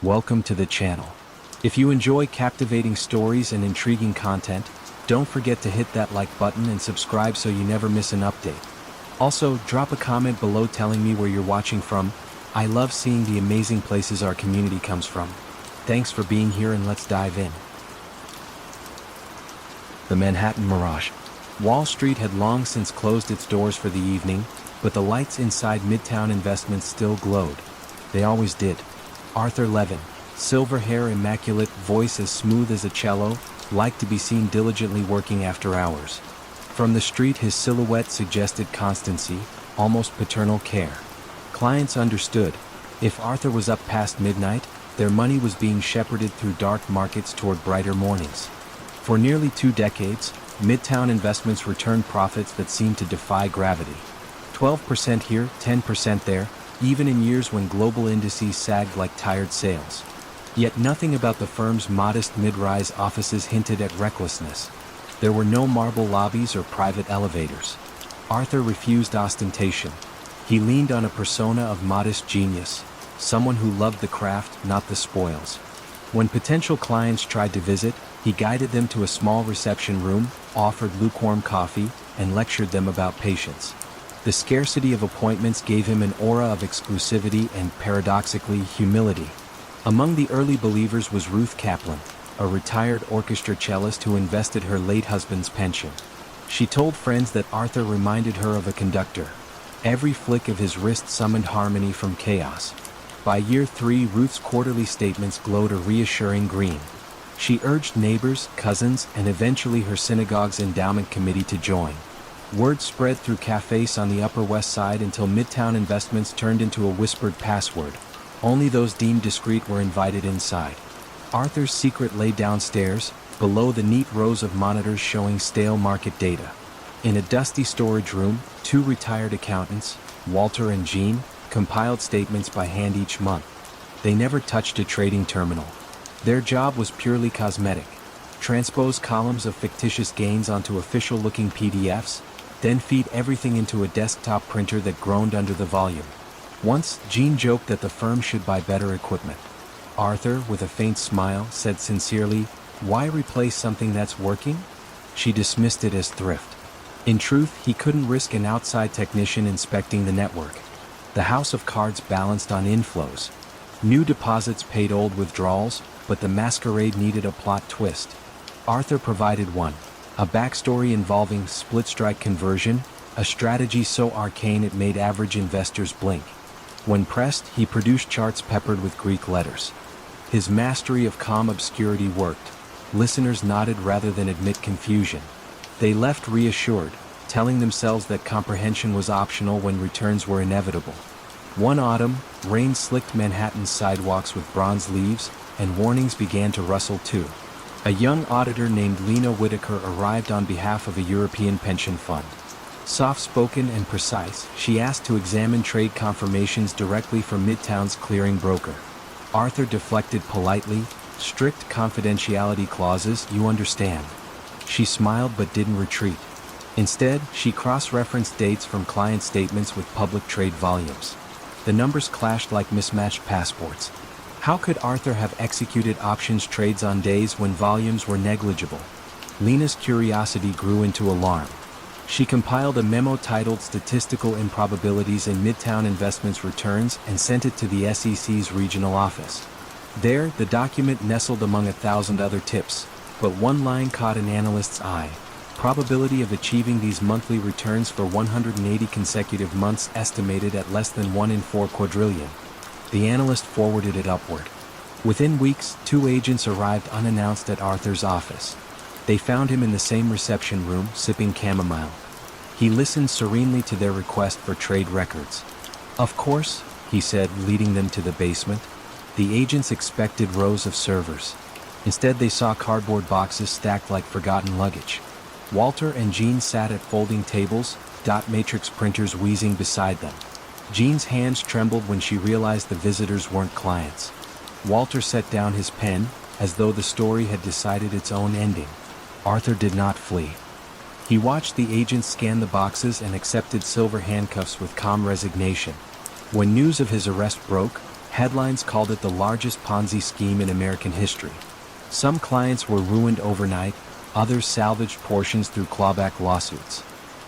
welcome to the channel. If you enjoy captivating stories and intriguing content, don't forget to hit that like button and subscribe so you never miss an update. Also, drop a comment below telling me where you're watching from. I love seeing the amazing places our community comes from. Thanks for being here, and let's dive in. The Manhattan Mirage. Wall Street had long since closed its doors for the evening, but the lights inside Midtown Investments still glowed. They always did. Arthur Levin, silver hair, immaculate, voice as smooth as a cello, liked to be seen diligently working after hours. From the street, his silhouette suggested constancy, almost paternal care. Clients understood. If Arthur was up past midnight, their money was being shepherded through dark markets toward brighter mornings. For nearly 2 decades, Midtown Investments returned profits that seemed to defy gravity. 12% here, 10% there, even in years when global indices sagged like tired sails. Yet nothing about the firm's modest mid-rise offices hinted at recklessness. There were no marble lobbies or private elevators. Arthur refused ostentation. He leaned on a persona of modest genius, someone who loved the craft, not the spoils. When potential clients tried to visit, he guided them to a small reception room, offered lukewarm coffee, and lectured them about patience. The scarcity of appointments gave him an aura of exclusivity and, paradoxically, humility. Among the early believers was Ruth Kaplan, a retired orchestra cellist who invested her late husband's pension. She told friends that Arthur reminded her of a conductor. Every flick of his wrist summoned harmony from chaos. By year 3, Ruth's quarterly statements glowed a reassuring green. She urged neighbors, cousins, and eventually her synagogue's endowment committee to join. Word spread through cafes on the Upper West Side until Midtown Investments turned into a whispered password. Only those deemed discreet were invited inside. Arthur's secret lay downstairs, below the neat rows of monitors showing stale market data. In a dusty storage room, 2 retired accountants, Walter and Jean, compiled statements by hand each month. They never touched a trading terminal. Their job was purely cosmetic. Transpose columns of fictitious gains onto official-looking PDFs, then feed everything into a desktop printer that groaned under the volume. Once, Jean joked that the firm should buy better equipment. Arthur, with a faint smile, said sincerely, "Why replace something that's working?" She dismissed it as thrift. In truth, he couldn't risk an outside technician inspecting the network. The house of cards balanced on inflows. New deposits paid old withdrawals, but the masquerade needed a plot twist. Arthur provided one. A backstory involving split-strike conversion, a strategy so arcane it made average investors blink. When pressed, he produced charts peppered with Greek letters. His mastery of calm obscurity worked. Listeners nodded rather than admit confusion. They left reassured, telling themselves that comprehension was optional when returns were inevitable. One autumn, rain slicked Manhattan's sidewalks with bronze leaves, and warnings began to rustle too. A young auditor named Lena Whitaker arrived on behalf of a European pension fund. Soft-spoken and precise, she asked to examine trade confirmations directly from Midtown's clearing broker. Arthur deflected politely, "Strict confidentiality clauses, you understand." She smiled but didn't retreat. Instead, she cross-referenced dates from client statements with public trade volumes. The numbers clashed like mismatched passports. How could Arthur have executed options trades on days when volumes were negligible? Lena's curiosity grew into alarm. She compiled a memo titled Statistical Improbabilities in Midtown Investments Returns and sent it to the SEC's regional office. There, the document nestled among 1,000 other tips, but one line caught an analyst's eye. Probability of achieving these monthly returns for 180 consecutive months estimated at less than 1 in 4 quadrillion. The analyst forwarded it upward. Within weeks, 2 agents arrived unannounced at Arthur's office. They found him in the same reception room, sipping chamomile. He listened serenely to their request for trade records. "Of course," he said, leading them to the basement. The agents expected rows of servers. Instead, they saw cardboard boxes stacked like forgotten luggage. Walter and Jean sat at folding tables, dot matrix printers wheezing beside them. Jean's hands trembled when she realized the visitors weren't clients. Walter set down his pen, as though the story had decided its own ending. Arthur did not flee. He watched the agents scan the boxes and accepted silver handcuffs with calm resignation. When news of his arrest broke, Headlines called it the largest Ponzi scheme in American history. Some clients were ruined overnight, others salvaged portions through clawback lawsuits.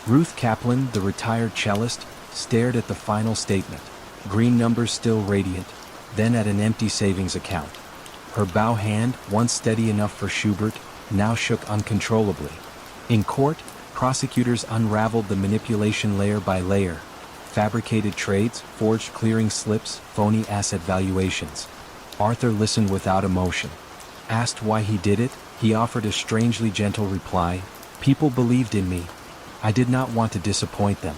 Ruth Kaplan, the retired cellist, stared at the final statement, green numbers still radiant, then at an empty savings account. Her bow hand, once steady enough for Schubert, now shook uncontrollably. In court, prosecutors unraveled the manipulation layer by layer. Fabricated trades, forged clearing slips, phony asset valuations. Arthur listened without emotion. Asked why he did it, he offered a strangely gentle reply, "People believed in me. I did not want to disappoint them."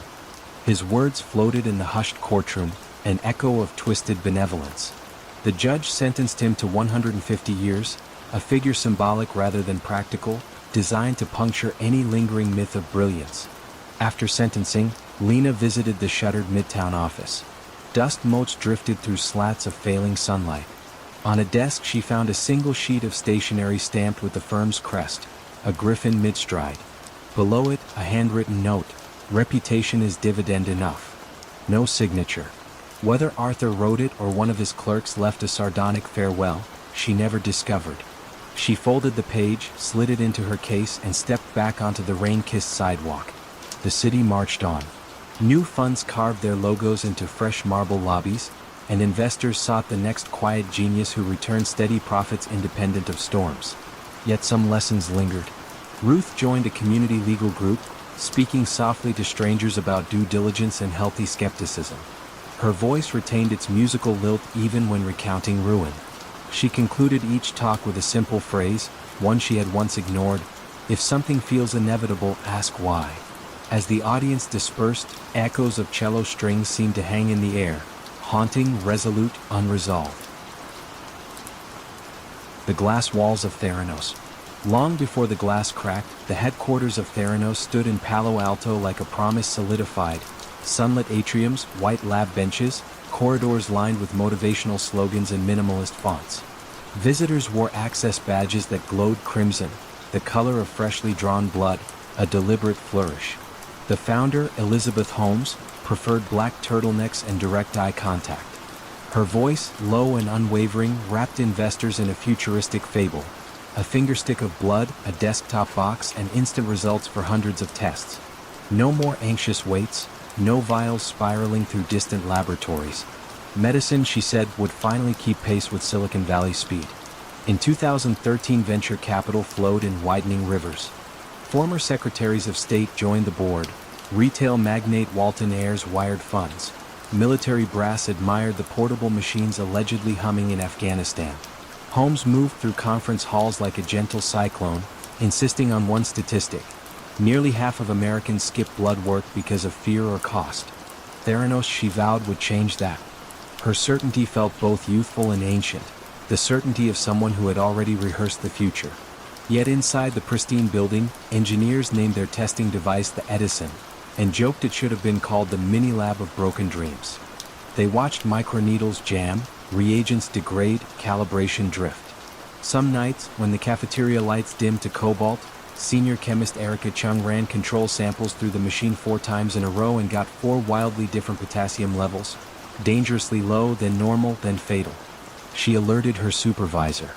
His words floated in the hushed courtroom, an echo of twisted benevolence. The judge sentenced him to 150 years, a figure symbolic rather than practical, designed to puncture any lingering myth of brilliance. After sentencing, Lena visited the shuttered Midtown office. Dust motes drifted through slats of failing sunlight. On a desk she found a single sheet of stationery stamped with the firm's crest, a griffin mid-stride. Below it, a handwritten note, "Reputation is dividend enough." No signature. Whether Arthur wrote it or one of his clerks left a sardonic farewell, she never discovered. She folded the page, slid it into her case, and stepped back onto the rain-kissed sidewalk. The city marched on. New funds carved their logos into fresh marble lobbies, and investors sought the next quiet genius who returned steady profits independent of storms. Yet some lessons lingered. Ruth joined a community legal group, speaking softly to strangers about due diligence and healthy skepticism. Her voice retained its musical lilt even when recounting ruin. She concluded each talk with a simple phrase, one she had once ignored, "If something feels inevitable, ask why." As the audience dispersed, echoes of cello strings seemed to hang in the air, haunting, resolute, unresolved. The glass walls of Theranos. Long before the glass cracked, the headquarters of Theranos stood in Palo Alto like a promise solidified. Sunlit atriums, white lab benches, corridors lined with motivational slogans in minimalist fonts. Visitors wore access badges that glowed crimson, the color of freshly drawn blood, a deliberate flourish. The founder, Elizabeth Holmes, preferred black turtlenecks and direct eye contact. Her voice, low and unwavering, wrapped investors in a futuristic fable. A fingerstick of blood, a desktop box, and instant results for hundreds of tests. No more anxious waits, no vials spiraling through distant laboratories. Medicine, she said, would finally keep pace with Silicon Valley speed. In 2013, venture capital flowed in widening rivers. Former secretaries of state joined the board. Retail magnate Walton Ayers wired funds. Military brass admired the portable machines allegedly humming in Afghanistan. Holmes moved through conference halls like a gentle cyclone, insisting on one statistic. Nearly half of Americans skip blood work because of fear or cost. Theranos, she vowed, would change that. Her certainty felt both youthful and ancient, the certainty of someone who had already rehearsed the future. Yet inside the pristine building, engineers named their testing device the Edison, and joked it should have been called the mini-lab of broken dreams. They watched microneedles jam, reagents degrade, calibration drift. Some nights, when the cafeteria lights dimmed to cobalt, senior chemist Erica Chung ran control samples through the machine 4 times in a row and got 4 wildly different potassium levels, dangerously low, then normal, then fatal. She alerted her supervisor.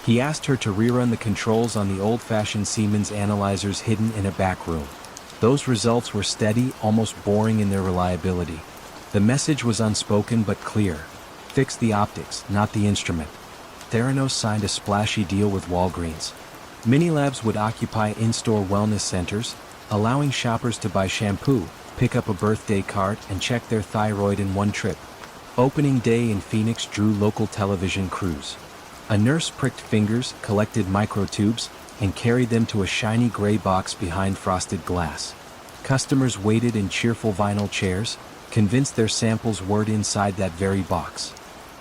He asked her to rerun the controls on the old-fashioned Siemens analyzers hidden in a back room. Those results were steady, almost boring in their reliability. The message was unspoken but clear. Fix the optics, not the instrument. Theranos signed a splashy deal with Walgreens. Mini-labs would occupy in-store wellness centers, allowing shoppers to buy shampoo, pick up a birthday card, and check their thyroid in one trip. Opening day in Phoenix drew local television crews. A nurse pricked fingers, collected microtubes, and carried them to a shiny gray box behind frosted glass. Customers waited in cheerful vinyl chairs, convinced their samples were inside that very box.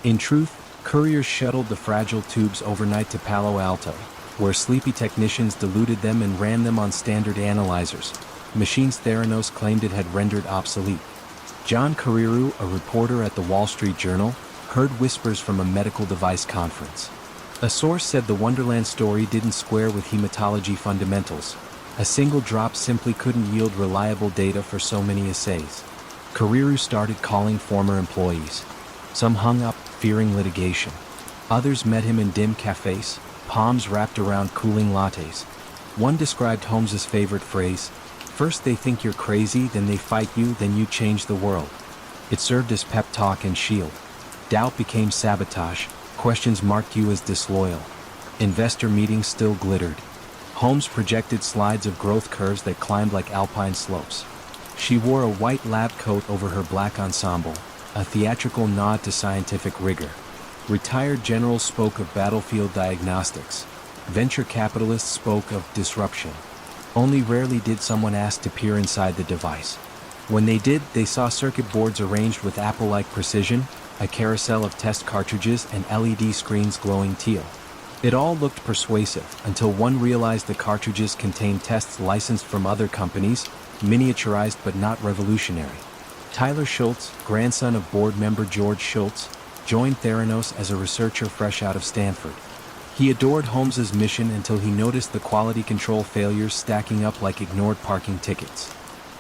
In truth, couriers shuttled the fragile tubes overnight to Palo Alto, where sleepy technicians diluted them and ran them on standard analyzers, machines Theranos claimed it had rendered obsolete. John Carreyrou, a reporter at the Wall Street Journal, heard whispers from a medical device conference. A source said the Wonderland story didn't square with hematology fundamentals. A single drop simply couldn't yield reliable data for so many assays. Carreyrou started calling former employees. Some hung up, fearing litigation. Others met him in dim cafes, palms wrapped around cooling lattes. One described Holmes's favorite phrase, "First they think you're crazy, then they fight you, then you change the world." It served as pep talk and shield. Doubt became sabotage, questions marked you as disloyal. Investor meetings still glittered. Holmes projected slides of growth curves that climbed like alpine slopes. She wore a white lab coat over her black ensemble, a theatrical nod to scientific rigor. Retired generals spoke of battlefield diagnostics. Venture capitalists spoke of disruption. Only rarely did someone ask to peer inside the device. When they did, they saw circuit boards arranged with Apple-like precision, a carousel of test cartridges and LED screens glowing teal. It all looked persuasive until one realized the cartridges contained tests licensed from other companies, miniaturized but not revolutionary. Tyler Schultz, grandson of board member George Schultz, joined Theranos as a researcher fresh out of Stanford. He adored Holmes's mission until he noticed the quality control failures stacking up like ignored parking tickets.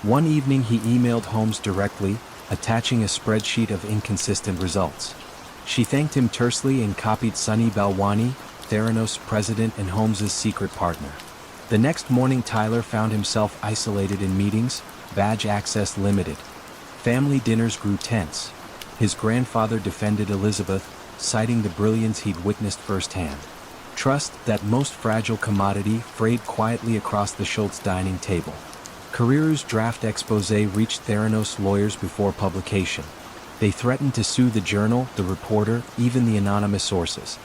One evening he emailed Holmes directly, attaching a spreadsheet of inconsistent results. She thanked him tersely and copied Sunny Balwani, Theranos president and Holmes's secret partner. The next morning Tyler found himself isolated in meetings, badge access limited. Family dinners grew tense. His grandfather defended Elizabeth, citing the brilliance he'd witnessed firsthand. Trust, that most fragile commodity, frayed quietly across the Schultz dining table. Carrera's draft exposé reached Theranos lawyers before publication. They threatened to sue the journal, the reporter, even the anonymous sources.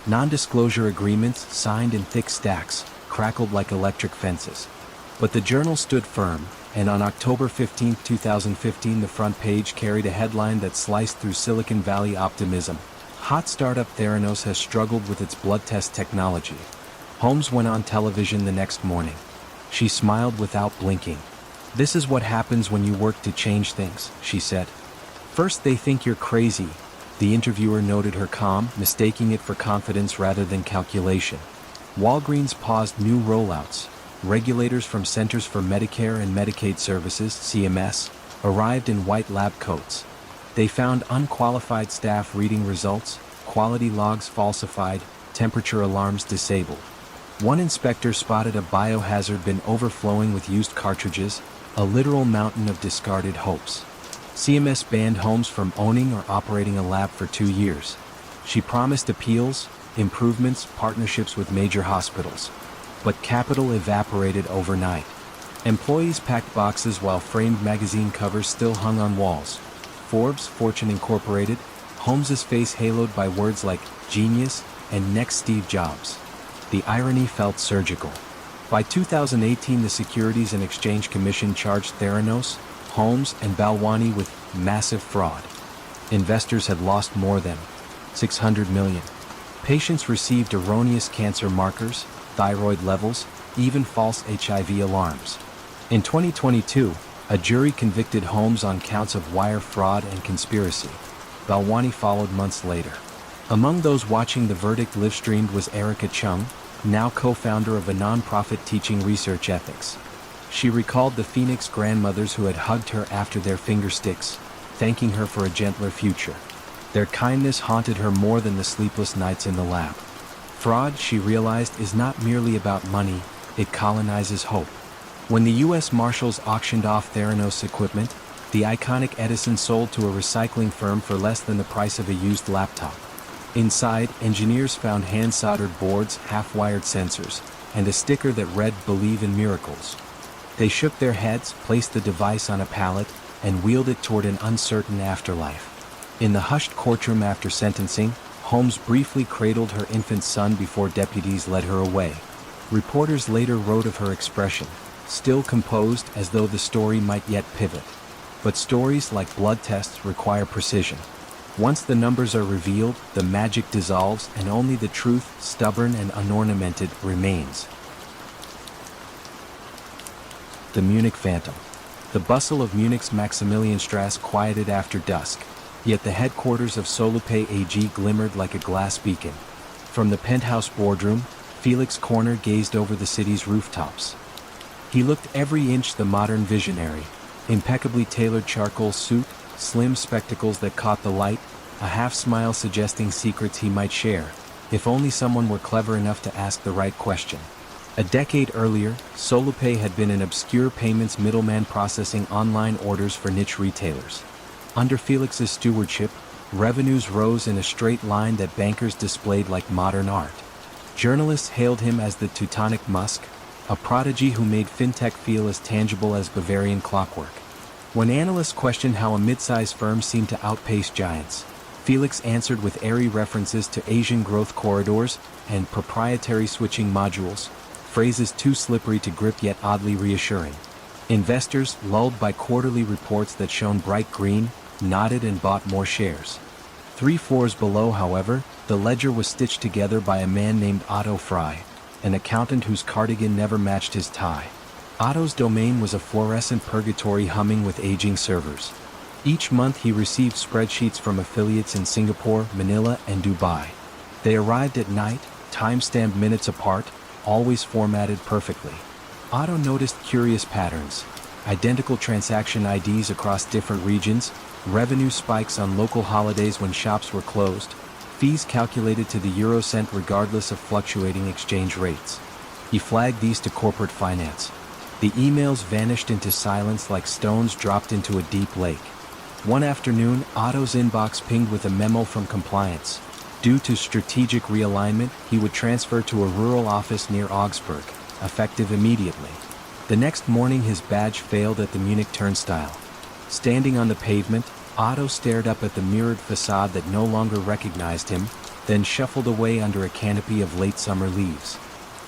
Non-disclosure agreements, signed in thick stacks, crackled like electric fences. But the journal stood firm, and on October 15, 2015 the front page carried a headline that sliced through Silicon Valley optimism. Hot startup Theranos has struggled with its blood test technology. Holmes went on television the next morning. She smiled without blinking. "This is what happens when you work to change things," she said. "First they think you're crazy." The interviewer noted her calm, mistaking it for confidence rather than calculation. Walgreens paused new rollouts. Regulators from Centers for Medicare and Medicaid Services, CMS, arrived in white lab coats. They found unqualified staff reading results, quality logs falsified, temperature alarms disabled. One inspector spotted a biohazard bin overflowing with used cartridges, a literal mountain of discarded hopes. CMS banned Holmes from owning or operating a lab for 2 years. She promised appeals, improvements, partnerships with major hospitals. But capital evaporated overnight. Employees packed boxes while framed magazine covers still hung on walls. Forbes, Fortune Incorporated, Holmes's face haloed by words like genius and next Steve Jobs. The irony felt surgical. By 2018 the Securities and Exchange Commission charged Theranos, Holmes and Balwani with massive fraud. Investors had lost more than $600 million. Patients received erroneous cancer markers, thyroid levels, even false HIV alarms. In 2022, a jury convicted Holmes on counts of wire fraud and conspiracy. Balwani followed months later. Among those watching the verdict live-streamed was Erica Chung, now co-founder of a non-profit teaching research ethics. She recalled the Phoenix grandmothers who had hugged her after their finger sticks, thanking her for a gentler future. Their kindness haunted her more than the sleepless nights in the lab. Fraud, she realized, is not merely about money, it colonizes hope. When the U.S. Marshals auctioned off Theranos equipment, the iconic Edison sold to a recycling firm for less than the price of a used laptop. Inside, engineers found hand-soldered boards, half-wired sensors, and a sticker that read "Believe in Miracles." They shook their heads, placed the device on a pallet, and wheeled it toward an uncertain afterlife. In the hushed courtroom after sentencing, Holmes briefly cradled her infant son before deputies led her away. Reporters later wrote of her expression, still composed as though the story might yet pivot. But stories like blood tests require precision. Once the numbers are revealed, the magic dissolves and only the truth, stubborn and unornamented, remains. The Munich Phantom. The bustle of Munich's Maximilianstrasse quieted after dusk, yet the headquarters of Solupe AG glimmered like a glass beacon. From the penthouse boardroom, Felix Korner gazed over the city's rooftops. He looked every inch the modern visionary, impeccably tailored charcoal suit, slim spectacles that caught the light, a half-smile suggesting secrets he might share, if only someone were clever enough to ask the right question. A decade earlier, SoloPay had been an obscure payments middleman processing online orders for niche retailers. Under Felix's stewardship, revenues rose in a straight line that bankers displayed like modern art. Journalists hailed him as the Teutonic Musk, a prodigy who made fintech feel as tangible as Bavarian clockwork. When analysts questioned how a mid-sized firm seemed to outpace giants, Felix answered with airy references to Asian growth corridors and proprietary switching modules, phrases too slippery to grip yet oddly reassuring. Investors, lulled by quarterly reports that shone bright green, nodded and bought more shares. 3 floors below, however, the ledger was stitched together by a man named Otto Fry, an accountant whose cardigan never matched his tie. Otto's domain was a fluorescent purgatory humming with aging servers. Each month he received spreadsheets from affiliates in Singapore, Manila, and Dubai. They arrived at night, time-stamped minutes apart, always formatted perfectly. Otto noticed curious patterns: identical transaction IDs across different regions, revenue spikes on local holidays when shops were closed, fees calculated to the eurocent regardless of fluctuating exchange rates. He flagged these to corporate finance. The emails vanished into silence like stones dropped into a deep lake. One afternoon, Otto's inbox pinged with a memo from compliance. Due to strategic realignment, he would transfer to a rural office near Augsburg, effective immediately. The next morning his badge failed at the Munich turnstile. Standing on the pavement, Otto stared up at the mirrored facade that no longer recognized him, then shuffled away under a canopy of late summer leaves.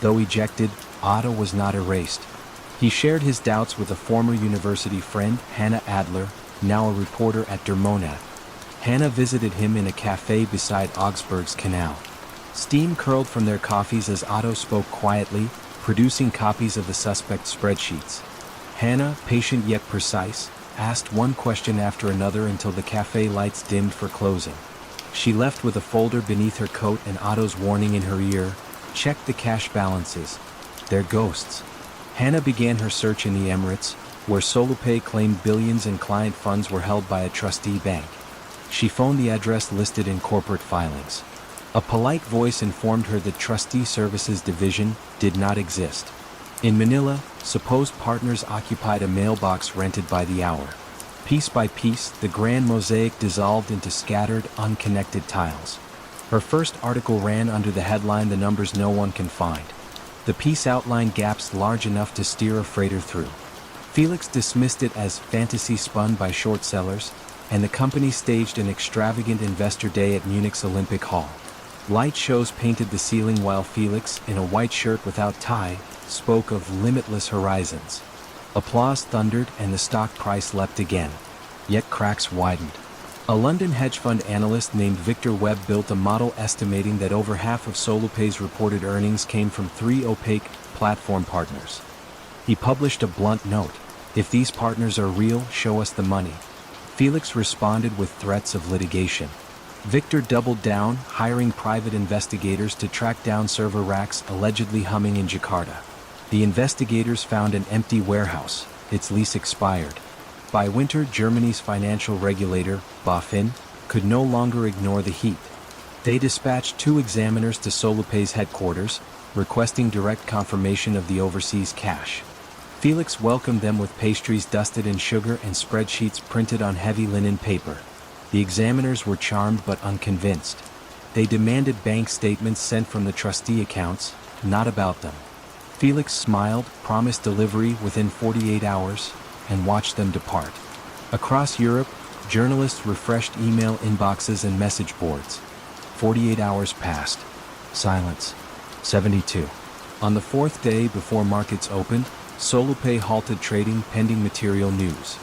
Though ejected, Otto was not erased. He shared his doubts with a former university friend, Hannah Adler, now a reporter at Der Monat. Hannah visited him in a cafe beside Augsburg's canal. Steam curled from their coffees as Otto spoke quietly, producing copies of the suspect spreadsheets. Hannah, patient yet precise, asked one question after another until the cafe lights dimmed for closing. She left with a folder beneath her coat and Otto's warning in her ear: check the cash balances. They're ghosts. Hannah began her search in the Emirates, where SoloPay claimed billions in client funds were held by a trustee bank. She phoned the address listed in corporate filings. A polite voice informed her that Trustee Services Division did not exist. In Manila, supposed partners occupied a mailbox rented by the hour. Piece by piece, the grand mosaic dissolved into scattered, unconnected tiles. Her first article ran under the headline "The Numbers No One Can Find." The piece outlined gaps large enough to steer a freighter through. Felix dismissed it as fantasy spun by short sellers, and the company staged an extravagant investor day at Munich's Olympic Hall. Light shows painted the ceiling while Felix, in a white shirt without tie, spoke of limitless horizons. Applause thundered and the stock price leapt again. Yet cracks widened. A London hedge fund analyst named Victor Webb built a model estimating that over half of SoloPay's reported earnings came from 3 opaque platform partners. He published a blunt note: if these partners are real, show us the money. Felix responded with threats of litigation. Victor doubled down, hiring private investigators to track down server racks allegedly humming in Jakarta. The investigators found an empty warehouse, its lease expired. By winter, Germany's financial regulator, BaFin, could no longer ignore the heat. They dispatched 2 examiners to SoloPay's headquarters, requesting direct confirmation of the overseas cash. Felix welcomed them with pastries dusted in sugar and spreadsheets printed on heavy linen paper. The examiners were charmed but unconvinced. They demanded bank statements sent from the trustee accounts, not about them. Felix smiled, promised delivery within 48 hours, and watched them depart. Across Europe, journalists refreshed email inboxes and message boards. 48 hours passed. Silence. 72. On the 4th day before markets opened, SoloPay halted trading pending material news.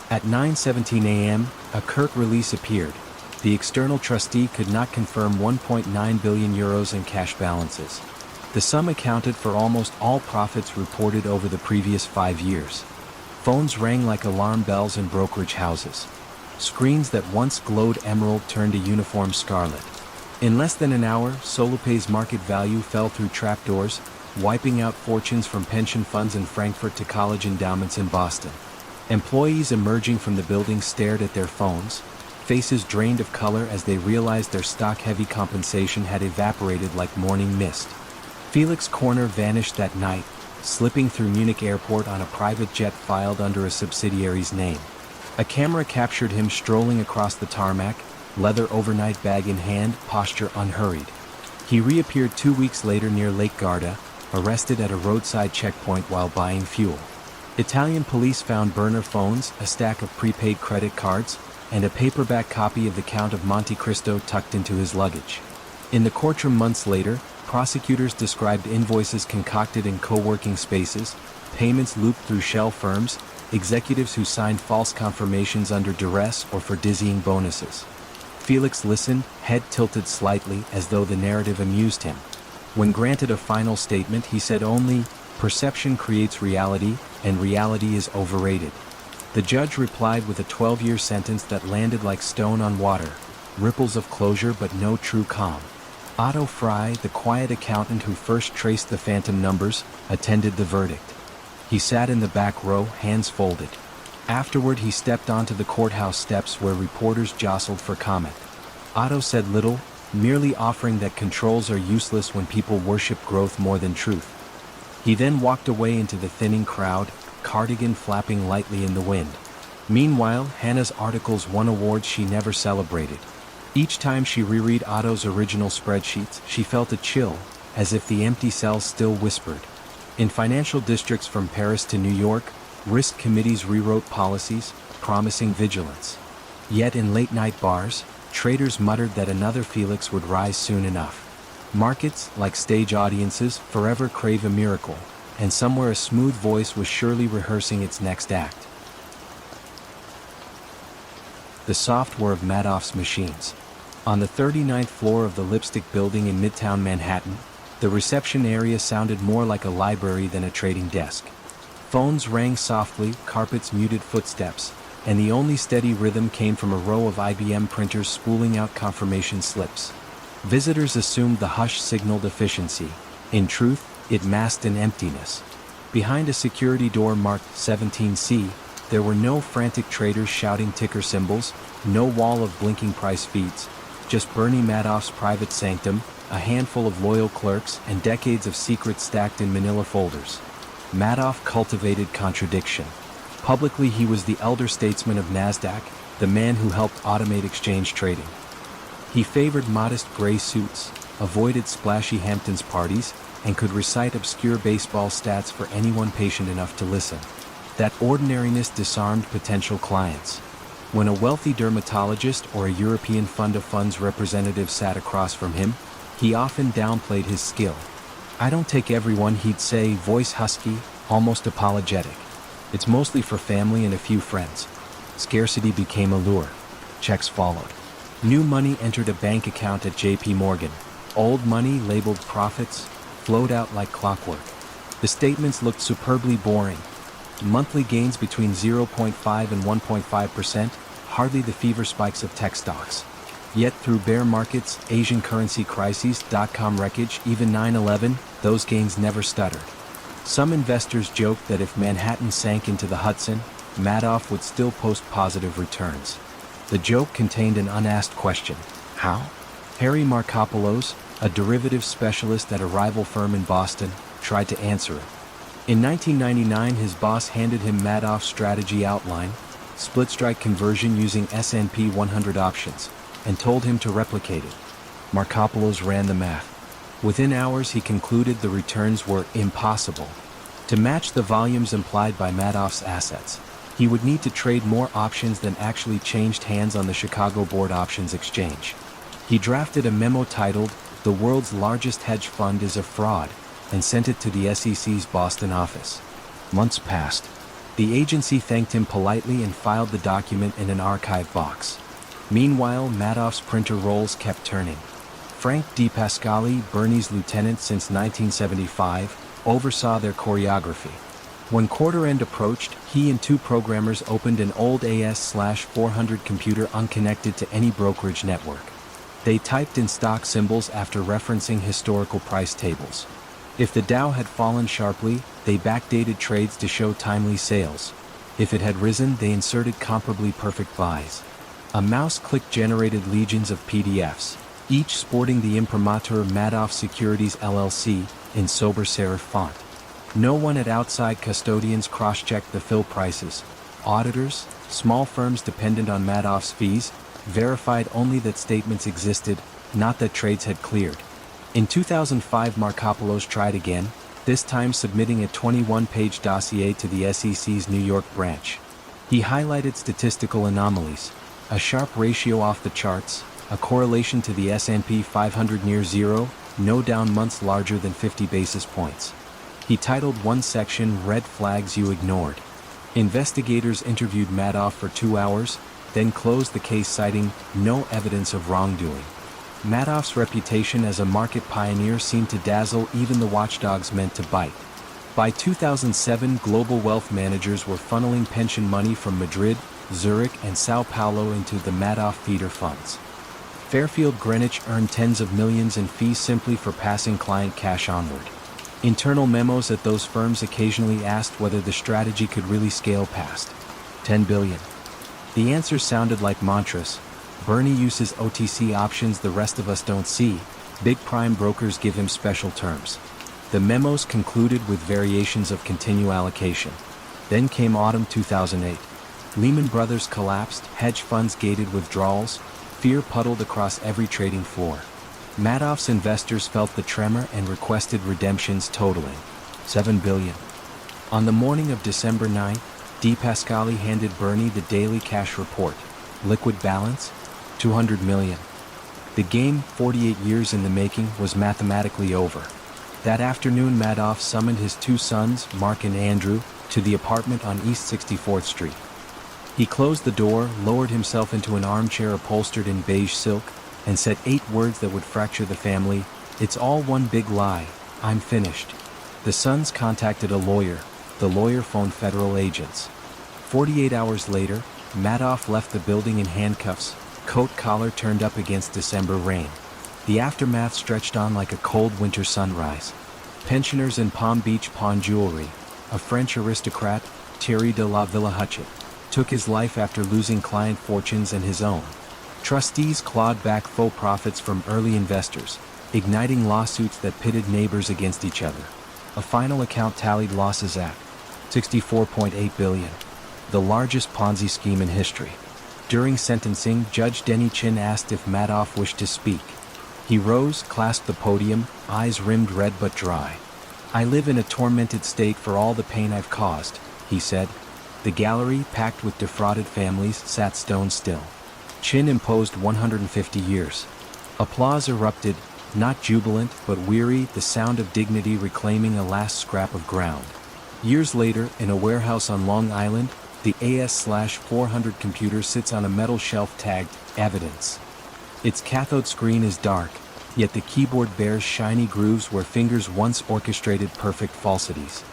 At 9:17 a.m., a Kirk release appeared. The external trustee could not confirm 1.9 billion euros in cash balances. The sum accounted for almost all profits reported over the previous 5 years. Phones rang like alarm bells in brokerage houses. Screens that once glowed emerald turned to uniform scarlet. In less than an hour, SoloPay's market value fell through trapdoors, wiping out fortunes from pension funds in Frankfurt to college endowments in Boston. Employees emerging from the building stared at their phones, faces drained of color as they realized their stock-heavy compensation had evaporated like morning mist. Felix Corner vanished that night, slipping through Munich airport on a private jet filed under a subsidiary's name. A camera captured him strolling across the tarmac, leather overnight bag in hand, posture unhurried. He reappeared 2 weeks later near Lake Garda, arrested at a roadside checkpoint while buying fuel. Italian police found burner phones, a stack of prepaid credit cards, and a paperback copy of The Count of Monte Cristo tucked into his luggage. In the courtroom months later, prosecutors described invoices concocted in co-working spaces, payments looped through shell firms, executives who signed false confirmations under duress or for dizzying bonuses. Felix listened, head tilted slightly as though the narrative amused him. When granted a final statement, he said only, "Perception creates reality, and reality is overrated." The judge replied with a 12-year sentence that landed like stone on water, ripples of closure but no true calm. Otto Fry, the quiet accountant who first traced the phantom numbers, attended the verdict. He sat in the back row, hands folded. Afterward, he stepped onto the courthouse steps where reporters jostled for comment. Otto said little, merely offering that controls are useless when people worship growth more than truth. He then walked away into the thinning crowd, cardigan flapping lightly in the wind. Meanwhile, Hannah's articles won awards she never celebrated. Each time she reread Otto's original spreadsheets, she felt a chill, as if the empty cells still whispered. In financial districts from Paris to New York, risk committees rewrote policies, promising vigilance. Yet in late-night bars, traders muttered that another Felix would rise soon enough. Markets, like stage audiences, forever crave a miracle, and somewhere a smooth voice was surely rehearsing its next act. The software of Madoff's machines. On the 39th floor of the Lipstick Building in Midtown Manhattan, the reception area sounded more like a library than a trading desk. Phones rang softly, carpets muted footsteps, and the only steady rhythm came from a row of IBM printers spooling out confirmation slips. Visitors assumed the hush signaled efficiency. In truth, it masked an emptiness. Behind a security door marked 17C, there were no frantic traders shouting ticker symbols, no wall of blinking price feeds, just Bernie Madoff's private sanctum, a handful of loyal clerks, and decades of secrets stacked in manila folders. Madoff cultivated contradiction. Publicly, he was the elder statesman of NASDAQ, the man who helped automate exchange trading. He favored modest gray suits, avoided splashy Hamptons parties, and could recite obscure baseball stats for anyone patient enough to listen. That ordinariness disarmed potential clients. When a wealthy dermatologist or a European fund of funds representative sat across from him, he often downplayed his skill. "I don't take everyone," he'd say, voice husky, almost apologetic. "It's mostly for family and a few friends." Scarcity became a lure. Checks followed. New money entered a bank account at JP Morgan. Old money, labeled profits, flowed out like clockwork. The statements looked superbly boring. Monthly gains between 0.5 and 1.5%, hardly the fever spikes of tech stocks. Yet through bear markets, Asian currency crises, dot-com wreckage, even 9/11, those gains never stuttered. Some investors joked that if Manhattan sank into the Hudson, Madoff would still post positive returns. The joke contained an unasked question. How? Harry Markopoulos, a derivatives specialist at a rival firm in Boston, tried to answer it. In 1999, his boss handed him Madoff's strategy outline, split strike conversion using S&P 100 options, and told him to replicate it. Markopoulos ran the math. Within hours, he concluded the returns were impossible. To match the volumes implied by Madoff's assets, he would need to trade more options than actually changed hands on the Chicago Board Options Exchange. He drafted a memo titled, "The World's Largest Hedge Fund is a Fraud," and sent it to the SEC's Boston office. Months passed. The agency thanked him politely and filed the document in an archive box. Meanwhile, Madoff's printer rolls kept turning. Frank DePascali, Bernie's lieutenant since 1975, oversaw their choreography. When quarter end approached, he and two programmers opened an old AS/400 computer unconnected to any brokerage network. They typed in stock symbols after referencing historical price tables. If the Dow had fallen sharply, they backdated trades to show timely sales. If it had risen, they inserted comparably perfect buys. A mouse click generated legions of PDFs, each sporting the imprimatur Madoff Securities LLC in sober serif font. No one at outside custodians cross-checked the fill prices. Auditors, small firms dependent on Madoff's fees, verified only that statements existed, not that trades had cleared. In 2005, Markopoulos tried again, this time submitting a 21-page dossier to the SEC's New York branch. He highlighted statistical anomalies, a sharp ratio off the charts, a correlation to the S&P 500 near zero, no down months larger than 50 basis points. He titled one section "Red Flags You Ignored." Investigators interviewed Madoff for 2 hours, then closed the case citing no evidence of wrongdoing. Madoff's reputation as a market pioneer seemed to dazzle even the watchdogs meant to bite. By 2007, global wealth managers were funneling pension money from Madrid, Zurich, and Sao Paulo into the Madoff feeder funds. Fairfield Greenwich earned tens of millions in fees simply for passing client cash onward. Internal memos at those firms occasionally asked whether the strategy could really scale past 10 billion. The answer sounded like mantras. Bernie uses OTC options the rest of us don't see. Big prime brokers give him special terms. The memos concluded with variations of continue allocation. Then came autumn 2008. Lehman Brothers collapsed, hedge funds gated withdrawals, fear puddled across every trading floor. Madoff's investors felt the tremor and requested redemptions totaling $7 billion. On the morning of December 9, De Pascali handed Bernie the daily cash report. Liquid balance? $200 million. The game, 48 years in the making, was mathematically over. That afternoon, Madoff summoned his 2 sons, Mark and Andrew, to the apartment on East 64th Street. He closed the door, lowered himself into an armchair upholstered in beige silk, and said 8 words that would fracture the family. "It's all one big lie. I'm finished." The sons contacted a lawyer. The lawyer phoned federal agents. 48 hours later, Madoff left the building in handcuffs, coat collar turned up against December rain. The aftermath stretched on like a cold winter sunrise. Pensioners in Palm Beach pawned jewelry. A French aristocrat, Thierry de la Villa-Huchet, took his life after losing client fortunes and his own. Trustees clawed back faux profits from early investors, igniting lawsuits that pitted neighbors against each other. A final account tallied losses at $64.8 billion, the largest Ponzi scheme in history. During sentencing, Judge Denny Chin asked if Madoff wished to speak. He rose, clasped the podium, eyes rimmed red but dry. "I live in a tormented state for all the pain I've caused," he said. The gallery, packed with defrauded families, sat stone still. Chin imposed 150 years. Applause erupted, not jubilant but weary, the sound of dignity reclaiming a last scrap of ground. Years later, in a warehouse on Long Island, the AS/400 computer sits on a metal shelf tagged "Evidence." Its cathode screen is dark, yet the keyboard bears shiny grooves where fingers once orchestrated perfect falsities.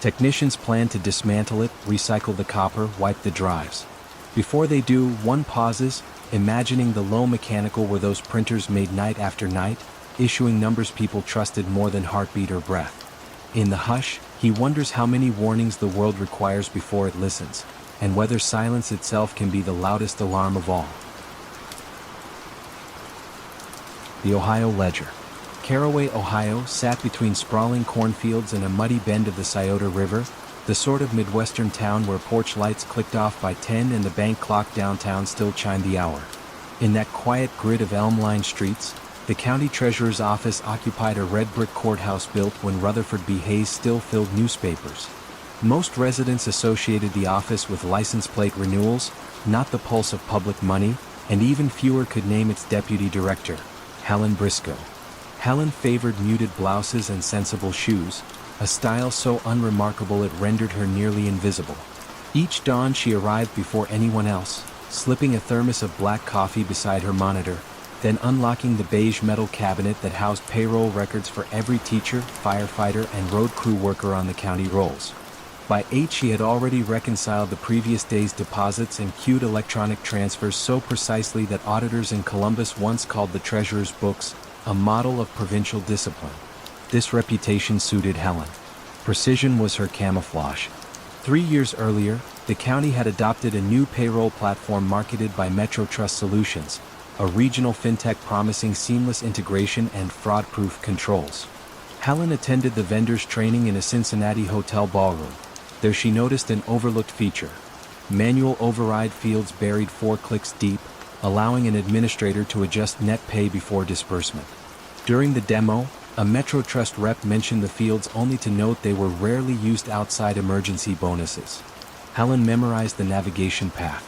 Technicians plan to dismantle it, recycle the copper, wipe the drives. Before they do, one pauses, imagining the low mechanical where those printers made night after night, issuing numbers people trusted more than heartbeat or breath. In the hush, he wonders how many warnings the world requires before it listens, and whether silence itself can be the loudest alarm of all. The Ohio Ledger. Caraway, Ohio, sat between sprawling cornfields and a muddy bend of the Scioto River, the sort of Midwestern town where porch lights clicked off by 10 and the bank clock downtown still chimed the hour. In that quiet grid of elm-lined streets, the county treasurer's office occupied a red brick courthouse built when Rutherford B. Hayes still filled newspapers. Most residents associated the office with license plate renewals, not the pulse of public money, and even fewer could name its deputy director, Helen Briscoe. Helen favored muted blouses and sensible shoes, a style so unremarkable it rendered her nearly invisible. Each dawn she arrived before anyone else, slipping a thermos of black coffee beside her monitor, then unlocking the beige metal cabinet that housed payroll records for every teacher, firefighter, and road crew worker on the county rolls. By 8 she had already reconciled the previous day's deposits and queued electronic transfers so precisely that auditors in Columbus once called the treasurer's books a model of provincial discipline. This reputation suited Helen. Precision was her camouflage. 3 years earlier, the county had adopted a new payroll platform marketed by Metro Trust Solutions, a regional fintech promising seamless integration and fraud-proof controls. Helen attended the vendors' training in a Cincinnati hotel ballroom. There she noticed an overlooked feature. Manual override fields buried 4 clicks deep, allowing an administrator to adjust net pay before disbursement. During the demo, a Metro Trust rep mentioned the fields only to note they were rarely used outside emergency bonuses. Helen memorized the navigation path.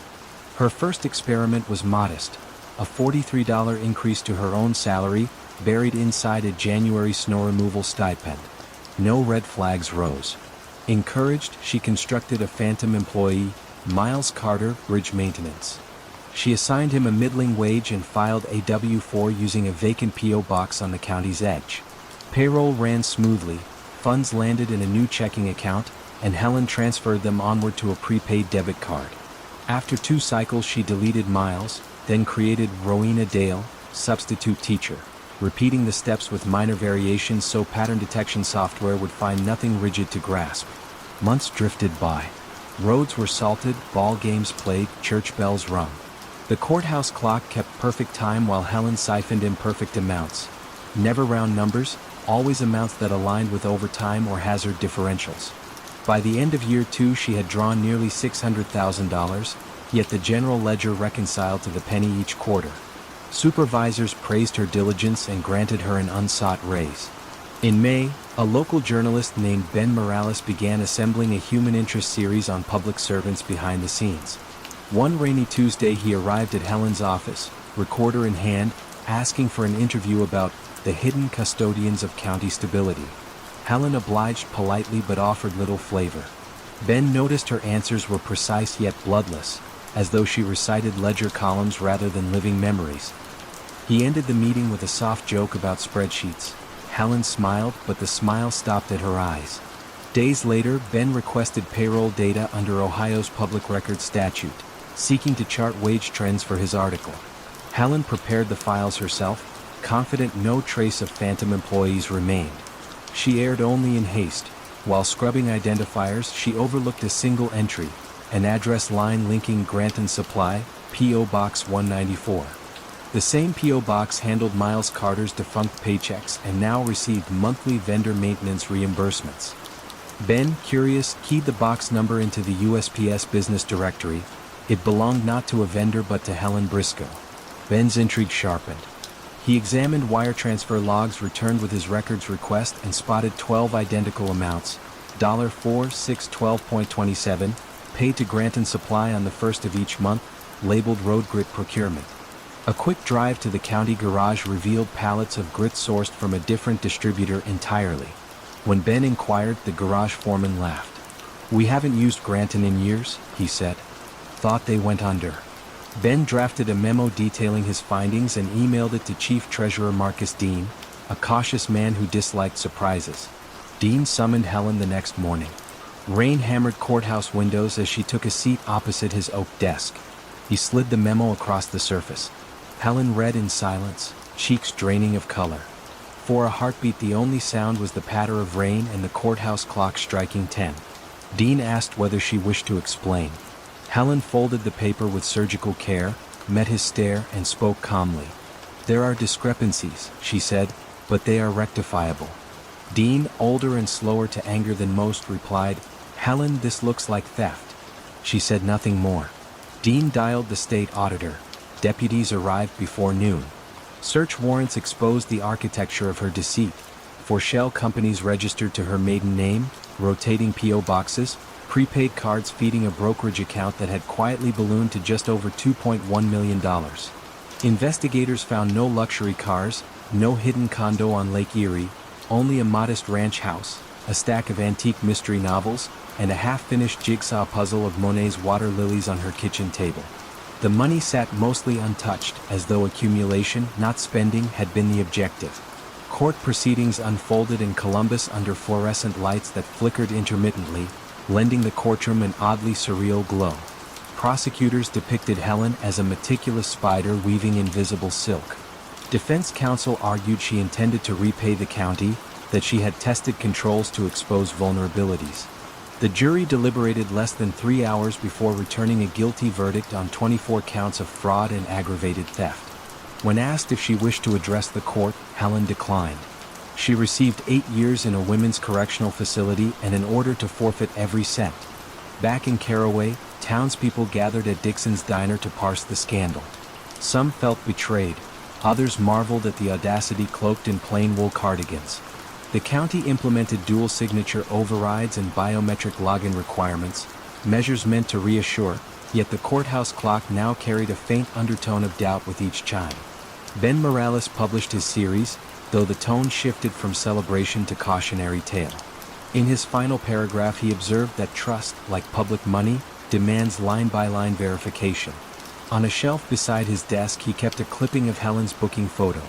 Her first experiment was modest, a $43 increase to her own salary, buried inside a January snow removal stipend. No red flags rose. Encouraged, she constructed a phantom employee, Miles Carter, bridge maintenance. She assigned him a middling wage and filed a W-4 using a vacant P.O. box on the county's edge. Payroll ran smoothly, funds landed in a new checking account, and Helen transferred them onward to a prepaid debit card. After 2 cycles she deleted Miles, then created Rowena Dale, substitute teacher, repeating the steps with minor variations so pattern detection software would find nothing rigid to grasp. Months drifted by. Roads were salted, ball games played, church bells rung. The courthouse clock kept perfect time while Helen siphoned imperfect amounts. Never round numbers, always amounts that aligned with overtime or hazard differentials. By the end of year 2 she had drawn nearly $600,000, yet the general ledger reconciled to the penny each quarter. Supervisors praised her diligence and granted her an unsought raise. In May, a local journalist named Ben Morales began assembling a human interest series on public servants behind the scenes. One rainy Tuesday he arrived at Helen's office, recorder in hand, asking for an interview about the hidden custodians of county stability. Helen obliged politely but offered little flavor. Ben noticed her answers were precise yet bloodless, as though she recited ledger columns rather than living memories. He ended the meeting with a soft joke about spreadsheets. Helen smiled, but the smile stopped at her eyes. Days later, Ben requested payroll data under Ohio's public records statute, seeking to chart wage trends for his article. Helen prepared the files herself, confident no trace of phantom employees remained. She erred only in haste. While scrubbing identifiers, she overlooked a single entry, an address line linking Granton Supply, P.O. Box 194. The same P.O. Box handled Miles Carter's defunct paychecks and now received monthly vendor maintenance reimbursements. Ben, curious, keyed the box number into the USPS business directory. It belonged not to a vendor but to Helen Briscoe. Ben's intrigue sharpened. He examined wire transfer logs returned with his records request and spotted 12 identical amounts, $4612.27, paid to Granton Supply on the 1st of each month, labeled road grit procurement. A quick drive to the county garage revealed pallets of grit sourced from a different distributor entirely. When Ben inquired, the garage foreman laughed. "We haven't used Granton in years," he said. "Thought they went under." Ben drafted a memo detailing his findings and emailed it to Chief Treasurer Marcus Dean, a cautious man who disliked surprises. Dean summoned Helen the next morning. Rain hammered courthouse windows as she took a seat opposite his oak desk. He slid the memo across the surface. Helen read in silence, cheeks draining of color. For a heartbeat, the only sound was the patter of rain and the courthouse clock striking 10. Dean asked whether she wished to explain. Helen folded the paper with surgical care, met his stare, and spoke calmly. "There are discrepancies," she said, "but they are rectifiable." Dean, older and slower to anger than most, replied, "Helen, this looks like theft." She said nothing more. Dean dialed the state auditor. Deputies arrived before noon. Search warrants exposed the architecture of her deceit. For shell companies registered to her maiden name, rotating P.O. boxes, prepaid cards feeding a brokerage account that had quietly ballooned to just over $2.1 million. Investigators found no luxury cars, no hidden condo on Lake Erie, only a modest ranch house, a stack of antique mystery novels, and a half-finished jigsaw puzzle of Monet's water lilies on her kitchen table. The money sat mostly untouched, as though accumulation, not spending, had been the objective. Court proceedings unfolded in Columbus under fluorescent lights that flickered intermittently, lending the courtroom an oddly surreal glow. Prosecutors depicted Helen as a meticulous spider weaving invisible silk. Defense counsel argued she intended to repay the county, that she had tested controls to expose vulnerabilities. The jury deliberated less than 3 hours before returning a guilty verdict on 24 counts of fraud and aggravated theft. When asked if she wished to address the court, Helen declined. She received 8 years in a women's correctional facility and an order to forfeit every cent. Back in Caraway, townspeople gathered at Dixon's diner to parse the scandal. Some felt betrayed, others marveled at the audacity cloaked in plain wool cardigans. The county implemented dual signature overrides and biometric login requirements, measures meant to reassure, yet the courthouse clock now carried a faint undertone of doubt with each chime. Ben Morales published his series, though the tone shifted from celebration to cautionary tale. In his final paragraph he observed that trust, like public money, demands line-by-line verification. On a shelf beside his desk he kept a clipping of Helen's booking photo,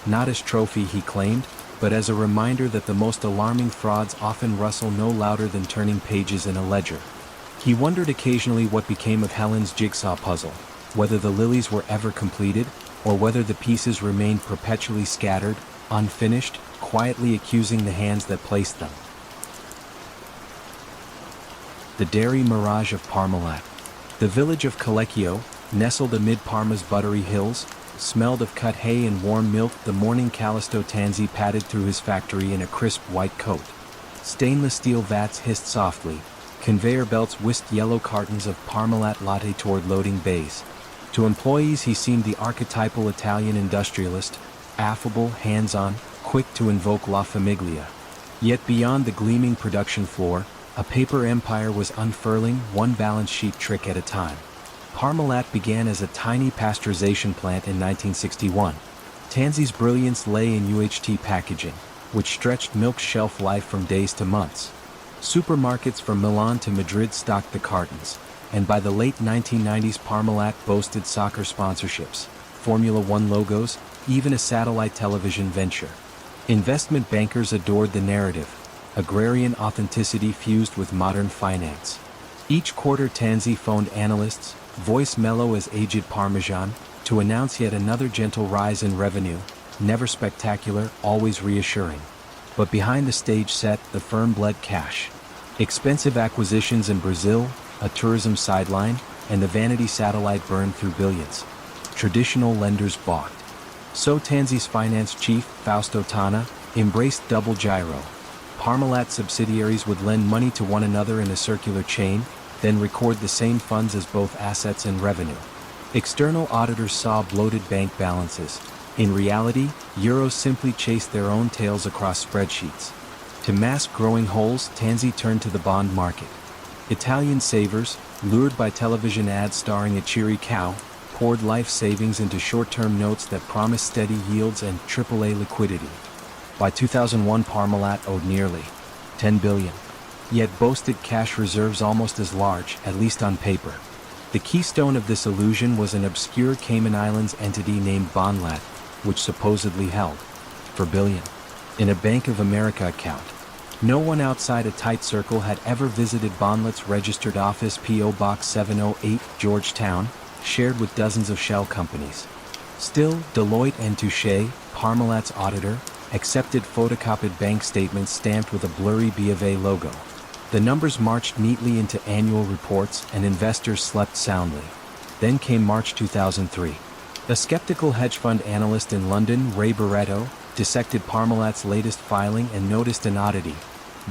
not as trophy he claimed, but as a reminder that the most alarming frauds often rustle no louder than turning pages in a ledger. He wondered occasionally what became of Helen's jigsaw puzzle, whether the lilies were ever completed, or whether the pieces remained perpetually scattered, unfinished, quietly accusing the hands that placed them. The dairy mirage of Parmalat. The village of Colecchio, nestled amid Parma's buttery hills, smelled of cut hay and warm milk the morning Callisto Tanzi padded through his factory in a crisp white coat. Stainless steel vats hissed softly, conveyor belts whisked yellow cartons of Parmalat latte toward loading bays. To employees he seemed the archetypal Italian industrialist, affable, hands-on, quick to invoke La Famiglia. Yet beyond the gleaming production floor, a paper empire was unfurling, one balance sheet trick at a time. Parmalat began as a tiny pasteurization plant in 1961. Tanzi's brilliance lay in UHT packaging, which stretched milk's shelf life from days to months. Supermarkets from Milan to Madrid stocked the cartons, and by the late 1990s Parmalat boasted soccer sponsorships, Formula One logos, even a satellite television venture. Investment bankers adored the narrative, agrarian authenticity fused with modern finance. Each quarter Tanzi phoned analysts, voice mellow as aged Parmesan, to announce yet another gentle rise in revenue, never spectacular, always reassuring. But behind the stage set, the firm bled cash. Expensive acquisitions in Brazil, a tourism sideline, and the vanity satellite burned through billions. Traditional lenders balked. So Tanzi's finance chief, Fausto Tana, embraced double gyro. Parmalat subsidiaries would lend money to one another in a circular chain, then record the same funds as both assets and revenue. External auditors saw bloated bank balances. In reality, euros simply chased their own tails across spreadsheets. To mask growing holes, Tanzi turned to the bond market. Italian savers, lured by television ads starring a cheery cow, poured life savings into short-term notes that promised steady yields and AAA liquidity. By 2001 Parmalat owed nearly $10 billion. Yet boasted cash reserves almost as large, at least on paper. The keystone of this illusion was an obscure Cayman Islands entity named Bonlat, which supposedly held $4 billion in a Bank of America account. No one outside a tight circle had ever visited Bonlat's registered office, P.O. Box 708, Georgetown, shared with dozens of shell companies. Still, Deloitte and Touche, Parmalat's auditor, accepted photocopied bank statements stamped with a blurry B of A logo. The numbers marched neatly into annual reports and investors slept soundly. Then came March 2003. A skeptical hedge fund analyst in London, Ray Barretto, dissected Parmalat's latest filing and noticed an oddity.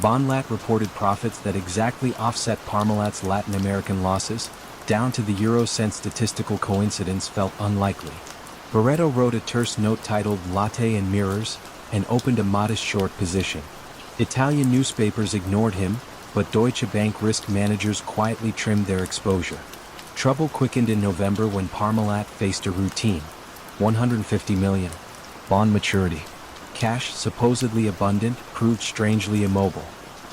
Bonlat reported profits that exactly offset Parmalat's Latin American losses, down to the euro-cent. Statistical coincidence felt unlikely. Barretto wrote a terse note titled Latte and Mirrors, and opened a modest short position. Italian newspapers ignored him, but Deutsche Bank risk managers quietly trimmed their exposure. Trouble quickened in November when Parmalat faced a routine $150 million bond maturity. Cash, supposedly abundant, proved strangely immobile.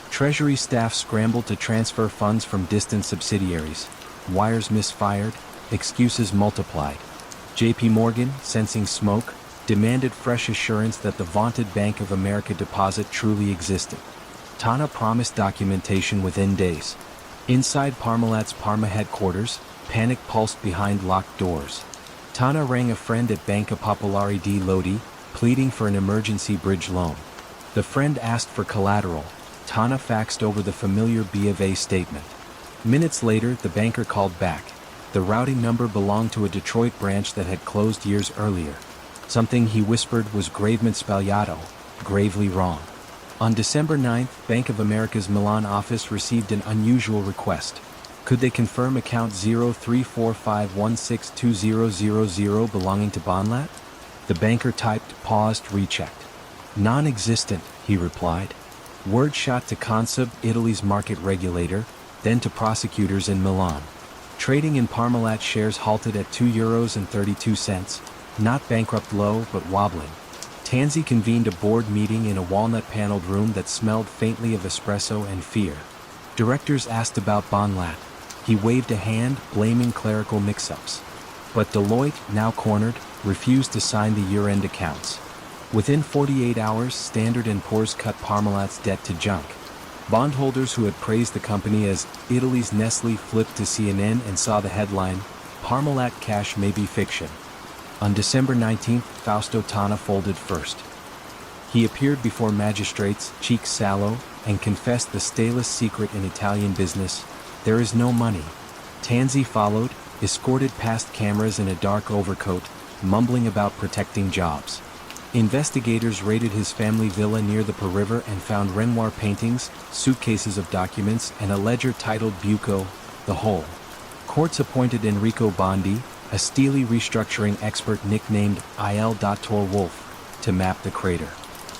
Treasury staff scrambled to transfer funds from distant subsidiaries. Wires misfired, excuses multiplied. J.P. Morgan, sensing smoke, demanded fresh assurance that the vaunted Bank of America deposit truly existed. Tana promised documentation within days. Inside Parmalat's Parma headquarters, panic pulsed behind locked doors. Tana rang a friend at Banca Popolare di Lodi, pleading for an emergency bridge loan. The friend asked for collateral, Tana faxed over the familiar B of A statement. Minutes later, the banker called back. The routing number belonged to a Detroit branch that had closed years earlier. Something he whispered was gravement sbagliato, gravely wrong. On December 9th, Bank of America's Milan office received an unusual request. Could they confirm account 0345162000 belonging to Bonlat? The banker typed, paused, rechecked. Non-existent, he replied. Word shot to Consub, Italy's market regulator, then to prosecutors in Milan. Trading in Parmalat shares halted at €2.32, not bankrupt low but wobbling. Tanzi convened a board meeting in a walnut-paneled room that smelled faintly of espresso and fear. Directors asked about Bonlat. He waved a hand, blaming clerical mix-ups. But Deloitte, now cornered, refused to sign the year-end accounts. Within 48 hours, Standard & Poor's cut Parmalat's debt to junk. Bondholders who had praised the company as Italy's Nestle flipped to CNN and saw the headline, Parmalat cash may be fiction. On December 19th, Fausto Tana folded first. He appeared before magistrates, cheeks sallow, and confessed the stalest secret in Italian business: there is no money. Tanzi followed, escorted past cameras in a dark overcoat, mumbling about protecting jobs. Investigators raided his family villa near the Po River and found Renoir paintings, suitcases of documents, and a ledger titled Buco, The Whole. Courts appointed Enrico Bondi, a steely restructuring expert nicknamed Il Dottor Wolf, to map the crater.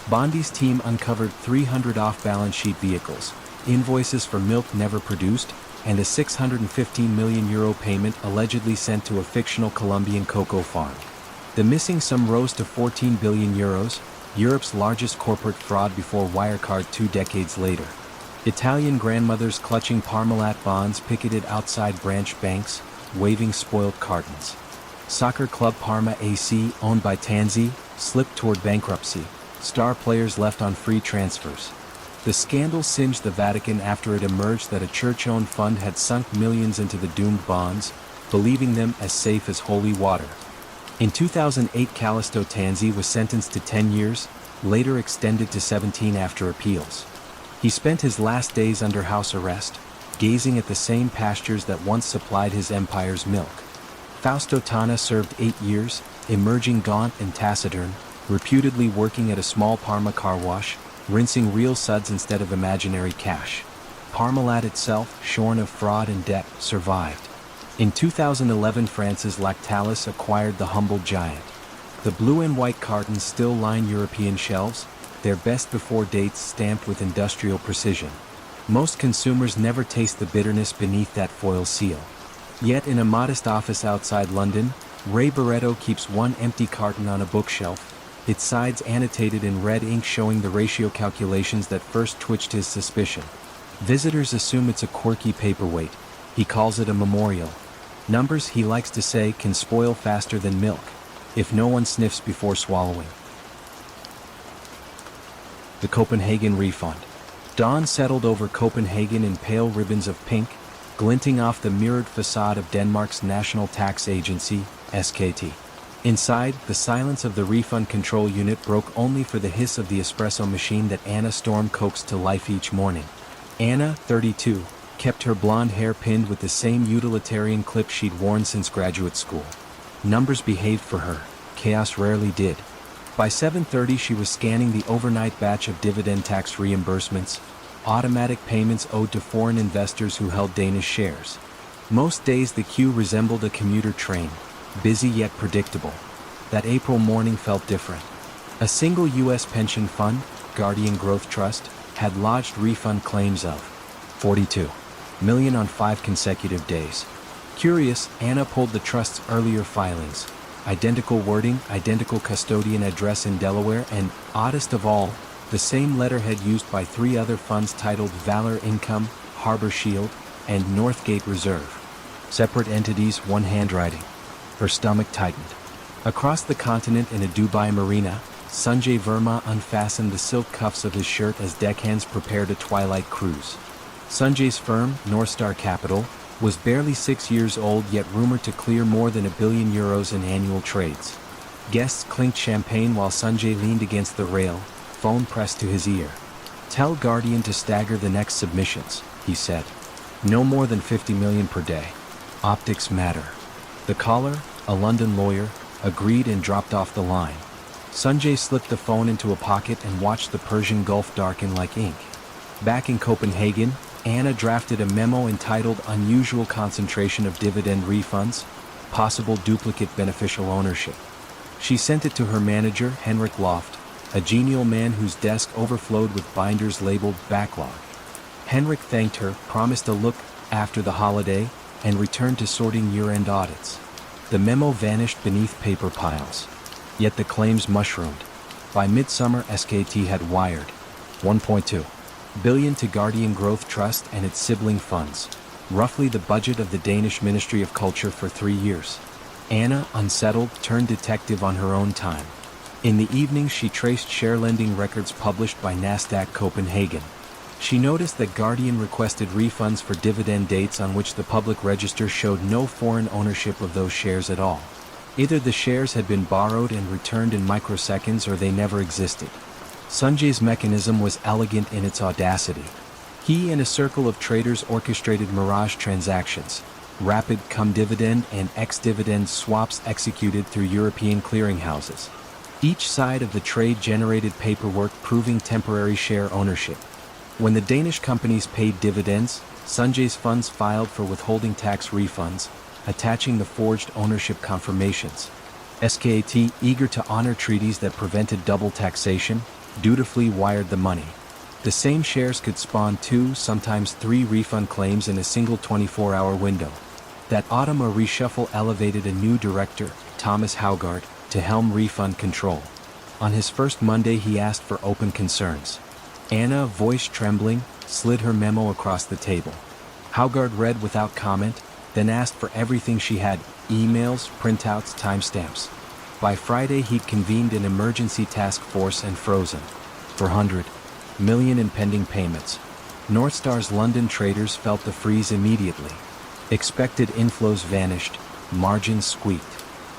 Bondi's team uncovered 300 off-balance sheet vehicles, invoices for milk never produced, and a €615 million payment allegedly sent to a fictional Colombian cocoa farm. The missing sum rose to €14 billion, Europe's largest corporate fraud before Wirecard 2 decades later. Italian grandmothers clutching Parmalat bonds picketed outside branch banks, waving spoiled cartons. Soccer club Parma AC, owned by Tanzi, slipped toward bankruptcy. Star players left on free transfers. The scandal singed the Vatican after it emerged that a church-owned fund had sunk millions into the doomed bonds, believing them as safe as holy water. In 2008, Callisto Tanzi was sentenced to 10 years, later extended to 17 after appeals. He spent his last days under house arrest, gazing at the same pastures that once supplied his empire's milk. Fausto Tana served 8 years, emerging gaunt and taciturn, reputedly working at a small Parma car wash, rinsing real suds instead of imaginary cash. Parmalat itself, shorn of fraud and debt, survived. In 2011, France's Lactalis acquired the humble giant. The blue and white cartons still line European shelves, their best before dates stamped with industrial precision. Most consumers never taste the bitterness beneath that foil seal. Yet in a modest office outside London, Ray Barretto keeps one empty carton on a bookshelf, its sides annotated in red ink showing the ratio calculations that first twitched his suspicion. Visitors assume it's a quirky paperweight. He calls it a memorial. Numbers, he likes to say, can spoil faster than milk, if no one sniffs before swallowing. The Copenhagen refund. Dawn settled over Copenhagen in pale ribbons of pink, glinting off the mirrored facade of Denmark's National Tax Agency, SKT. Inside, the silence of the refund control unit broke only for the hiss of the espresso machine that Anna Storm coaxed to life each morning. Anna, 32, kept her blonde hair pinned with the same utilitarian clip she'd worn since graduate school. Numbers behaved for her, chaos rarely did. By 7:30 she was scanning the overnight batch of dividend tax reimbursements, automatic payments owed to foreign investors who held Danish shares. Most days the queue resembled a commuter train, busy yet predictable. That April morning felt different. A single U.S. pension fund, Guardian Growth Trust, had lodged refund claims of $42 million on 5 consecutive days. Curious, Anna pulled the trust's earlier filings. Identical wording, identical custodian address in Delaware, and, oddest of all, the same letterhead used by 3 other funds titled Valor Income, Harbor Shield, and Northgate Reserve. Separate entities, one handwriting. Her stomach tightened. Across the continent in a Dubai marina, Sanjay Verma unfastened the silk cuffs of his shirt as deckhands prepared a twilight cruise. Sanjay's firm, Northstar Capital, was barely 6 years old yet rumored to clear more than €1 billion in annual trades. Guests clinked champagne while Sanjay leaned against the rail, phone pressed to his ear. Tell Guardian to stagger the next submissions, he said. No more than 50 million per day. Optics matter. The caller, a London lawyer, agreed and dropped off the line. Sanjay slipped the phone into a pocket and watched the Persian Gulf darken like ink. Back in Copenhagen, Anna drafted a memo entitled Unusual Concentration of Dividend Refunds, Possible Duplicate Beneficial Ownership. She sent it to her manager, Henrik Loft, a genial man whose desk overflowed with binders labeled Backlog. Henrik thanked her, promised a look after the holiday, and returned to sorting year-end audits. The memo vanished beneath paper piles. Yet the claims mushroomed. By midsummer, SKT had wired 1.2 billion to Guardian Growth Trust and its sibling funds, roughly the budget of the Danish Ministry of Culture for 3 years. Anna, unsettled, turned detective on her own time. In the evening, she traced share lending records published by Nasdaq Copenhagen. She noticed that Guardian requested refunds for dividend dates on which the public register showed no foreign ownership of those shares at all. Either the shares had been borrowed and returned in microseconds or they never existed. Sanjay's mechanism was elegant in its audacity. He and a circle of traders orchestrated mirage transactions, rapid cum-dividend and ex-dividend swaps executed through European clearinghouses. Each side of the trade generated paperwork proving temporary share ownership. When the Danish companies paid dividends, Sanjay's funds filed for withholding tax refunds, attaching the forged ownership confirmations. SKT, eager to honor treaties that prevented double taxation, dutifully wired the money. The same shares could spawn 2, sometimes 3 refund claims in a single 24-hour window. That autumn, a reshuffle elevated a new director, Thomas Haugaard, to helm refund control. On his first Monday, he asked for open concerns. Anna, voice trembling, slid her memo across the table. Haugaard read without comment, then asked for everything she had: emails, printouts, timestamps. By Friday, he'd convened an emergency task force and frozen 400 million in pending payments. Northstar's London traders felt the freeze immediately. Expected inflows vanished, margins squeaked.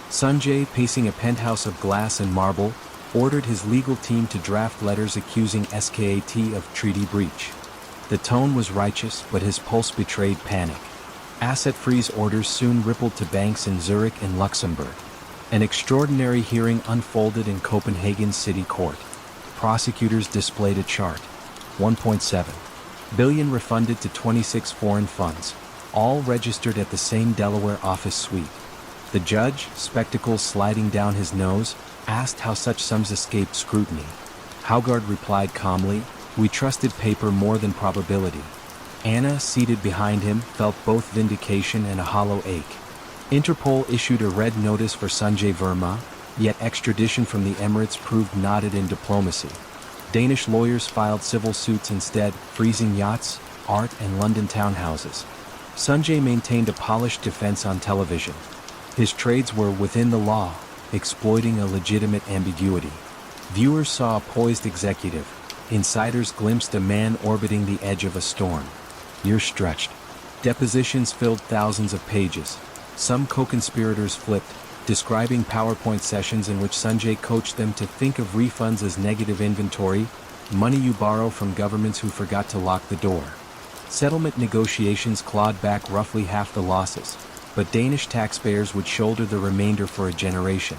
Sanjay, pacing a penthouse of glass and marble, ordered his legal team to draft letters accusing SKT of treaty breach. The tone was righteous, but his pulse betrayed panic. Asset freeze orders soon rippled to banks in Zurich and Luxembourg. An extraordinary hearing unfolded in Copenhagen's city court. Prosecutors displayed a chart. 1.7 billion refunded to 26 foreign funds, all registered at the same Delaware office suite. The judge, spectacles sliding down his nose, asked how such sums escaped scrutiny. Haugaard replied calmly, "We trusted paper more than probability." Anna, seated behind him, felt both vindication and a hollow ache. Interpol issued a red notice for Sanjay Verma, yet extradition from the Emirates proved knotted in diplomacy. Danish lawyers filed civil suits instead, freezing yachts, art, and London townhouses. Sanjay maintained a polished defense on television. His trades were within the law, exploiting a legitimate ambiguity. Viewers saw a poised executive. Insiders glimpsed a man orbiting the edge of a storm. Years stretched. Depositions filled thousands of pages. Some co-conspirators flipped, describing PowerPoint sessions in which Sanjay coached them to think of refunds as negative inventory, money you borrow from governments who forgot to lock the door. Settlement negotiations clawed back roughly half the losses, but Danish taxpayers would shoulder the remainder for a generation.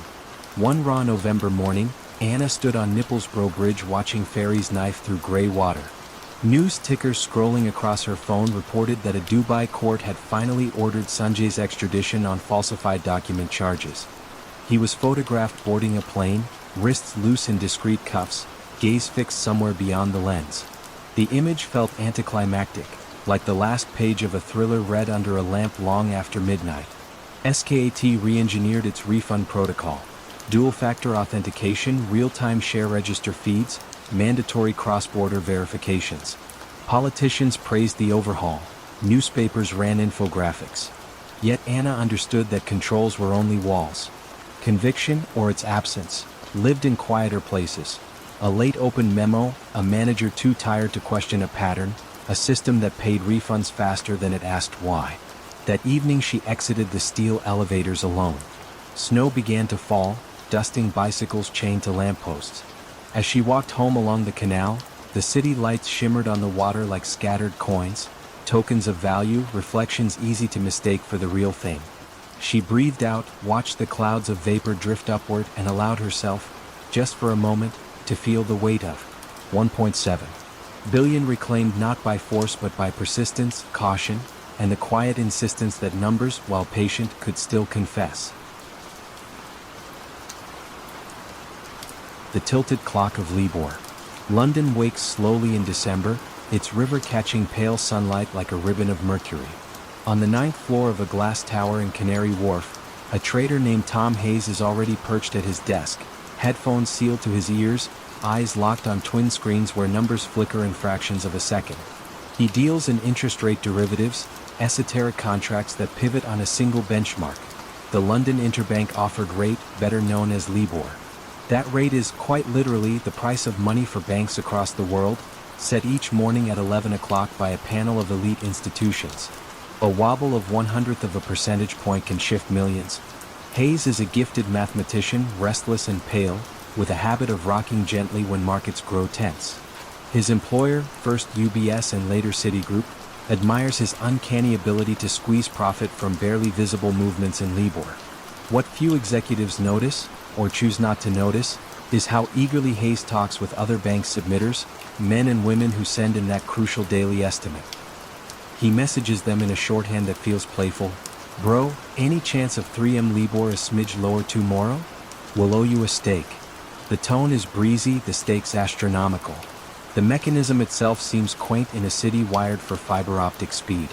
One raw November morning, Anna stood on Nipplesbro Bridge watching ferries knife through gray water. News tickers scrolling across her phone reported that a Dubai court had finally ordered Sanjay's extradition on falsified document charges. He was photographed boarding a plane, wrists loose in discreet cuffs, gaze fixed somewhere beyond the lens. The image felt anticlimactic, like the last page of a thriller read under a lamp long after midnight. SKT re-engineered its refund protocol. Dual-factor authentication, real-time share register feeds, mandatory cross-border verifications. Politicians praised the overhaul. Newspapers ran infographics. Yet Anna understood that controls were only walls. Conviction, or its absence, lived in quieter places. A late open memo, a manager too tired to question a pattern, a system that paid refunds faster than it asked why. That evening she exited the steel elevators alone. Snow began to fall, dusting bicycles chained to lampposts. As she walked home along the canal, The city lights shimmered on the water like scattered coins, tokens of value, reflections easy to mistake for the real thing. She breathed out, watched the clouds of vapor drift upward, and allowed herself, just for a moment, to feel the weight of 1.7 billion reclaimed not by force but by persistence, caution, and the quiet insistence that numbers, while patient, could still confess. The tilted clock of Libor. London wakes slowly in December, its river catching pale sunlight like a ribbon of mercury. On the 9th floor of a glass tower in Canary Wharf, a trader named Tom Hayes is already perched at his desk, headphones sealed to his ears, eyes locked on twin screens where numbers flicker in fractions of a second. He deals in interest rate derivatives, esoteric contracts that pivot on a single benchmark, the London Interbank Offered Rate, better known as Libor. That rate is, quite literally, the price of money for banks across the world, set each morning at 11 o'clock by a panel of elite institutions. A wobble of 1/100th of a percentage point can shift millions. Hayes is a gifted mathematician, restless and pale, with a habit of rocking gently when markets grow tense. His employer, first UBS and later Citigroup, admires his uncanny ability to squeeze profit from barely visible movements in Libor. What few executives notice, or choose not to notice, is how eagerly Hayes talks with other bank submitters, men and women who send in that crucial daily estimate. He messages them in a shorthand that feels playful. "Bro, any chance of 3M Libor a smidge lower tomorrow? We'll owe you a steak." The tone is breezy, the stakes astronomical. The mechanism itself seems quaint in a city wired for fiber optic speed.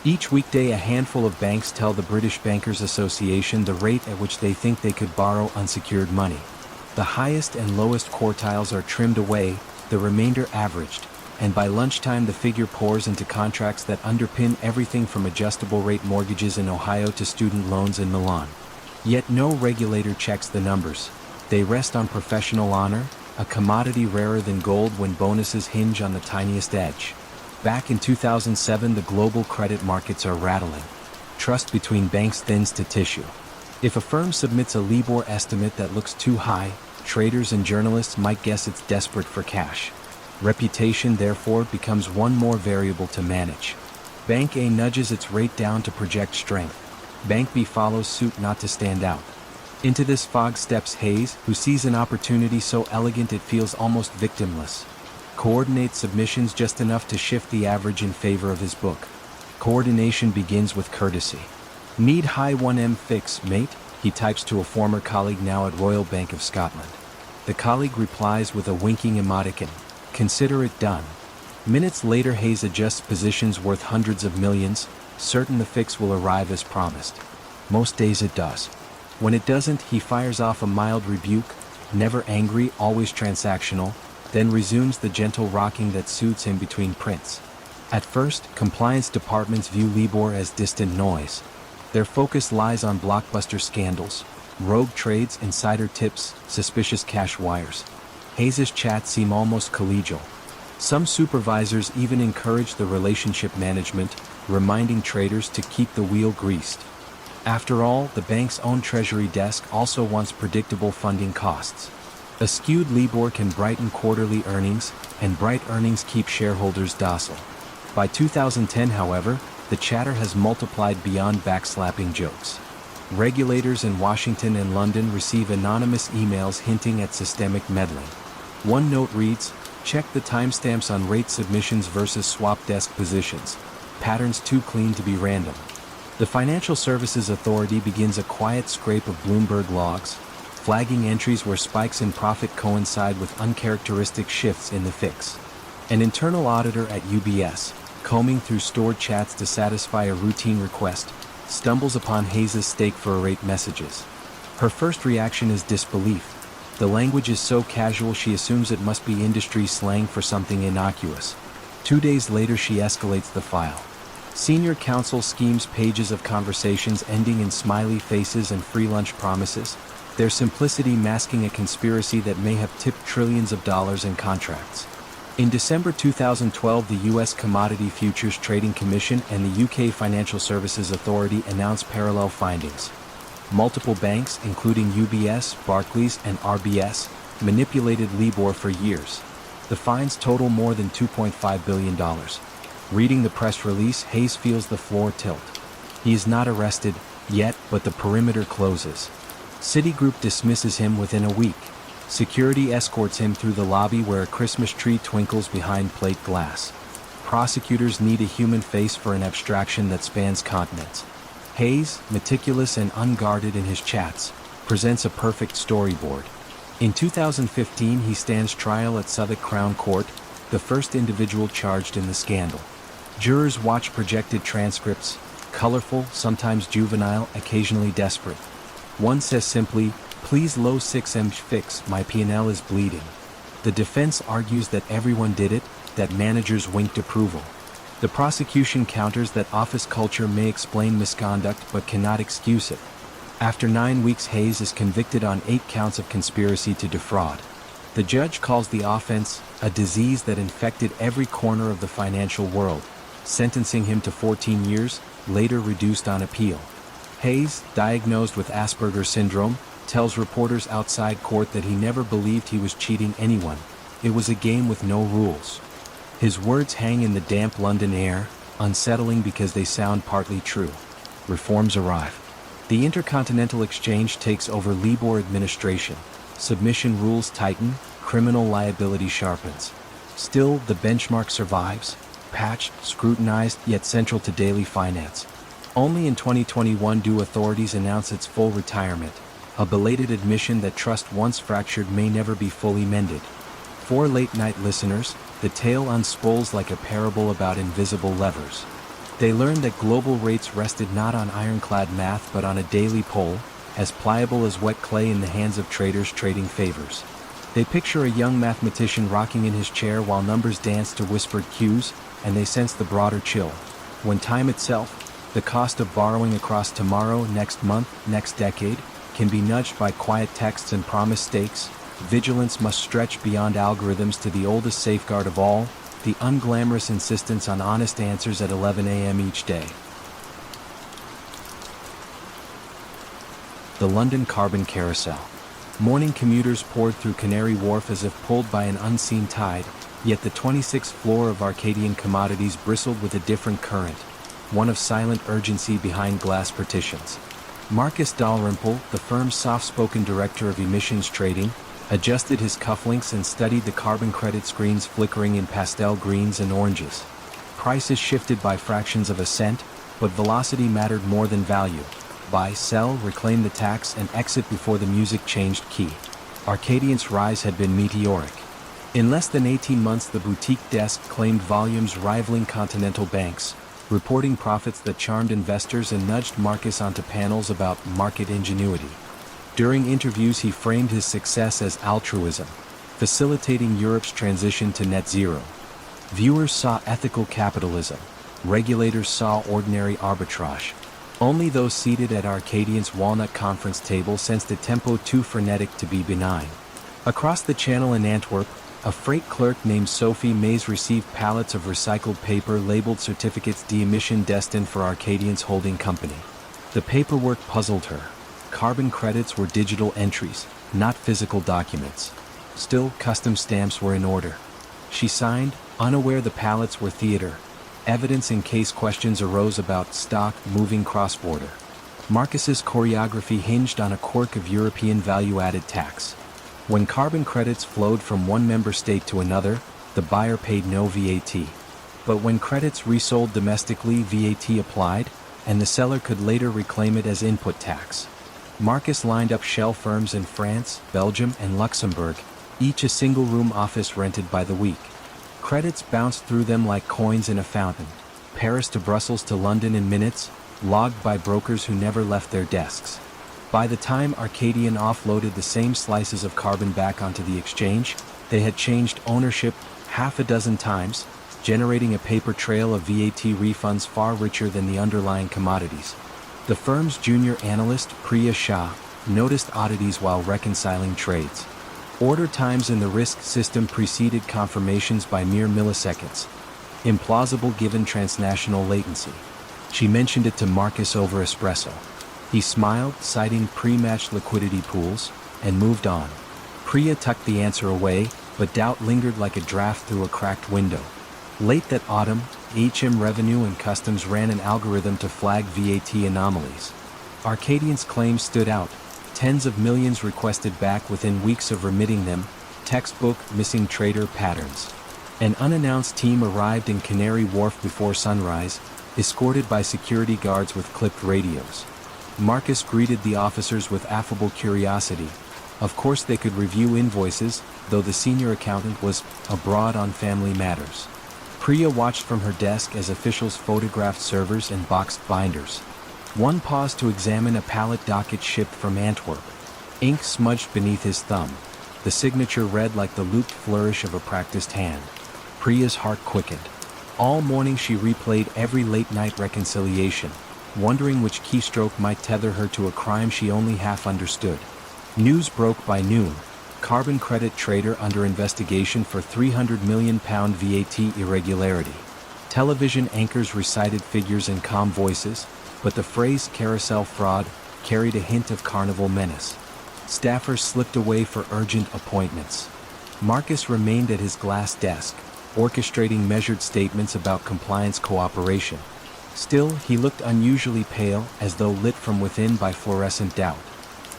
Each weekday a handful of banks tell the British Bankers Association the rate at which they think they could borrow unsecured money. The highest and lowest quartiles are trimmed away, the remainder averaged, and by lunchtime the figure pours into contracts that underpin everything from adjustable rate mortgages in Ohio to student loans in Milan. Yet no regulator checks the numbers. They rest on professional honor, a commodity rarer than gold when bonuses hinge on the tiniest edge. Back in 2007 the global credit markets are rattling. Trust between banks thins to tissue. If a firm submits a Libor estimate that looks too high, traders and journalists might guess it's desperate for cash. Reputation therefore becomes one more variable to manage. Bank A nudges its rate down to project strength. Bank B follows suit not to stand out. Into this fog steps Hayes, who sees an opportunity so elegant it feels almost victimless. Coordinates submissions just enough to shift the average in favor of his book. Coordination begins with courtesy. "Need high 1M fix, mate," he types to a former colleague now at Royal Bank of Scotland. The colleague replies with a winking emoticon. "Consider it done." Minutes later Hayes adjusts positions worth hundreds of millions, certain the fix will arrive as promised. Most days it does. When it doesn't, he fires off a mild rebuke, never angry, always transactional, then resumes the gentle rocking that soothes him between prints. At first, compliance departments view Libor as distant noise. Their focus lies on blockbuster scandals, rogue trades, insider tips, suspicious cash wires. Hayes' chats seem almost collegial. Some supervisors even encourage the relationship management, reminding traders to keep the wheel greased. After all, the bank's own treasury desk also wants predictable funding costs. A skewed Libor can brighten quarterly earnings, and bright earnings keep shareholders docile. By 2010, however, the chatter has multiplied beyond backslapping jokes. Regulators in Washington and London receive anonymous emails hinting at systemic meddling. One note reads, "Check the timestamps on rate submissions versus swap desk positions. Patterns too clean to be random." The Financial Services Authority begins a quiet scrape of Bloomberg logs, flagging entries where spikes in profit coincide with uncharacteristic shifts in the fix. An internal auditor at UBS, combing through stored chats to satisfy a routine request, stumbles upon Hayes' stake for a rate messages. Her first reaction is disbelief. The language is so casual she assumes it must be industry slang for something innocuous. 2 days later she escalates the file. Senior counsel schemes pages of conversations ending in smiley faces and free lunch promises, their simplicity masking a conspiracy that may have tipped trillions of dollars in contracts. In December 2012, the U.S. Commodity Futures Trading Commission and the UK Financial Services Authority announced parallel findings. Multiple banks, including UBS, Barclays, and RBS, manipulated Libor for years. The fines total more than $2.5 billion. Reading the press release, Hayes feels the floor tilt. He is not arrested yet, but the perimeter closes. Citigroup dismisses him within a week. Security escorts him through the lobby where a Christmas tree twinkles behind plate glass. Prosecutors need a human face for an abstraction that spans continents. Hayes, meticulous and unguarded in his chats, presents a perfect storyboard. In 2015, he stands trial at Southwark Crown Court, the first individual charged in the scandal. Jurors watch projected transcripts, colorful, sometimes juvenile, occasionally desperate. One says simply, "Please low 6M fix, my P&L is bleeding." The defense argues that everyone did it, that managers winked approval. The prosecution counters that office culture may explain misconduct but cannot excuse it. After 9 weeks, Hayes is convicted on 8 counts of conspiracy to defraud. The judge calls the offense a disease that infected every corner of the financial world, sentencing him to 14 years, later reduced on appeal. Hayes, diagnosed with Asperger's syndrome, tells reporters outside court that he never believed he was cheating anyone. It was a game with no rules. His words hang in the damp London air, unsettling because they sound partly true. Reforms arrive. The Intercontinental Exchange takes over LIBOR administration. Submission rules tighten, criminal liability sharpens. Still, the benchmark survives, patched, scrutinized, yet central to daily finance. Only in 2021 do authorities announce its full retirement, a belated admission that trust once fractured may never be fully mended. For late-night listeners, the tale unspools like a parable about invisible levers. They learn that global rates rested not on ironclad math but on a daily pole, as pliable as wet clay in the hands of traders trading favors. They picture a young mathematician rocking in his chair while numbers dance to whispered cues, and they sense the broader chill. When time itself, the cost of borrowing across tomorrow, next month, next decade, can be nudged by quiet texts and promised stakes, vigilance must stretch beyond algorithms to the oldest safeguard of all, the unglamorous insistence on honest answers at 11 a.m. each day. The London Carbon Carousel. Morning commuters poured through Canary Wharf as if pulled by an unseen tide, yet the 26th floor of Arcadian Commodities bristled with a different current, one of silent urgency behind glass partitions. Marcus Dalrymple, the firm's soft-spoken director of emissions trading, adjusted his cufflinks and studied the carbon credit screens flickering in pastel greens and oranges. Prices shifted by fractions of a cent, but velocity mattered more than value. Buy, sell, reclaim the tax, and exit before the music changed key. Arcadian's rise had been meteoric. In less than 18 months, the boutique desk claimed volumes rivaling continental banks, reporting profits that charmed investors and nudged Marcus onto panels about market ingenuity. During interviews, he framed his success as altruism, facilitating Europe's transition to net zero. Viewers saw ethical capitalism. Regulators saw ordinary arbitrage. Only those seated at Arcadian's walnut conference table sensed a tempo too frenetic to be benign. Across the channel in Antwerp, a freight clerk named Sophie Mays received pallets of recycled paper labeled certificates de-emission destined for Arcadian's holding company. The paperwork puzzled her. Carbon credits were digital entries, not physical documents. Still, custom stamps were in order. She signed, unaware the pallets were theater, evidence in case questions arose about stock moving cross-border. Marcus's choreography hinged on a quirk of European value-added tax. When carbon credits flowed from one member state to another, the buyer paid no VAT. But when credits resold domestically, VAT applied, and the seller could later reclaim it as input tax. Marcus lined up shell firms in France, Belgium, and Luxembourg, each a single-room office rented by the week. Credits bounced through them like coins in a fountain, Paris to Brussels to London in minutes, logged by brokers who never left their desks. By the time Arcadian offloaded the same slices of carbon back onto the exchange, they had changed ownership half a dozen times, generating a paper trail of VAT refunds far richer than the underlying commodities. The firm's junior analyst, Priya Shah, noticed oddities while reconciling trades. Order times in the risk system preceded confirmations by mere milliseconds. Implausible given transnational latency. She mentioned it to Marcus over espresso. He smiled, citing pre-matched liquidity pools, and moved on. Priya tucked the answer away, but doubt lingered like a draft through a cracked window. Late that autumn, HM Revenue and Customs ran an algorithm to flag VAT anomalies. Arcadian's claims stood out, tens of millions requested back within weeks of remitting them, textbook missing trader patterns. An unannounced team arrived in Canary Wharf before sunrise, escorted by security guards with clipped radios. Marcus greeted the officers with affable curiosity. Of course they could review invoices, though the senior accountant was abroad on family matters. Priya watched from her desk as officials photographed servers and boxed binders. One paused to examine a pallet docket shipped from Antwerp. Ink smudged beneath his thumb. The signature read like the looped flourish of a practiced hand. Priya's heart quickened. All morning she replayed every late-night reconciliation, wondering which keystroke might tether her to a crime she only half understood. News broke by noon. Carbon credit trader under investigation for £300 million VAT irregularity. Television anchors recited figures in calm voices, but the phrase carousel fraud carried a hint of carnival menace. Staffers slipped away for urgent appointments. Marcus remained at his glass desk, orchestrating measured statements about compliance cooperation. Still, he looked unusually pale, as though lit from within by fluorescent doubt.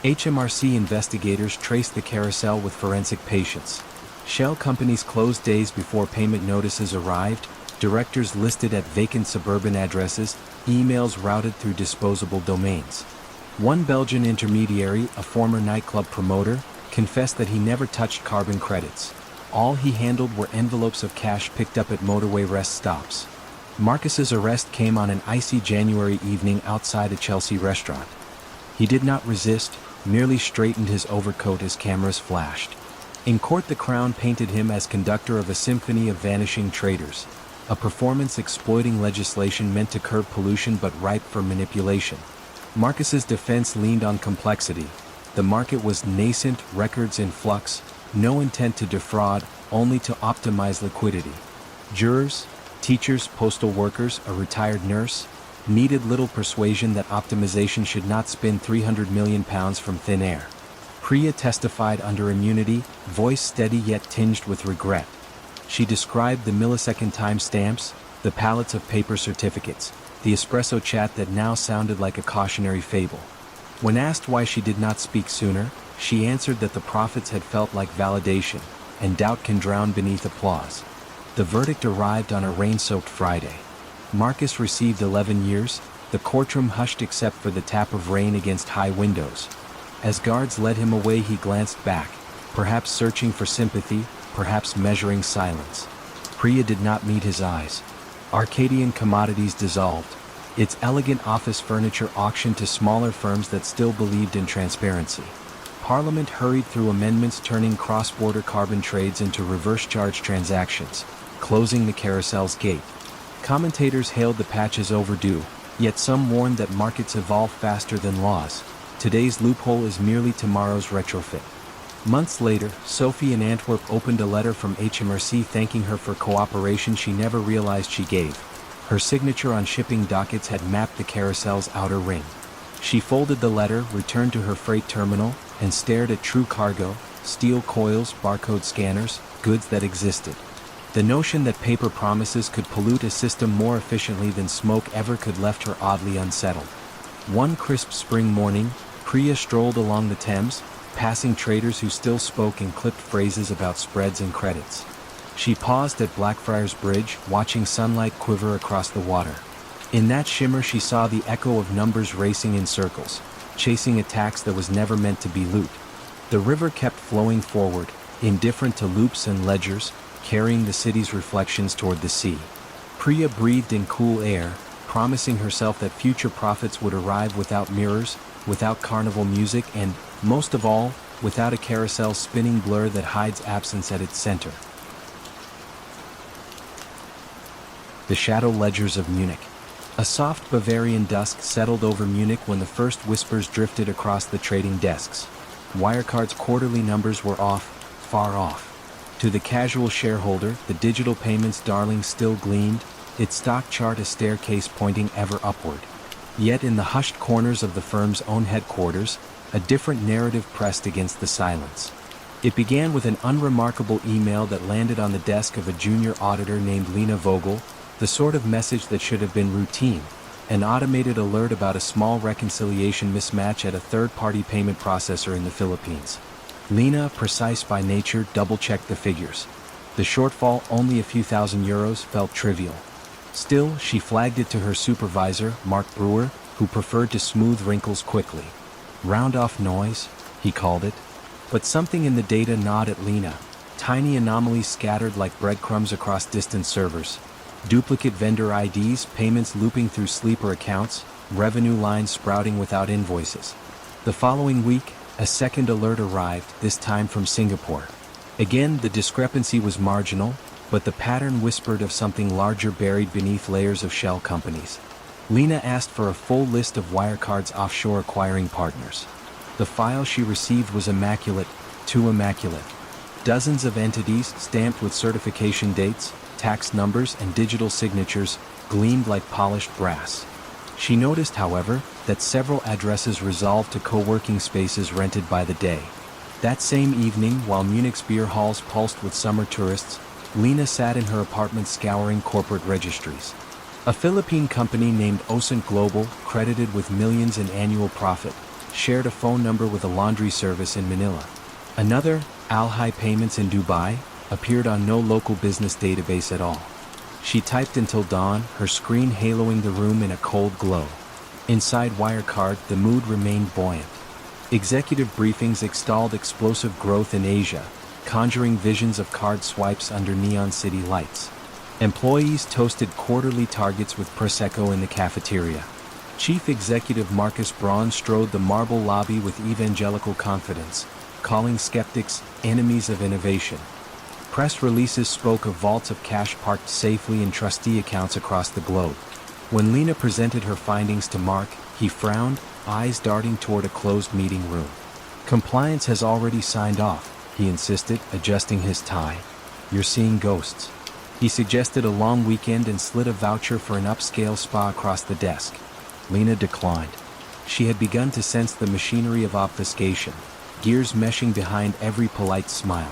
HMRC investigators traced the carousel with forensic patience. Shell companies closed days before payment notices arrived, directors listed at vacant suburban addresses, emails routed through disposable domains. One Belgian intermediary, a former nightclub promoter, confessed that he never touched carbon credits. All he handled were envelopes of cash picked up at motorway rest stops. Marcus's arrest came on an icy January evening outside a Chelsea restaurant. He did not resist, merely straightened his overcoat as cameras flashed. In court the Crown painted him as conductor of a symphony of vanishing traders, a performance exploiting legislation meant to curb pollution but ripe for manipulation. Marcus's defense leaned on complexity. The market was nascent, records in flux, no intent to defraud, only to optimize liquidity. Jurors, teachers, postal workers, a retired nurse, needed little persuasion that optimization should not spin £300 million from thin air. Priya testified under immunity, voice steady yet tinged with regret. She described the millisecond timestamps, the pallets of paper certificates, the espresso chat that now sounded like a cautionary fable. When asked why she did not speak sooner, she answered that the profits had felt like validation, and doubt can drown beneath applause. The verdict arrived on a rain-soaked Friday. Marcus received 11 years, the courtroom hushed except for the tap of rain against high windows. As guards led him away he glanced back, perhaps searching for sympathy, perhaps measuring silence. Priya did not meet his eyes. Arcadian Commodities dissolved, its elegant office furniture auctioned to smaller firms that still believed in transparency. Parliament hurried through amendments turning cross-border carbon trades into reverse-charge transactions, closing the carousel's gate. Commentators hailed the patch as overdue, yet some warned that markets evolve faster than laws. Today's loophole is merely tomorrow's retrofit. Months later, Sophie in Antwerp opened a letter from HMRC thanking her for cooperation she never realized she gave. Her signature on shipping dockets had mapped the carousel's outer ring. She folded the letter, returned to her freight terminal, and stared at true cargo, steel coils, barcode scanners, goods that existed. The notion that paper promises could pollute a system more efficiently than smoke ever could left her oddly unsettled. One crisp spring morning, Priya strolled along the Thames, passing traders who still spoke in clipped phrases about spreads and credits. She paused at Blackfriars Bridge, watching sunlight quiver across the water. In that shimmer she saw the echo of numbers racing in circles, chasing a tax that was never meant to be loot. The river kept flowing forward, indifferent to loops and ledgers, carrying the city's reflections toward the sea. Priya breathed in cool air, promising herself that future profits would arrive without mirrors, without carnival music, and, most of all, without a carousel spinning blur that hides absence at its center. The shadow ledgers of Munich. A soft Bavarian dusk settled over Munich when the first whispers drifted across the trading desks. Wirecard's quarterly numbers were off, far off. To the casual shareholder, the digital payments darling still gleamed, its stock chart a staircase pointing ever upward. Yet in the hushed corners of the firm's own headquarters, a different narrative pressed against the silence. It began with an unremarkable email that landed on the desk of a junior auditor named Lena Vogel, the sort of message that should have been routine, an automated alert about a small reconciliation mismatch at a third-party payment processor in the Philippines. Lena, precise by nature, double-checked the figures. The shortfall, only a few thousand euros, felt trivial. Still, she flagged it to her supervisor, Mark Brewer, who preferred to smooth wrinkles quickly. Round-off noise, he called it. But something in the data gnawed at Lena. Tiny anomalies scattered like breadcrumbs across distant servers. Duplicate vendor IDs, payments looping through sleeper accounts, revenue lines sprouting without invoices. The following week, a second alert arrived, this time from Singapore. Again, the discrepancy was marginal, but the pattern whispered of something larger buried beneath layers of shell companies. Lena asked for a full list of Wirecard's offshore acquiring partners. The file she received was immaculate, too immaculate. Dozens of entities, stamped with certification dates, tax numbers, and digital signatures, gleamed like polished brass. She noticed, however, that several addresses resolved to co-working spaces rented by the day. That same evening, while Munich's beer halls pulsed with summer tourists, Lena sat in her apartment scouring corporate registries. A Philippine company named Ocent Global, credited with millions in annual profit, shared a phone number with a laundry service in Manila. Another, Alhai Payments in Dubai, appeared on no local business database at all. She typed until dawn, her screen haloing the room in a cold glow. Inside Wirecard, the mood remained buoyant. Executive briefings extolled explosive growth in Asia, conjuring visions of card swipes under neon city lights. Employees toasted quarterly targets with Prosecco in the cafeteria. Chief Executive Marcus Braun strode the marble lobby with evangelical confidence, calling skeptics enemies of innovation. Press releases spoke of vaults of cash parked safely in trustee accounts across the globe. When Lena presented her findings to Mark, he frowned, eyes darting toward a closed meeting room. Compliance has already signed off, he insisted, adjusting his tie. You're seeing ghosts. He suggested a long weekend and slid a voucher for an upscale spa across the desk. Lena declined. She had begun to sense the machinery of obfuscation, gears meshing behind every polite smile.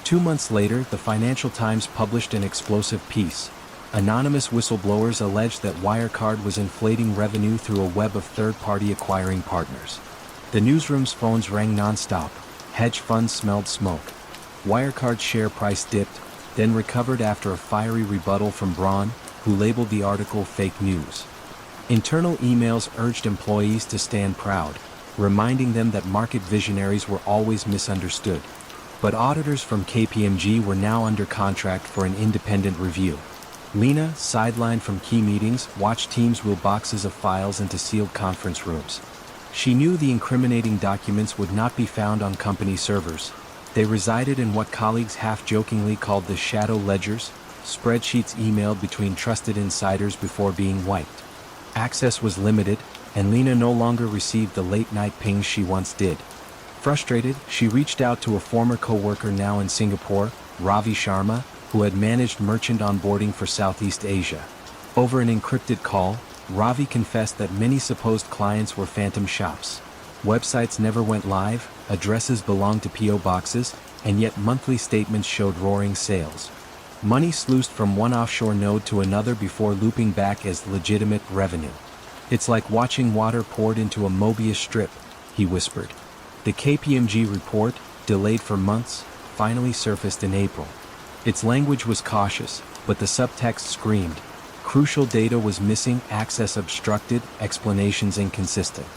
2 months later, the Financial Times published an explosive piece. Anonymous whistleblowers alleged that Wirecard was inflating revenue through a web of third-party acquiring partners. The newsroom's phones rang non-stop. Hedge funds smelled smoke. Wirecard's share price dipped, then recovered after a fiery rebuttal from Braun, who labeled the article fake news. Internal emails urged employees to stand proud, reminding them that market visionaries were always misunderstood. But auditors from KPMG were now under contract for an independent review. Lena, sidelined from key meetings, watched teams wheel boxes of files into sealed conference rooms. She knew the incriminating documents would not be found on company servers. They resided in what colleagues half-jokingly called the shadow ledgers, spreadsheets emailed between trusted insiders before being wiped. Access was limited, and Lena no longer received the late-night pings she once did. Frustrated, she reached out to a former co-worker now in Singapore, Ravi Sharma, who had managed merchant onboarding for Southeast Asia. Over an encrypted call, Ravi confessed that many supposed clients were phantom shops. Websites never went live, addresses belonged to P.O. boxes, and yet monthly statements showed roaring sales. Money sluiced from one offshore node to another before looping back as legitimate revenue. It's like watching water poured into a Mobius strip, he whispered. The KPMG report, delayed for months, finally surfaced in April. Its language was cautious, but the subtext screamed. Crucial data was missing, access obstructed, explanations inconsistent.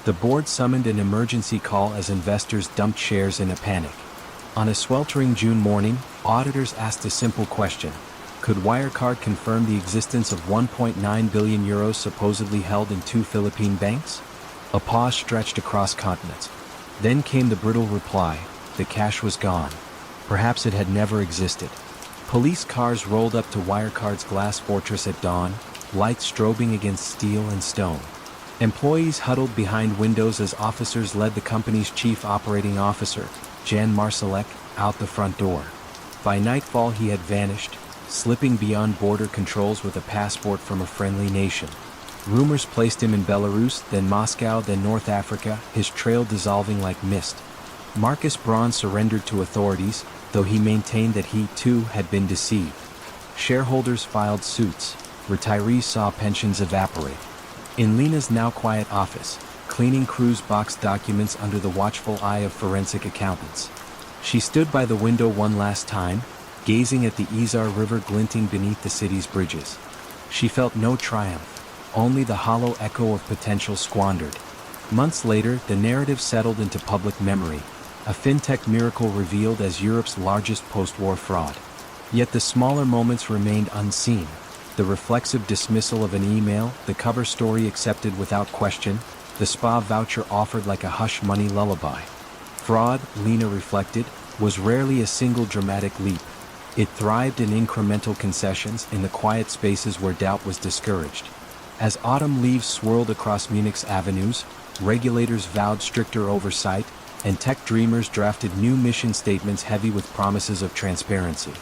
The board summoned an emergency call as investors dumped shares in a panic. On a sweltering June morning, auditors asked a simple question. Could Wirecard confirm the existence of 1.9 billion euros supposedly held in 2 Philippine banks? A pause stretched across continents. Then came the brittle reply, the cash was gone. Perhaps it had never existed. Police cars rolled up to Wirecard's glass fortress at dawn, lights strobing against steel and stone. Employees huddled behind windows as officers led the company's chief operating officer, Jan Marsalek, out the front door. By nightfall he had vanished, slipping beyond border controls with a passport from a friendly nation. Rumors placed him in Belarus, then Moscow, then North Africa, his trail dissolving like mist. Marcus Braun surrendered to authorities, though he maintained that he, too, had been deceived. Shareholders filed suits. Retirees saw pensions evaporate. In Lena's now quiet office, cleaning crews boxed documents under the watchful eye of forensic accountants. She stood by the window one last time, gazing at the Izar River glinting beneath the city's bridges. She felt no triumph, only the hollow echo of potential squandered. Months later, the narrative settled into public memory, a fintech miracle revealed as Europe's largest post-war fraud. Yet the smaller moments remained unseen. The reflexive dismissal of an email, the cover story accepted without question, the spa voucher offered like a hush-money lullaby. Fraud, Lena reflected, was rarely a single dramatic leap. It thrived in incremental concessions in the quiet spaces where doubt was discouraged. As autumn leaves swirled across Munich's avenues, regulators vowed stricter oversight, and tech dreamers drafted new mission statements heavy with promises of transparency.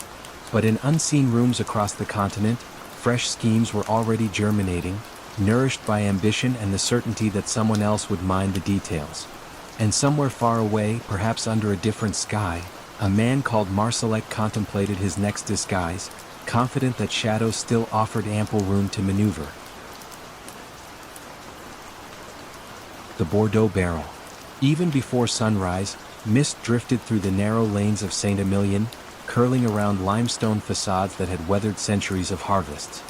But in unseen rooms across the continent, fresh schemes were already germinating, nourished by ambition and the certainty that someone else would mind the details. And somewhere far away, perhaps under a different sky, a man called Marsalek contemplated his next disguise, confident that shadows still offered ample room to maneuver. The Bordeaux Barrel. Even before sunrise, mist drifted through the narrow lanes of Saint-Emilion, curling around limestone facades that had weathered centuries of harvests.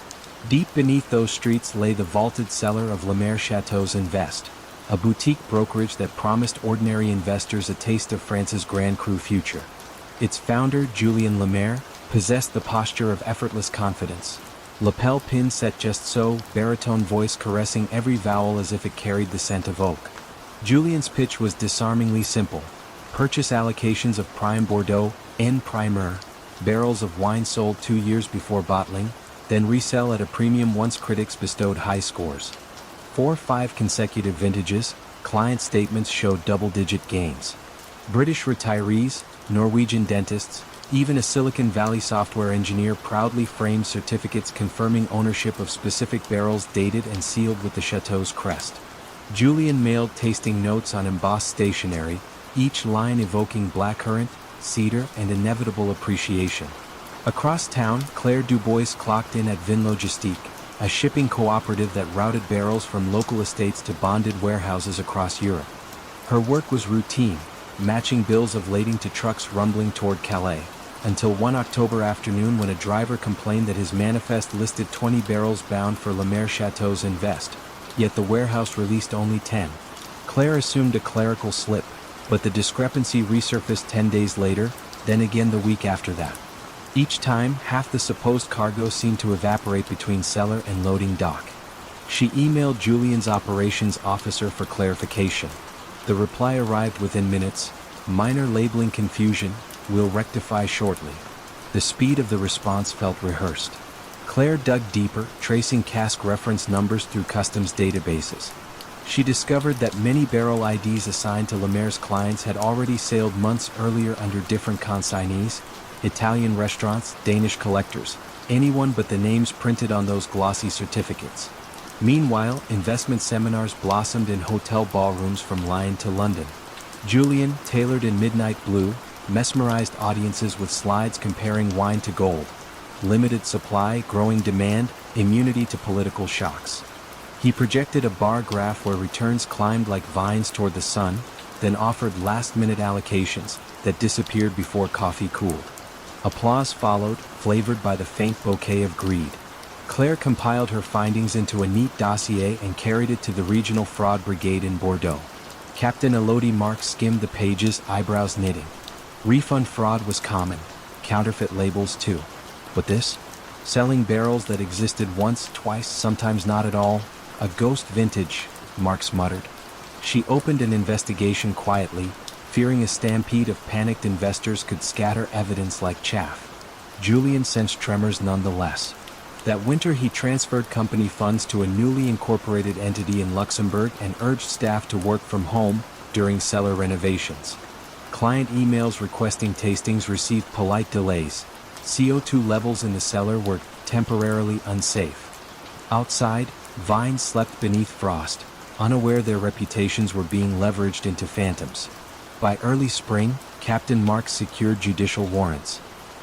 Deep beneath those streets lay the vaulted cellar of Le Maire Chateau's Invest, a boutique brokerage that promised ordinary investors a taste of France's Grand Cru future. Its founder, Julien Le Maire, possessed the posture of effortless confidence. Lapel pin set just so, baritone voice caressing every vowel as if it carried the scent of oak. Julien's pitch was disarmingly simple. Purchase allocations of prime Bordeaux, en primeur, barrels of wine sold 2 years before bottling, then resell at a premium once critics bestowed high scores. 4-5 consecutive vintages, client statements showed double-digit gains. British retirees, Norwegian dentists, even a Silicon Valley software engineer proudly framed certificates confirming ownership of specific barrels dated and sealed with the chateau's crest. Julien mailed tasting notes on embossed stationery, each line evoking blackcurrant, cedar, and inevitable appreciation. Across town, Claire Dubois clocked in at Vin Logistique, a shipping cooperative that routed barrels from local estates to bonded warehouses across Europe. Her work was routine, matching bills of lading to trucks rumbling toward Calais, until one October afternoon when a driver complained that his manifest listed 20 barrels bound for Le Maire Chateau's Invest, yet the warehouse released only 10. Claire assumed a clerical slip, but the discrepancy resurfaced 10 days later, then again the week after that. Each time, half the supposed cargo seemed to evaporate between cellar and loading dock. She emailed Julien's operations officer for clarification. The reply arrived within minutes. Minor labeling confusion, we'll rectify shortly. The speed of the response felt rehearsed. Claire dug deeper, tracing cask reference numbers through customs databases. She discovered that many barrel IDs assigned to Le Maire's clients had already sailed months earlier under different consignees: Italian restaurants, Danish collectors, anyone but the names printed on those glossy certificates. Meanwhile, investment seminars blossomed in hotel ballrooms from Lyon to London. Julien, tailored in midnight blue, mesmerized audiences with slides comparing wine to gold. Limited supply, growing demand, immunity to political shocks. He projected a bar graph where returns climbed like vines toward the sun, then offered last-minute allocations that disappeared before coffee cooled. Applause followed, flavored by the faint bouquet of greed. Claire compiled her findings into a neat dossier and carried it to the regional fraud brigade in Bordeaux. Captain Elodie Marx skimmed the pages, eyebrows knitting. Refund fraud was common, counterfeit labels too. But this? Selling barrels that existed once, twice, sometimes not at all. A ghost vintage, Marx muttered. She opened an investigation quietly, fearing a stampede of panicked investors could scatter evidence like chaff. Julien sensed tremors nonetheless. That winter he transferred company funds to a newly incorporated entity in Luxembourg and urged staff to work from home during cellar renovations. Client emails requesting tastings received polite delays. CO2 levels in the cellar were temporarily unsafe. Outside, vines slept beneath frost, unaware their reputations were being leveraged into phantoms. By early spring, Captain Marks secured judicial warrants.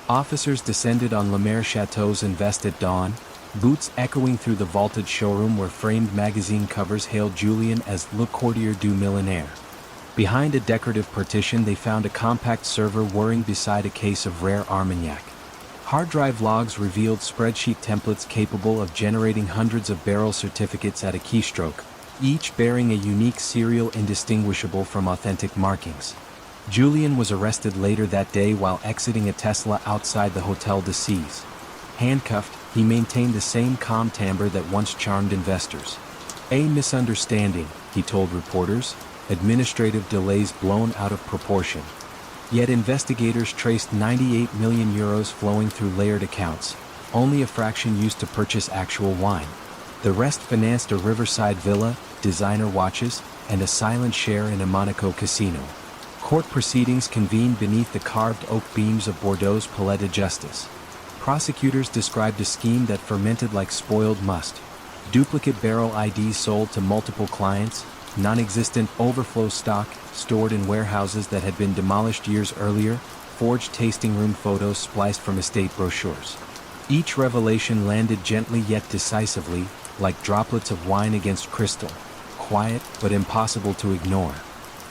Officers descended on Le Maire Chateau's Invest at dawn, boots echoing through the vaulted showroom where framed magazine covers hailed Julien as Le Courtier du Millionnaire. Behind a decorative partition they found a compact server whirring beside a case of rare Armagnac. Hard drive logs revealed spreadsheet templates capable of generating hundreds of barrel certificates at a keystroke, each bearing a unique serial indistinguishable from authentic markings. Julien was arrested later that day while exiting a Tesla outside the Hotel de Cise. Handcuffed, he maintained the same calm timbre that once charmed investors. "A misunderstanding," he told reporters, "administrative delays blown out of proportion." Yet investigators traced 98 million euros flowing through layered accounts, only a fraction used to purchase actual wine. The rest financed a riverside villa, designer watches, and a silent share in a Monaco casino. Court proceedings convened beneath the carved oak beams of Bordeaux's Palais de Justice. Prosecutors described a scheme that fermented like spoiled must. Duplicate barrel IDs sold to multiple clients, non-existent overflow stock stored in warehouses that had been demolished years earlier, forged tasting room photos spliced from estate brochures. Each revelation landed gently yet decisively, like droplets of wine against crystal, quiet but impossible to ignore.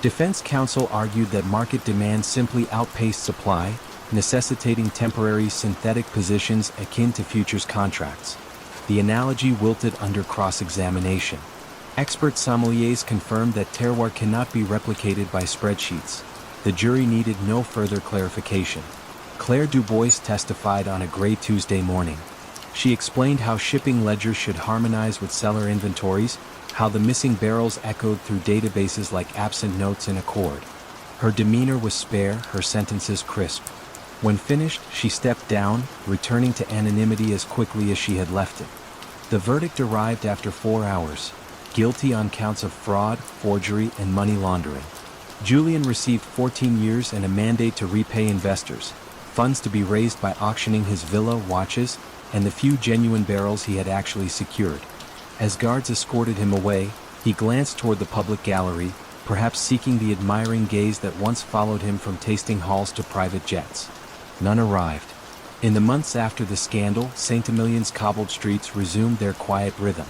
Defense counsel argued that market demand simply outpaced supply, necessitating temporary synthetic positions akin to futures contracts. The analogy wilted under cross-examination. Expert sommeliers confirmed that terroir cannot be replicated by spreadsheets. The jury needed no further clarification. Claire Dubois testified on a gray Tuesday morning. She explained how shipping ledgers should harmonize with seller inventories, how the missing barrels echoed through databases like absent notes in Accord. Her demeanor was spare, her sentences crisp. When finished, she stepped down, returning to anonymity as quickly as she had left it. The verdict arrived after 4 hours. Guilty on counts of fraud, forgery, and money laundering. Julien received 14 years and a mandate to repay investors, funds to be raised by auctioning his villa, watches, and the few genuine barrels he had actually secured. As guards escorted him away, he glanced toward the public gallery, perhaps seeking the admiring gaze that once followed him from tasting halls to private jets. None arrived. In the months after the scandal, Saint-Emilion's cobbled streets resumed their quiet rhythm.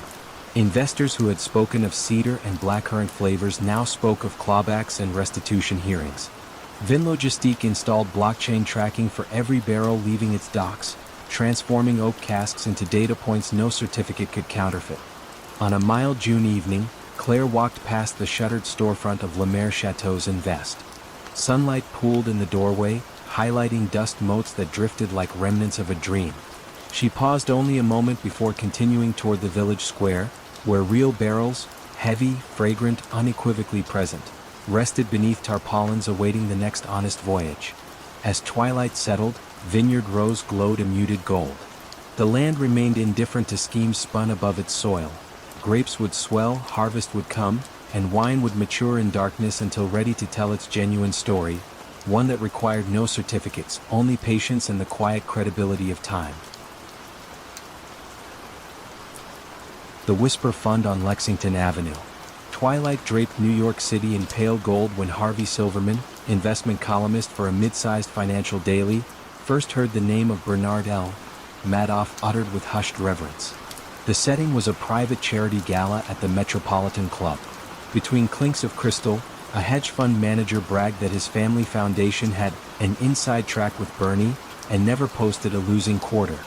Investors who had spoken of cedar and blackcurrant flavors now spoke of clawbacks and restitution hearings. Vinlogistique installed blockchain tracking for every barrel leaving its docks, transforming oak casks into data points no certificate could counterfeit. On a mild June evening, Claire walked past the shuttered storefront of Le Maire Chateau's Invest. Sunlight pooled in the doorway, highlighting dust motes that drifted like remnants of a dream. She paused only a moment before continuing toward the village square, where real barrels, heavy, fragrant, unequivocally present, rested beneath tarpaulins awaiting the next honest voyage. As twilight settled, Vineyard Rose glowed a muted gold. The land remained indifferent to schemes spun above its soil. Grapes would swell, harvest would come, and wine would mature in darkness until ready to tell its genuine story, one that required no certificates, only patience and the quiet credibility of time. The Whisper Fund on Lexington Avenue. Twilight draped New York City in pale gold when Harvey Silverman, investment columnist for a mid-sized financial daily, first heard the name of Bernard L. Madoff uttered with hushed reverence. The setting was a private charity gala at the Metropolitan Club. Between clinks of crystal, a hedge fund manager bragged that his family foundation had an inside track with Bernie and never posted a losing quarter.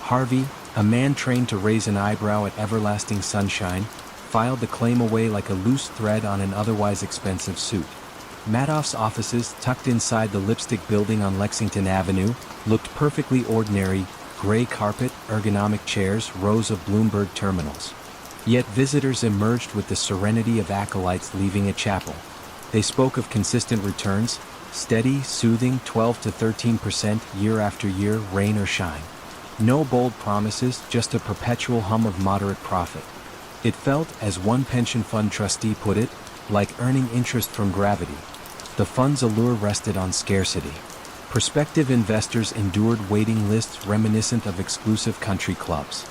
Harvey, a man trained to raise an eyebrow at everlasting sunshine, filed the claim away like a loose thread on an otherwise expensive suit. Madoff's offices, tucked inside the Lipstick Building on Lexington Avenue, looked perfectly ordinary: gray carpet, ergonomic chairs, rows of Bloomberg terminals. Yet visitors emerged with the serenity of acolytes leaving a chapel. They spoke of consistent returns, steady, soothing 12 to 13% year after year, rain or shine. No bold promises, just a perpetual hum of moderate profit. It felt, as one pension fund trustee put it, like earning interest from gravity. The fund's allure rested on scarcity. Prospective investors endured waiting lists reminiscent of exclusive country clubs.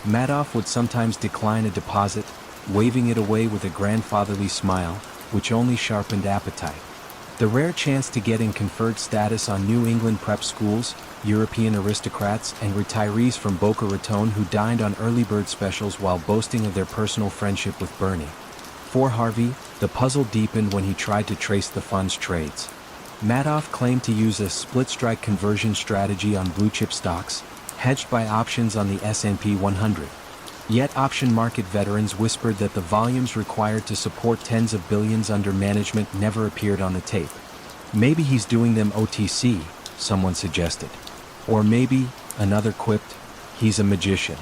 Madoff would sometimes decline a deposit, waving it away with a grandfatherly smile, which only sharpened appetite. The rare chance to get in conferred status on New England prep schools, European aristocrats, and retirees from Boca Raton who dined on early bird specials while boasting of their personal friendship with Bernie. For Harvey, the puzzle deepened when he tried to trace the fund's trades. Madoff claimed to use a split-strike conversion strategy on blue-chip stocks, hedged by options on the S&P 100. Yet option market veterans whispered that the volumes required to support tens of billions under management never appeared on the tape. Maybe he's doing them OTC, someone suggested. Or maybe, another quipped, he's a magician.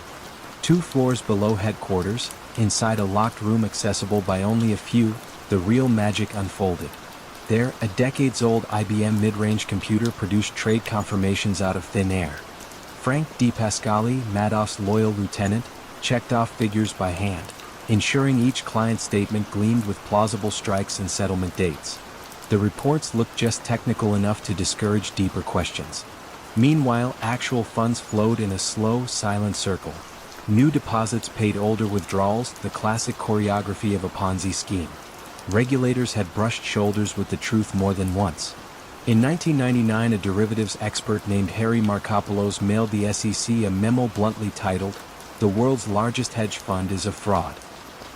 2 floors below headquarters, inside a locked room accessible by only a few, the real magic unfolded. There, a decades-old IBM mid-range computer produced trade confirmations out of thin air. Frank DePascali, Madoff's loyal lieutenant, checked off figures by hand, ensuring each client statement gleamed with plausible strikes and settlement dates. The reports looked just technical enough to discourage deeper questions. Meanwhile, actual funds flowed in a slow, silent circle. New deposits paid older withdrawals, the classic choreography of a Ponzi scheme. Regulators had brushed shoulders with the truth more than once. In 1999, a derivatives expert named Harry Markopolos mailed the SEC a memo bluntly titled, "The world's largest hedge fund is a fraud."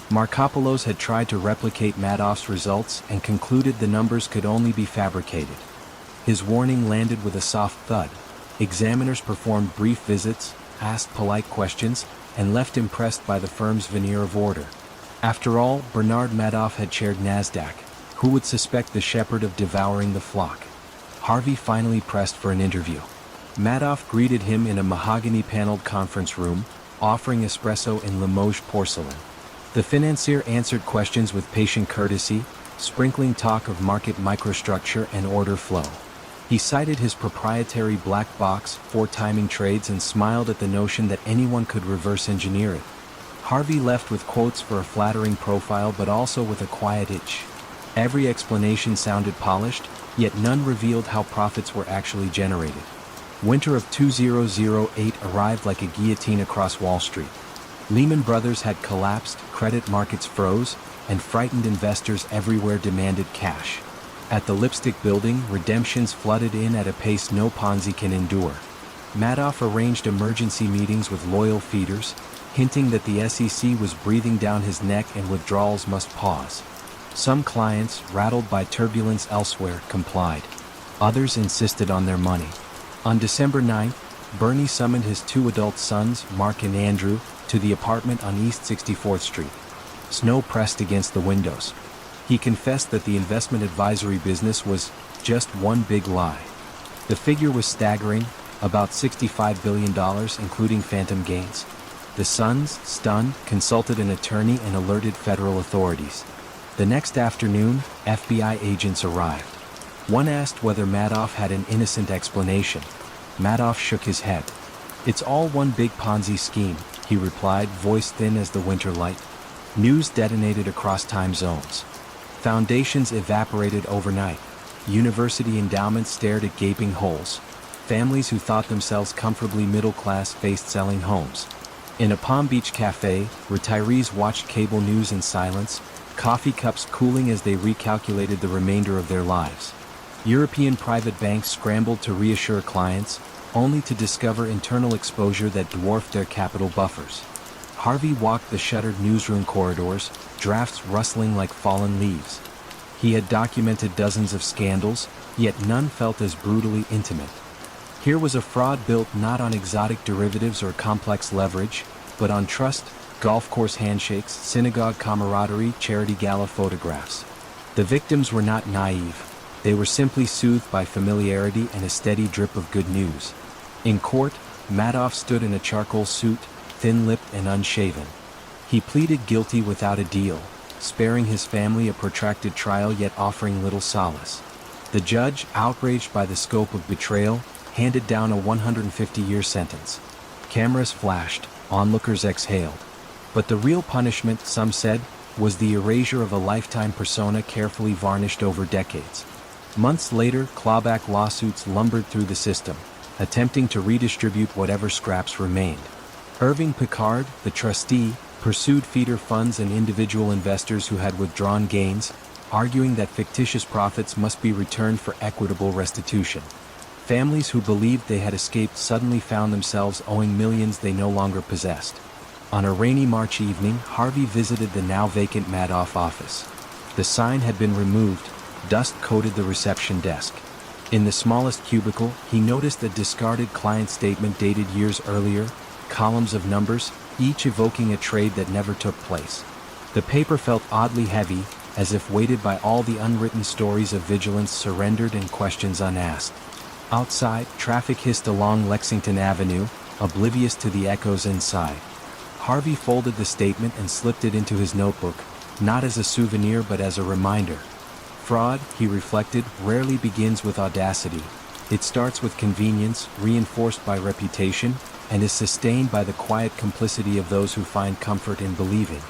Markopolos had tried to replicate Madoff's results and concluded the numbers could only be fabricated. His warning landed with a soft thud. Examiners performed brief visits, asked polite questions, and left impressed by the firm's veneer of order. After all, Bernard Madoff had chaired NASDAQ. Who would suspect the shepherd of devouring the flock? Harvey finally pressed for an interview. Madoff greeted him in a mahogany-paneled conference room, offering espresso in Limoges porcelain. The financier answered questions with patient courtesy, sprinkling talk of market microstructure and order flow. He cited his proprietary black box for timing trades and smiled at the notion that anyone could reverse engineer it. Harvey left with quotes for a flattering profile but also with a quiet itch. Every explanation sounded polished, yet none revealed how profits were actually generated. Winter of 2008 arrived like a guillotine across Wall Street. Lehman Brothers had collapsed, credit markets froze, and frightened investors everywhere demanded cash. At the Lipstick Building, redemptions flooded in at a pace no Ponzi can endure. Madoff arranged emergency meetings with loyal feeders, hinting that the SEC was breathing down his neck and withdrawals must pause. Some clients, rattled by turbulence elsewhere, complied. Others insisted on their money. On December 9th, Bernie summoned his 2 adult sons, Mark and Andrew, to the apartment on East 64th Street. Snow pressed against the windows. He confessed that the investment advisory business was just one big lie. The figure was staggering, about $65 billion, including phantom gains. The sons, stunned, consulted an attorney and alerted federal authorities. The next afternoon, FBI agents arrived. One asked whether Madoff had an innocent explanation. Madoff shook his head. "It's all one big Ponzi scheme," he replied, voice thin as the winter light. News detonated across time zones. Foundations evaporated overnight. University endowments stared at gaping holes. Families who thought themselves comfortably middle class faced selling homes. In a Palm Beach cafe, retirees watched cable news in silence, coffee cups cooling as they recalculated the remainder of their lives. European private banks scrambled to reassure clients, only to discover internal exposure that dwarfed their capital buffers. Harvey walked the shuttered newsroom corridors, drafts rustling like fallen leaves. He had documented dozens of scandals, yet none felt as brutally intimate. Here was a fraud built not on exotic derivatives or complex leverage, but on trust, golf course handshakes, synagogue camaraderie, charity gala photographs. The victims were not naive. They were simply soothed by familiarity and a steady drip of good news. In court, Madoff stood in a charcoal suit, thin-lipped and unshaven. He pleaded guilty without a deal, sparing his family a protracted trial yet offering little solace. The judge, outraged by the scope of betrayal, handed down a 150-year sentence. Cameras flashed, onlookers exhaled. But the real punishment, some said, was the erasure of a lifetime persona carefully varnished over decades. Months later, clawback lawsuits lumbered through the system, attempting to redistribute whatever scraps remained. Irving Picard, the trustee, pursued feeder funds and individual investors who had withdrawn gains, arguing that fictitious profits must be returned for equitable restitution. Families who believed they had escaped suddenly found themselves owing millions they no longer possessed. On a rainy March evening, Harvey visited the now vacant Madoff office. The sign had been removed, dust coated the reception desk. In the smallest cubicle, he noticed a discarded client statement dated years earlier, columns of numbers, each evoking a trade that never took place. The paper felt oddly heavy, as if weighted by all the unwritten stories of vigilance surrendered and questions unasked. Outside, traffic hissed along Lexington Avenue, oblivious to the echoes inside. Harvey folded the statement and slipped it into his notebook, not as a souvenir but as a reminder. Fraud, he reflected, rarely begins with audacity. It starts with convenience, reinforced by reputation, and is sustained by the quiet complicity of those who find comfort in believing.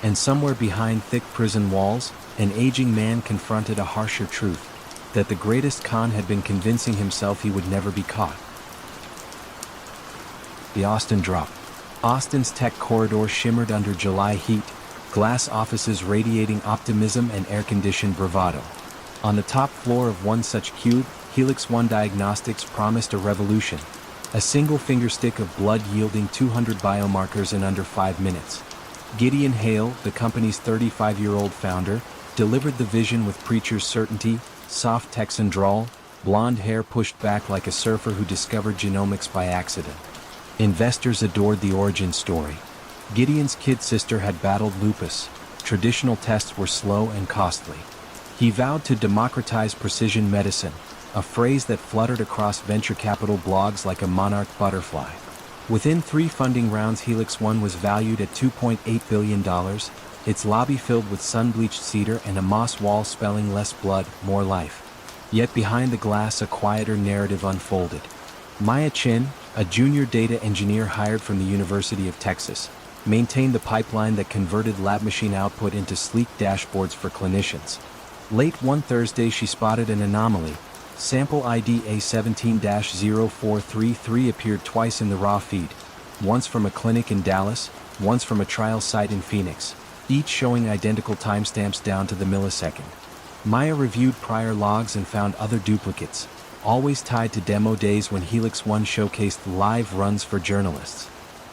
And somewhere behind thick prison walls, an aging man confronted a harsher truth, that the greatest con had been convincing himself he would never be caught. The Austin drop. Austin's tech corridor shimmered under July heat, glass offices radiating optimism and air-conditioned bravado. On the top floor of one such cube, Helix One Diagnostics promised a revolution, a single fingerstick of blood yielding 200 biomarkers in under 5 minutes. Gideon Hale, the company's 35-year-old founder, delivered the vision with preacher's certainty, soft Texan drawl, blonde hair pushed back like a surfer who discovered genomics by accident. Investors adored the origin story. Gideon's kid sister had battled lupus. Traditional tests were slow and costly. He vowed to democratize precision medicine, a phrase that fluttered across venture capital blogs like a monarch butterfly. Within 3 funding rounds, Helix One was valued at $2.8 billion, its lobby filled with sun-bleached cedar and a moss wall spelling less blood, more life. Yet behind the glass a quieter narrative unfolded. Maya Chin, a junior data engineer hired from the University of Texas, maintained the pipeline that converted lab machine output into sleek dashboards for clinicians. Late one Thursday she spotted an anomaly. Sample ID A17-0433 appeared twice in the raw feed, once from a clinic in Dallas, once from a trial site in Phoenix, each showing identical timestamps down to the millisecond. Maya reviewed prior logs and found other duplicates, always tied to demo days when Helix One showcased live runs for journalists.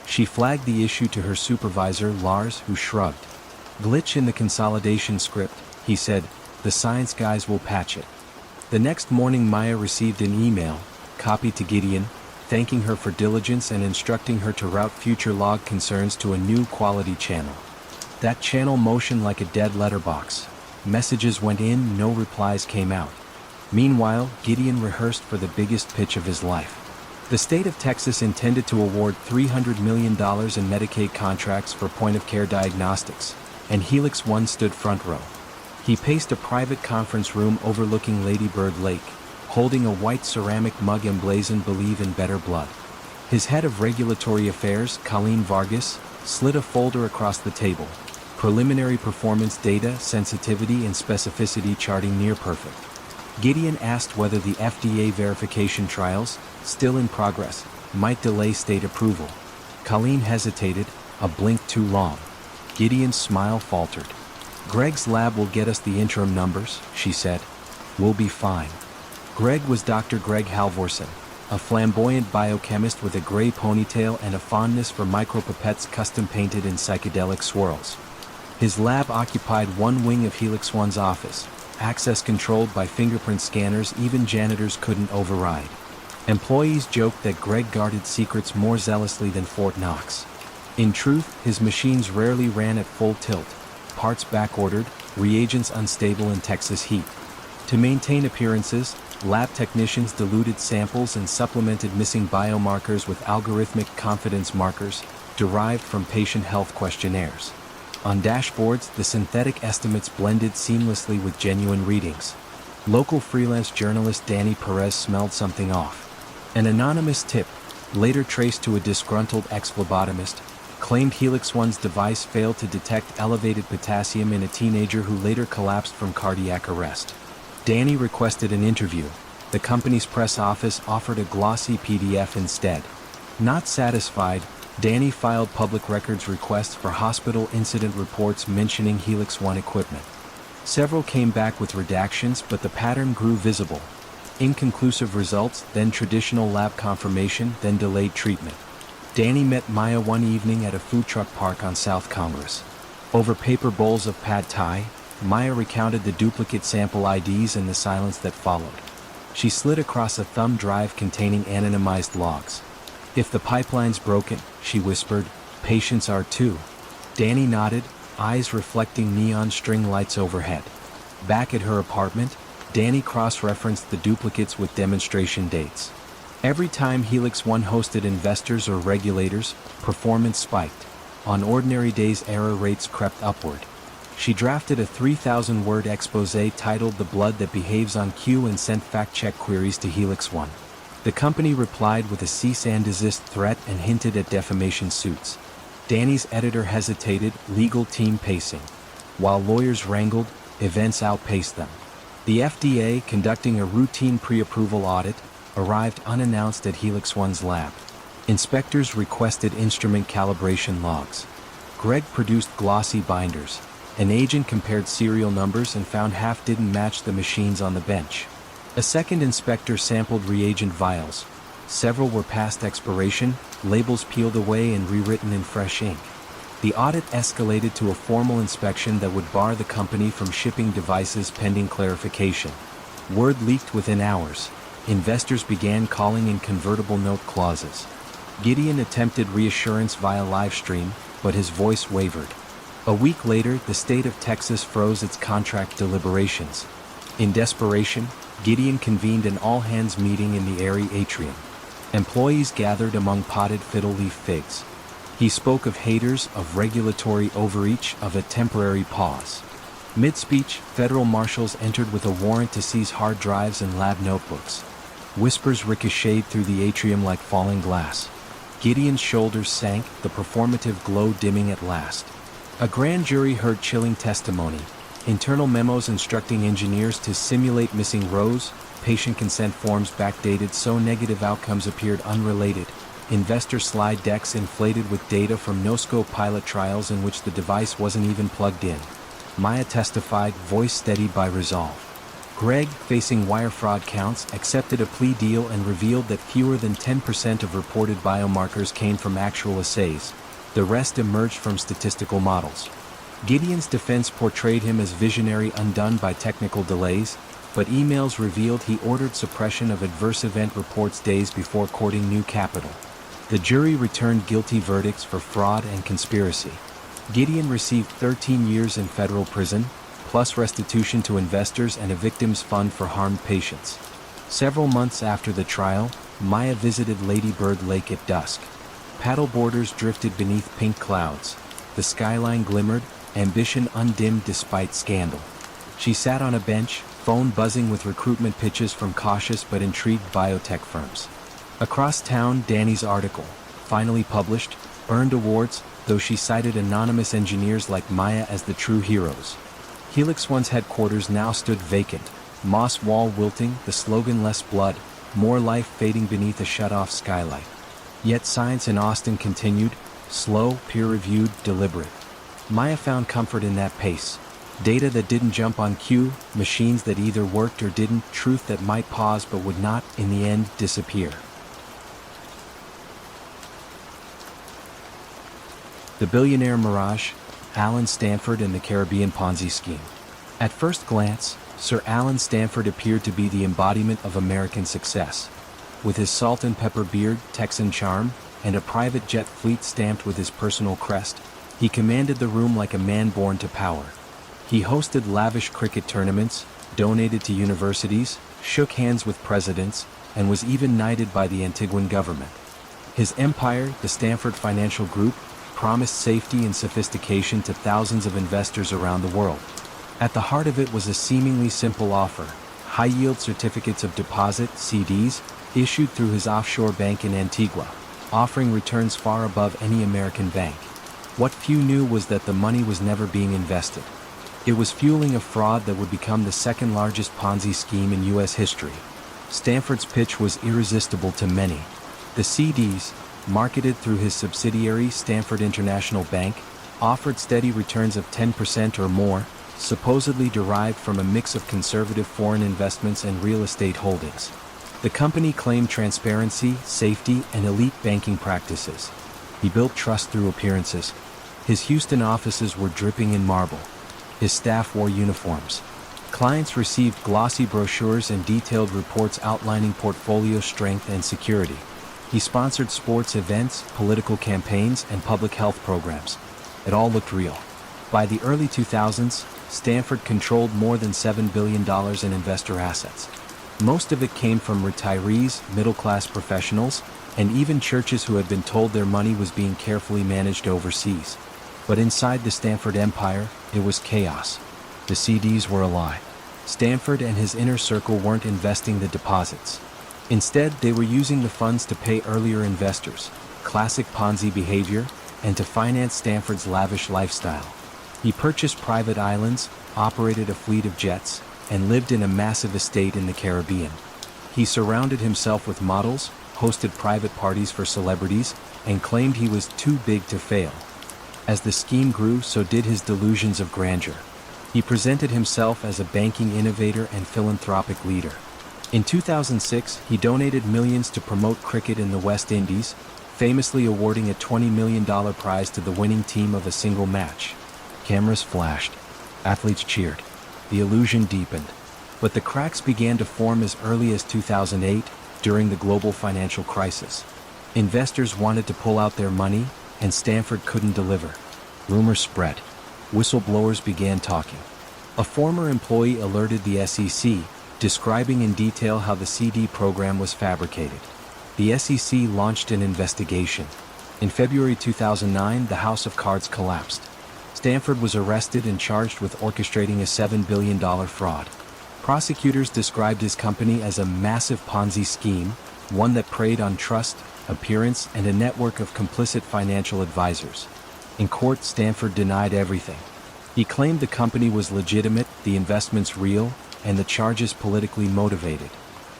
She flagged the issue to her supervisor, Lars, who shrugged. "Glitch in the consolidation script," he said. "The science guys will patch it." The next morning Maya received an email, copied to Gideon, thanking her for diligence and instructing her to route future log concerns to a new quality channel. That channel motioned like a dead letterbox. Messages went in, no replies came out. Meanwhile, Gideon rehearsed for the biggest pitch of his life. The state of Texas intended to award $300 million in Medicaid contracts for point-of-care diagnostics, and Helix One stood front row. He paced a private conference room overlooking Lady Bird Lake, holding a white ceramic mug emblazoned "Believe in Better Blood." His head of regulatory affairs, Colleen Vargas, slid a folder across the table. Preliminary performance data, sensitivity and specificity charting near perfect. Gideon asked whether the FDA verification trials, still in progress, might delay state approval. Colleen hesitated, a blink too long. Gideon's smile faltered. "Greg's lab will get us the interim numbers," she said. "We'll be fine." Greg was Dr. Greg Halvorsen, a flamboyant biochemist with a gray ponytail and a fondness for micropipettes custom-painted in psychedelic swirls. His lab occupied one wing of Helix One's office, access controlled by fingerprint scanners even janitors couldn't override. Employees joked that Greg guarded secrets more zealously than Fort Knox. In truth, his machines rarely ran at full tilt, parts backordered, reagents unstable in Texas heat. To maintain appearances, lab technicians diluted samples and supplemented missing biomarkers with algorithmic confidence markers, derived from patient health questionnaires. On dashboards, the synthetic estimates blended seamlessly with genuine readings. Local freelance journalist Danny Perez smelled something off. An anonymous tip, later traced to a disgruntled ex-phlebotomist, claimed Helix One's device failed to detect elevated potassium in a teenager who later collapsed from cardiac arrest. Danny requested an interview. The company's press office offered a glossy PDF instead. Not satisfied, Danny filed public records requests for hospital incident reports mentioning Helix One equipment. Several came back with redactions, but the pattern grew visible. Inconclusive results, then traditional lab confirmation, then delayed treatment. Danny met Maya one evening at a food truck park on South Congress. Over paper bowls of pad thai, Maya recounted the duplicate sample IDs and the silence that followed. She slid across a thumb drive containing anonymized logs. "If the pipeline's broken," she whispered, "patients are too." Danny nodded, eyes reflecting neon string lights overhead. Back at her apartment, Danny cross-referenced the duplicates with demonstration dates. Every time Helix One hosted investors or regulators, performance spiked. On ordinary days, error rates crept upward. She drafted a 3,000-word exposé titled "The Blood That Behaves on Cue" and sent fact-check queries to Helix One. The company replied with a cease and desist threat and hinted at defamation suits. Danny's editor hesitated, legal team pacing. While lawyers wrangled, events outpaced them. The FDA, conducting a routine pre-approval audit, arrived unannounced at Helix One's lab. Inspectors requested instrument calibration logs. Greg produced glossy binders. An agent compared serial numbers and found half didn't match the machines on the bench. A second inspector sampled reagent vials. Several were past expiration, labels peeled away and rewritten in fresh ink. The audit escalated to a formal inspection that would bar the company from shipping devices pending clarification. Word leaked within hours. Investors began calling in convertible note clauses. Gideon attempted reassurance via live stream, but his voice wavered. A week later, the state of Texas froze its contract deliberations. In desperation, Gideon convened an all-hands meeting in the eerie atrium. Employees gathered among potted fiddle leaf figs. He spoke of haters, of regulatory overreach, of a temporary pause. Mid-speech, federal marshals entered with a warrant to seize hard drives and lab notebooks. Whispers ricocheted through the atrium like falling glass. Gideon's shoulders sank, the performative glow dimming at last. A grand jury heard chilling testimony. Internal memos instructing engineers to simulate missing rows, patient consent forms backdated so negative outcomes appeared unrelated, investor slide decks inflated with data from no-scope pilot trials in which the device wasn't even plugged in. Maya testified, voice steadied by resolve. Greg, facing wire fraud counts, accepted a plea deal and revealed that fewer than 10% of reported biomarkers came from actual assays. The rest emerged from statistical models. Gideon's defense portrayed him as visionary undone by technical delays, but emails revealed he ordered suppression of adverse event reports days before courting new capital. The jury returned guilty verdicts for fraud and conspiracy. Gideon received 13 years in federal prison, plus restitution to investors and a victims fund for harmed patients. Several months after the trial, Maya visited Lady Bird Lake at dusk. Paddleboarders drifted beneath pink clouds. The skyline glimmered, ambition undimmed despite scandal. She sat on a bench, phone buzzing with recruitment pitches from cautious but intrigued biotech firms. Across town, Danny's article, finally published, earned awards, though she cited anonymous engineers like Maya as the true heroes. Helix One's headquarters now stood vacant, moss wall wilting, the slogan "Less blood, more life" fading beneath a shut-off skylight. Yet science in Austin continued, slow, peer-reviewed, deliberate. Maya found comfort in that pace. Data that didn't jump on cue, machines that either worked or didn't, truth that might pause but would not, in the end, disappear. The Billionaire Mirage, Alan Stanford and the Caribbean Ponzi Scheme. At first glance, Sir Alan Stanford appeared to be the embodiment of American success. With his salt and pepper beard, Texan charm, and a private jet fleet stamped with his personal crest, he commanded the room like a man born to power. He hosted lavish cricket tournaments, donated to universities, shook hands with presidents, and was even knighted by the Antiguan government. His empire, the Stanford Financial Group, promised safety and sophistication to thousands of investors around the world. At the heart of it was a seemingly simple offer: high-yield certificates of deposit, CDs, issued through his offshore bank in Antigua, offering returns far above any American bank. What few knew was that the money was never being invested. It was fueling a fraud that would become the second largest Ponzi scheme in U.S. history. Stanford's pitch was irresistible to many. The CDs, marketed through his subsidiary Stanford International Bank, offered steady returns of 10% or more, supposedly derived from a mix of conservative foreign investments and real estate holdings. The company claimed transparency, safety, and elite banking practices. He built trust through appearances. His Houston offices were dripping in marble. His staff wore uniforms. Clients received glossy brochures and detailed reports outlining portfolio strength and security. He sponsored sports events, political campaigns, and public health programs. It all looked real. By the early 2000s, Stanford controlled more than $7 billion in investor assets. Most of it came from retirees, middle-class professionals, and even churches who had been told their money was being carefully managed overseas. But inside the Stanford empire, it was chaos. The CDs were a lie. Stanford and his inner circle weren't investing the deposits. Instead, they were using the funds to pay earlier investors, classic Ponzi behavior, and to finance Stanford's lavish lifestyle. He purchased private islands, operated a fleet of jets, and lived in a massive estate in the Caribbean. He surrounded himself with models, hosted private parties for celebrities, and claimed he was too big to fail. As the scheme grew, so did his delusions of grandeur. He presented himself as a banking innovator and philanthropic leader. In 2006, he donated millions to promote cricket in the West Indies, famously awarding a $20 million prize to the winning team of a single match. Cameras flashed. Athletes cheered. The illusion deepened. But the cracks began to form as early as 2008, during the global financial crisis. Investors wanted to pull out their money, and Stanford couldn't deliver. Rumors spread. Whistleblowers began talking. A former employee alerted the SEC, describing in detail how the CD program was fabricated. The SEC launched an investigation. In February 2009, the House of Cards collapsed. Stanford was arrested and charged with orchestrating a $7 billion fraud. Prosecutors described his company as a massive Ponzi scheme, one that preyed on trust, appearance, and a network of complicit financial advisors. In court, Stanford denied everything. He claimed the company was legitimate, the investments real, and the charges politically motivated.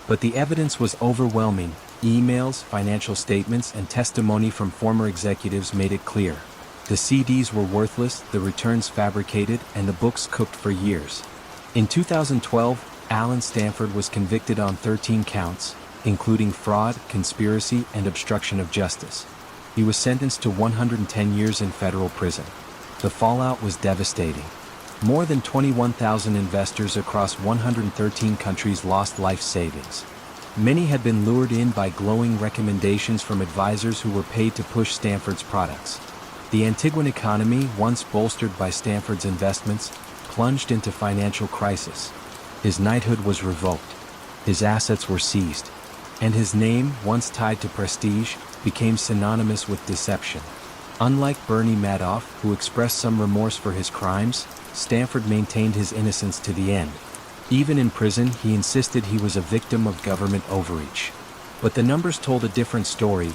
But the evidence was overwhelming. Emails, financial statements, and testimony from former executives made it clear. The CDs were worthless, the returns fabricated, and the books cooked for years. In 2012, Alan Stanford was convicted on 13 counts, including fraud, conspiracy, and obstruction of justice. He was sentenced to 110 years in federal prison. The fallout was devastating. More than 21,000 investors across 113 countries lost life savings. Many had been lured in by glowing recommendations from advisors who were paid to push Stanford's products. The Antiguan economy, once bolstered by Stanford's investments, plunged into financial crisis. His knighthood was revoked. His assets were seized. And his name, once tied to prestige, became synonymous with deception. Unlike Bernie Madoff, who expressed some remorse for his crimes, Stanford maintained his innocence to the end. Even in prison, he insisted he was a victim of government overreach. But the numbers told a different story.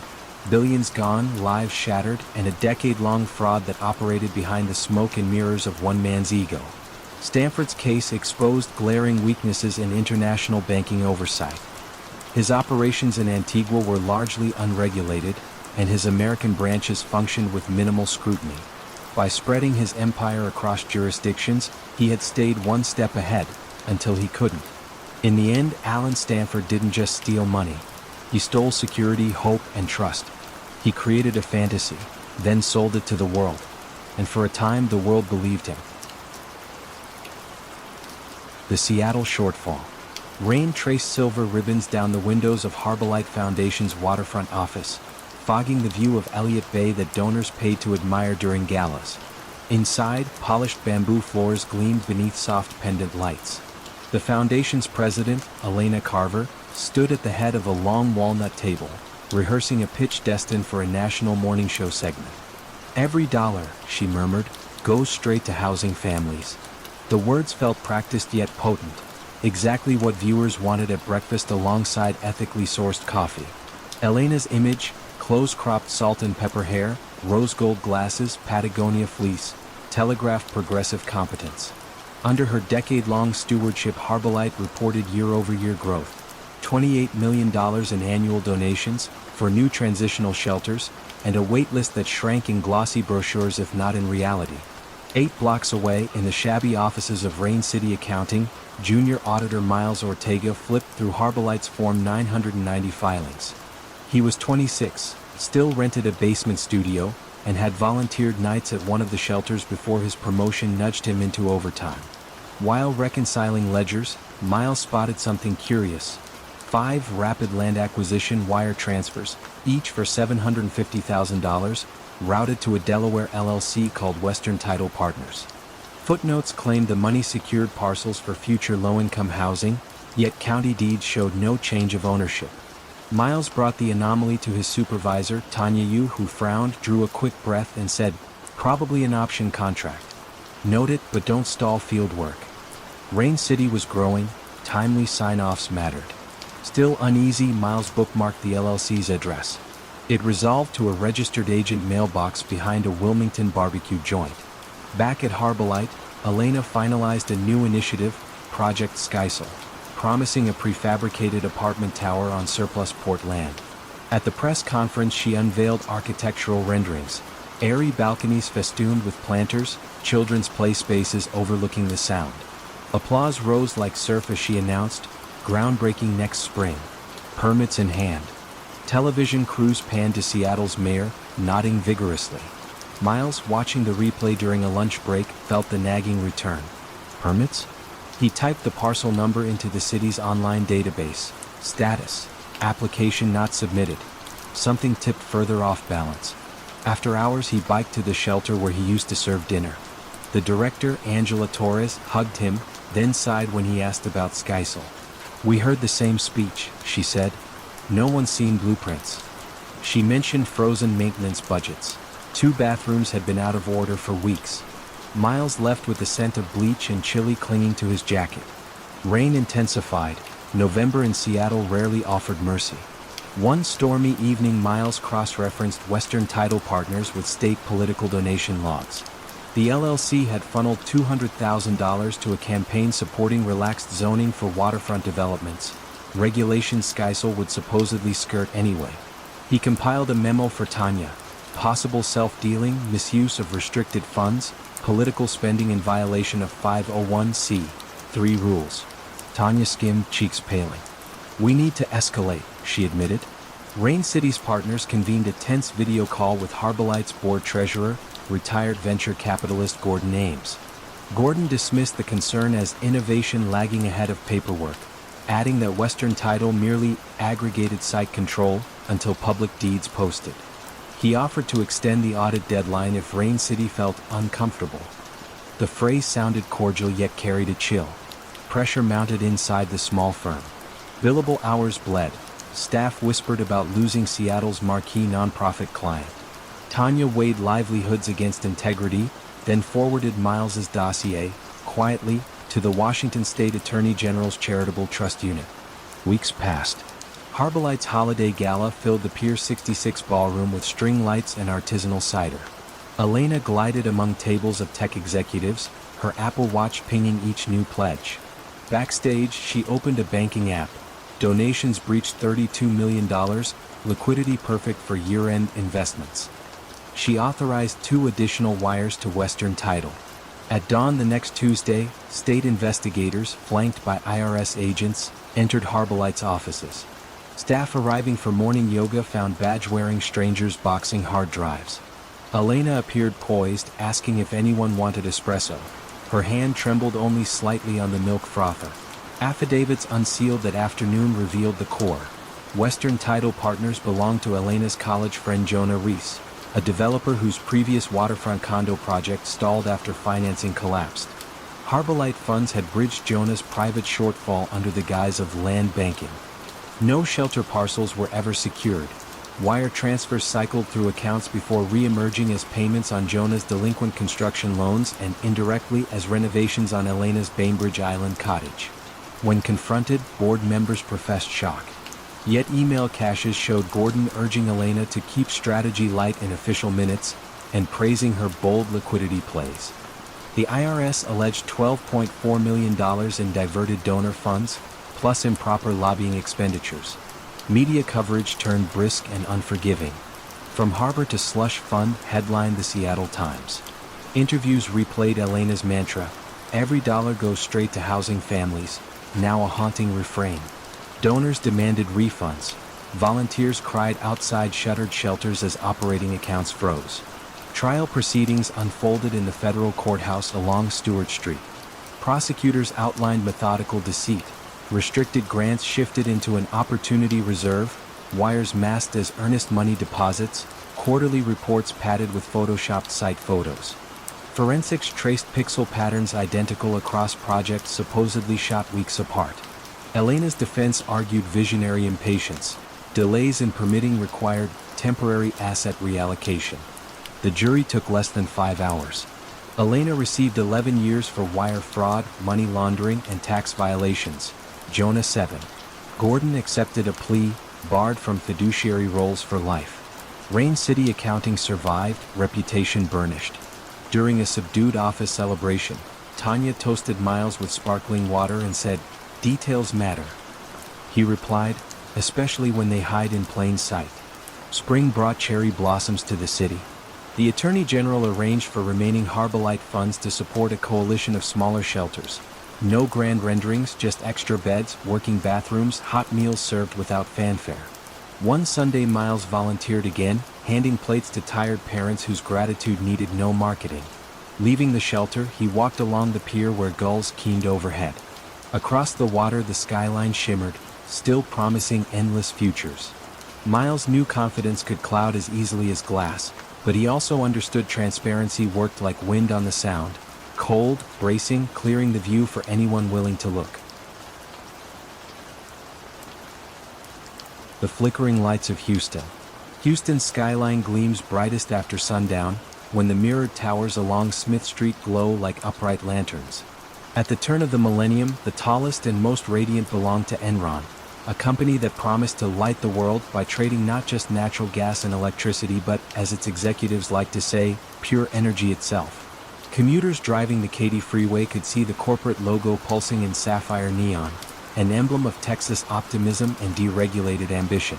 Billions gone, lives shattered, and a decade-long fraud that operated behind the smoke and mirrors of one man's ego. Stanford's case exposed glaring weaknesses in international banking oversight. His operations in Antigua were largely unregulated, and his American branches functioned with minimal scrutiny. By spreading his empire across jurisdictions, he had stayed one step ahead, until he couldn't. In the end, Alan Stanford didn't just steal money. He stole security, hope, and trust. He created a fantasy, then sold it to the world. And for a time, the world believed him. The Seattle Shortfall. Rain traced silver ribbons down the windows of Harbalite Foundation's waterfront office, fogging the view of Elliott Bay that donors paid to admire during galas. Inside, polished bamboo floors gleamed beneath soft pendant lights. The foundation's president, Elena Carver, stood at the head of a long walnut table, rehearsing a pitch destined for a national morning show segment. "Every dollar," she murmured, "goes straight to housing families." The words felt practiced yet potent, exactly what viewers wanted at breakfast alongside ethically sourced coffee. Elena's image, close-cropped salt and pepper hair, rose-gold glasses, Patagonia fleece, telegraphed progressive competence. Under her decade-long stewardship, Harbalite reported year-over-year growth. $28 million in annual donations for new transitional shelters, and a wait list that shrank in glossy brochures if not in reality. 8 blocks away, in the shabby offices of Rain City Accounting, junior auditor Miles Ortega flipped through Harbolite's Form 990 filings. He was 26, still rented a basement studio, and had volunteered nights at one of the shelters before his promotion nudged him into overtime. While reconciling ledgers, Miles spotted something curious. 5 rapid land acquisition wire transfers, each for $750,000, routed to a Delaware LLC called Western Title Partners. Footnotes claimed the money secured parcels for future low-income housing, yet county deeds showed no change of ownership. Miles brought the anomaly to his supervisor, Tanya Yu, who frowned, drew a quick breath, and said, "Probably an option contract. Note it, but don't stall field work." Rain City was growing, timely sign-offs mattered. Still uneasy, Miles bookmarked the LLC's address. It resolved to a registered agent mailbox behind a Wilmington barbecue joint. Back at Harbolite, Elena finalized a new initiative, Project Skysel, promising a prefabricated apartment tower on surplus port land. At the press conference, she unveiled architectural renderings, airy balconies festooned with planters, children's play spaces overlooking the sound. Applause rose like surf as she announced, groundbreaking next spring. Permits in hand. Television crews panned to Seattle's mayor, nodding vigorously. Miles, watching the replay during a lunch break, felt the nagging return. Permits? He typed the parcel number into the city's online database. Status: application not submitted. Something tipped further off balance. After hours, he biked to the shelter where he used to serve dinner. The director, Angela Torres, hugged him, then sighed when he asked about Skysel. "We heard the same speech," she said. "No one's seen blueprints." She mentioned frozen maintenance budgets. 2 bathrooms had been out of order for weeks. Miles left with the scent of bleach and chili clinging to his jacket. Rain intensified. November in Seattle rarely offered mercy. One stormy evening, Miles cross-referenced Western Title Partners with state political donation logs. The LLC had funneled $200,000 to a campaign supporting relaxed zoning for waterfront developments, regulations Skysel would supposedly skirt anyway. He compiled a memo for Tanya. Possible self-dealing, misuse of restricted funds, political spending in violation of 501(c)(3) rules. Tanya skimmed, cheeks paling. "We need to escalate," she admitted. Rain City's partners convened a tense video call with Harbolite's board treasurer, retired venture capitalist Gordon Ames. Gordon dismissed the concern as innovation lagging ahead of paperwork, adding that Western Title merely aggregated site control until public deeds posted. He offered to extend the audit deadline if Rain City felt uncomfortable. The phrase sounded cordial yet carried a chill. Pressure mounted inside the small firm. Billable hours bled. Staff whispered about losing Seattle's marquee nonprofit client. Tanya weighed livelihoods against integrity, then forwarded Miles's dossier, quietly, to the Washington State Attorney General's Charitable Trust Unit. Weeks passed. Harbolite's holiday gala filled the Pier 66 ballroom with string lights and artisanal cider. Elena glided among tables of tech executives, her Apple Watch pinging each new pledge. Backstage, she opened a banking app. Donations breached $32 million, liquidity perfect for year-end investments. She authorized 2 additional wires to Western Title. At dawn the next Tuesday, state investigators, flanked by IRS agents, entered Harbolite's offices. Staff arriving for morning yoga found badge-wearing strangers boxing hard drives. Elena appeared poised, asking if anyone wanted espresso. Her hand trembled only slightly on the milk frother. Affidavits unsealed that afternoon revealed the core. Western Title Partners belonged to Elena's college friend Jonah Reese, a developer whose previous waterfront condo project stalled after financing collapsed. Harbolite funds had bridged Jonah's private shortfall under the guise of land banking. No shelter parcels were ever secured. Wire transfers cycled through accounts before re-emerging as payments on Jonah's delinquent construction loans and indirectly as renovations on Elena's Bainbridge Island cottage. When confronted, board members professed shock. Yet email caches showed Gordon urging Elena to keep strategy light in official minutes and praising her bold liquidity plays. The IRS alleged $12.4 million in diverted donor funds, plus improper lobbying expenditures. Media coverage turned brisk and unforgiving. From harbor to slush fund, headlined the Seattle Times. Interviews replayed Elena's mantra, "Every dollar goes straight to housing families," now a haunting refrain. Donors demanded refunds. Volunteers cried outside shuttered shelters as operating accounts froze. Trial proceedings unfolded in the federal courthouse along Stewart Street. Prosecutors outlined methodical deceit. Restricted grants shifted into an opportunity reserve, wires masked as earnest money deposits, quarterly reports padded with photoshopped site photos. Forensics traced pixel patterns identical across projects supposedly shot weeks apart. Elena's defense argued visionary impatience. Delays in permitting required temporary asset reallocation. The jury took less than 5 hours. Elena received 11 years for wire fraud, money laundering, and tax violations. Jonah 7. Gordon accepted a plea, barred from fiduciary roles for life. Rain City Accounting survived, reputation burnished. During a subdued office celebration, Tanya toasted Miles with sparkling water and said, "Details matter." He replied, "Especially when they hide in plain sight." Spring brought cherry blossoms to the city. The Attorney General arranged for remaining Harbolite funds to support a coalition of smaller shelters. No grand renderings, just extra beds, working bathrooms, hot meals served without fanfare. One Sunday Miles volunteered again, handing plates to tired parents whose gratitude needed no marketing. Leaving the shelter, he walked along the pier where gulls keened overhead. Across the water the skyline shimmered, still promising endless futures. Miles knew confidence could cloud as easily as glass, but he also understood transparency worked like wind on the sound, cold, bracing, clearing the view for anyone willing to look. The flickering lights of Houston. Houston's skyline gleams brightest after sundown, when the mirrored towers along Smith Street glow like upright lanterns. At the turn of the millennium, the tallest and most radiant belonged to Enron, a company that promised to light the world by trading not just natural gas and electricity but, as its executives like to say, pure energy itself. Commuters driving the Katy Freeway could see the corporate logo pulsing in sapphire neon, an emblem of Texas optimism and deregulated ambition.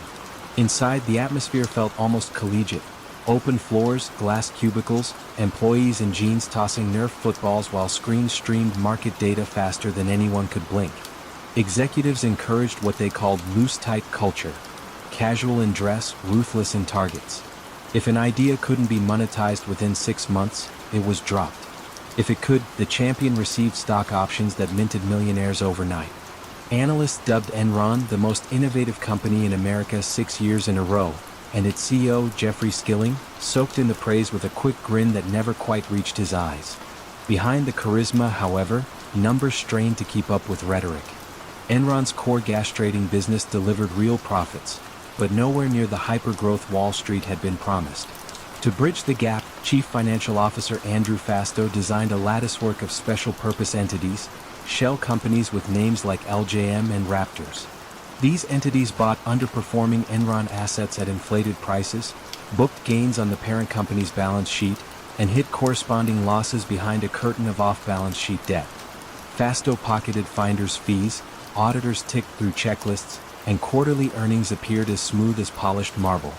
Inside, the atmosphere felt almost collegiate. Open floors, glass cubicles, employees in jeans tossing Nerf footballs while screens streamed market data faster than anyone could blink. Executives encouraged what they called loose-tight culture. Casual in dress, ruthless in targets. If an idea couldn't be monetized within 6 months, it was dropped. If it could, the champion received stock options that minted millionaires overnight. Analysts dubbed Enron the most innovative company in America 6 years in a row, and its CEO, Jeffrey Skilling, soaked in the praise with a quick grin that never quite reached his eyes. Behind the charisma, however, numbers strained to keep up with rhetoric. Enron's core gas trading business delivered real profits, but nowhere near the hyper-growth Wall Street had been promised. To bridge the gap, Chief Financial Officer Andrew Fastow designed a latticework of special-purpose entities, shell companies with names like LJM and Raptors. These entities bought underperforming Enron assets at inflated prices, booked gains on the parent company's balance sheet, and hid corresponding losses behind a curtain of off-balance sheet debt. Fastow pocketed finders' fees, auditors ticked through checklists, and quarterly earnings appeared as smooth as polished marble.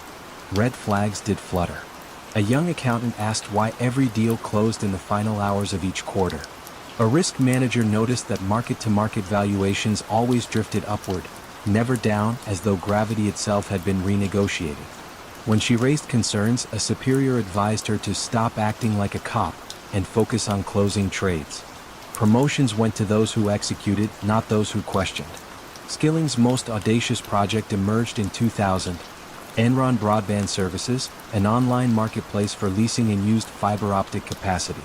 Red flags did flutter. A young accountant asked why every deal closed in the final hours of each quarter. A risk manager noticed that market-to-market valuations always drifted upward, never down, as though gravity itself had been renegotiated. When she raised concerns, a superior advised her to stop acting like a cop and focus on closing trades. Promotions went to those who executed, not those who questioned. Skilling's most audacious project emerged in 2000. Enron Broadband Services, an online marketplace for leasing and used fiber optic capacity.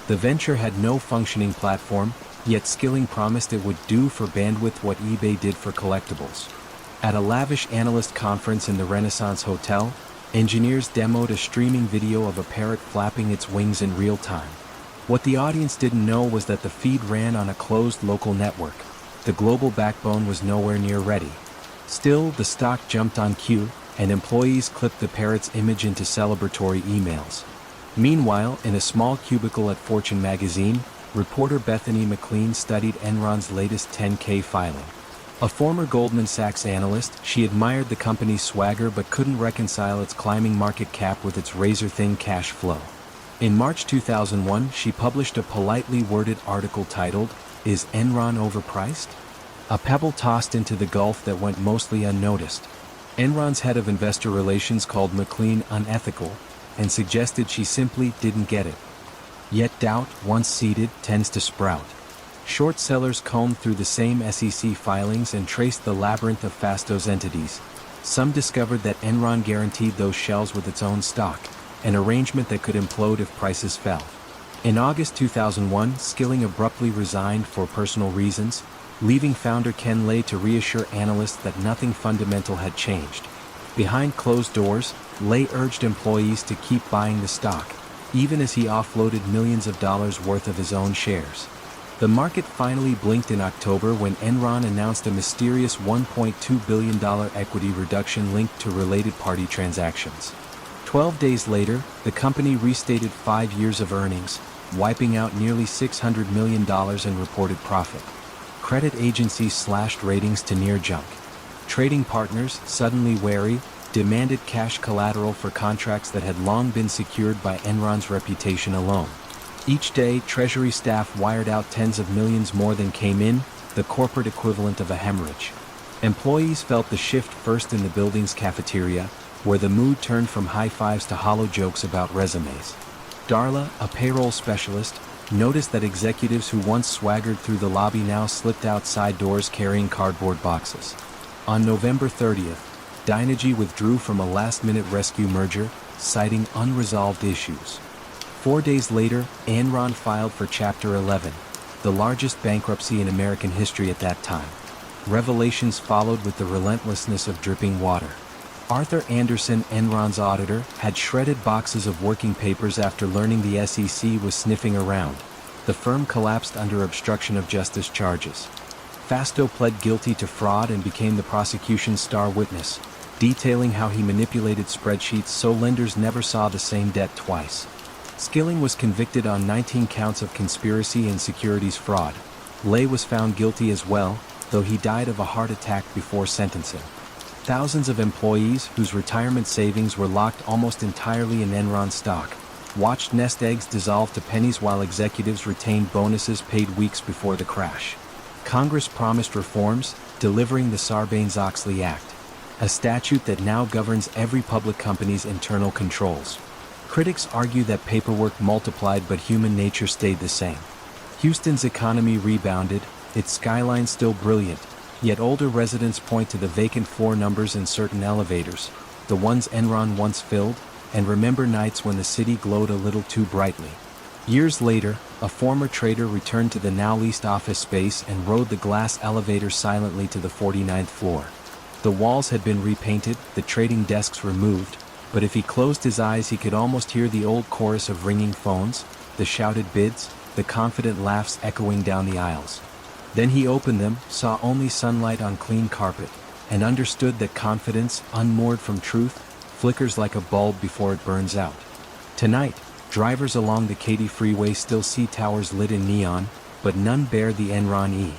The venture had no functioning platform, yet Skilling promised it would do for bandwidth what eBay did for collectibles. At a lavish analyst conference in the Renaissance Hotel, engineers demoed a streaming video of a parrot flapping its wings in real time. What the audience didn't know was that the feed ran on a closed local network. The global backbone was nowhere near ready. Still, the stock jumped on cue, and employees clipped the parrot's image into celebratory emails. Meanwhile, in a small cubicle at Fortune magazine, reporter Bethany McLean studied Enron's latest 10K filing. A former Goldman Sachs analyst, she admired the company's swagger but couldn't reconcile its climbing market cap with its razor-thin cash flow. In March 2001, she published a politely worded article titled, "Is Enron Overpriced?" A pebble tossed into the gulf that went mostly unnoticed. Enron's head of investor relations called McLean unethical and suggested she simply didn't get it. Yet doubt, once seeded, tends to sprout. Short sellers combed through the same SEC filings and traced the labyrinth of Fasto's entities. Some discovered that Enron guaranteed those shells with its own stock, an arrangement that could implode if prices fell. In August 2001, Skilling abruptly resigned for personal reasons, leaving founder Ken Lay to reassure analysts that nothing fundamental had changed. Behind closed doors, Lay urged employees to keep buying the stock, even as he offloaded millions of dollars worth of his own shares. The market finally blinked in October when Enron announced a mysterious $1.2 billion equity reduction linked to related party transactions. 12 days later, the company restated 5 years of earnings, wiping out nearly $600 million in reported profit. Credit agencies slashed ratings to near junk. Trading partners, suddenly wary, demanded cash collateral for contracts that had long been secured by Enron's reputation alone. Each day, Treasury staff wired out tens of millions more than came in, the corporate equivalent of a hemorrhage. Employees felt the shift first in the building's cafeteria, where the mood turned from high fives to hollow jokes about resumes. Darla, a payroll specialist, noticed that executives who once swaggered through the lobby now slipped out side doors carrying cardboard boxes. On November 30th, Dynegy withdrew from a last-minute rescue merger, citing unresolved issues. 4 days later, Enron filed for Chapter 11, the largest bankruptcy in American history at that time. Revelations followed with the relentlessness of dripping water. Arthur Andersen, Enron's auditor, had shredded boxes of working papers after learning the SEC was sniffing around. The firm collapsed under obstruction of justice charges. Fasto pled guilty to fraud and became the prosecution's star witness, detailing how he manipulated spreadsheets so lenders never saw the same debt twice. Skilling was convicted on 19 counts of conspiracy and securities fraud. Lay was found guilty as well, though he died of a heart attack before sentencing. Thousands of employees, whose retirement savings were locked almost entirely in Enron stock, watched nest eggs dissolve to pennies while executives retained bonuses paid weeks before the crash. Congress promised reforms, delivering the Sarbanes-Oxley Act, a statute that now governs every public company's internal controls. Critics argue that paperwork multiplied but human nature stayed the same. Houston's economy rebounded, its skyline still brilliant, yet older residents point to the vacant floor numbers in certain elevators, the ones Enron once filled, and remember nights when the city glowed a little too brightly. Years later, a former trader returned to the now-leased office space and rode the glass elevator silently to the 49th floor. The walls had been repainted, the trading desks removed, but if he closed his eyes he could almost hear the old chorus of ringing phones, the shouted bids, the confident laughs echoing down the aisles. Then he opened them, saw only sunlight on clean carpet, and understood that confidence, unmoored from truth, flickers like a bulb before it burns out. Tonight, drivers along the Katy freeway still see towers lit in neon, but none bear the Enron E.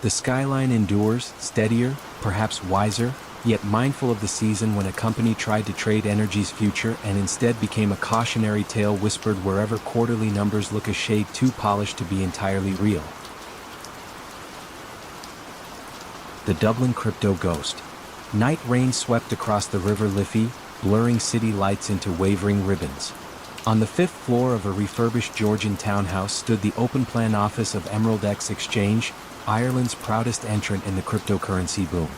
The skyline endures, steadier, perhaps wiser, yet mindful of the season when a company tried to trade energy's future and instead became a cautionary tale whispered wherever quarterly numbers look a shade too polished to be entirely real. The Dublin crypto ghost. Night rain swept across the River Liffey, blurring city lights into wavering ribbons. On the 5th floor of a refurbished Georgian townhouse stood the open-plan office of Emerald X Exchange, Ireland's proudest entrant in the cryptocurrency boom.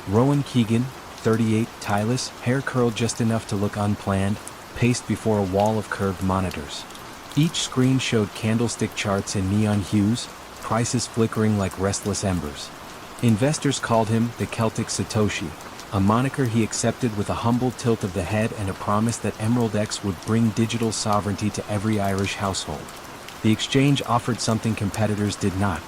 Rowan Keegan, 38, tireless, hair curled just enough to look unplanned, paced before a wall of curved monitors. Each screen showed candlestick charts in neon hues, prices flickering like restless embers. Investors called him the Celtic Satoshi, a moniker he accepted with a humble tilt of the head and a promise that Emerald X would bring digital sovereignty to every Irish household. The exchange offered something competitors did not: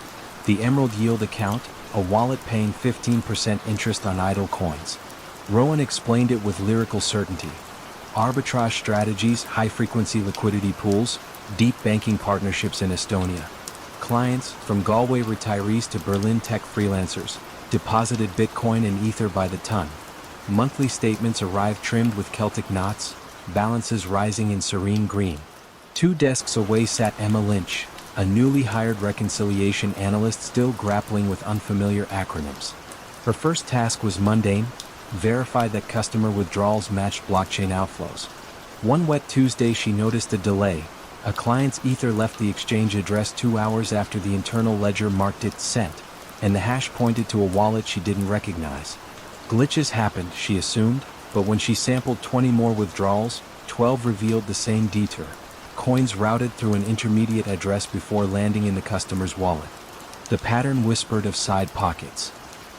the Emerald Yield account, a wallet paying 15% interest on idle coins. Rowan explained it with lyrical certainty. Arbitrage strategies, high-frequency liquidity pools, deep banking partnerships in Estonia. Clients, from Galway retirees to Berlin tech freelancers, deposited Bitcoin and Ether by the ton. Monthly statements arrived trimmed with Celtic knots, balances rising in serene green. 2 desks away sat Emma Lynch, a newly hired reconciliation analyst still grappling with unfamiliar acronyms. Her first task was mundane: verify that customer withdrawals matched blockchain outflows. One wet Tuesday she noticed a delay. A client's Ether left the exchange address 2 hours after the internal ledger marked it sent, and the hash pointed to a wallet she didn't recognize. Glitches happened, she assumed, but when she sampled 20 more withdrawals, 12 revealed the same detour. Coins routed through an intermediate address before landing in the customer's wallet. The pattern whispered of side pockets.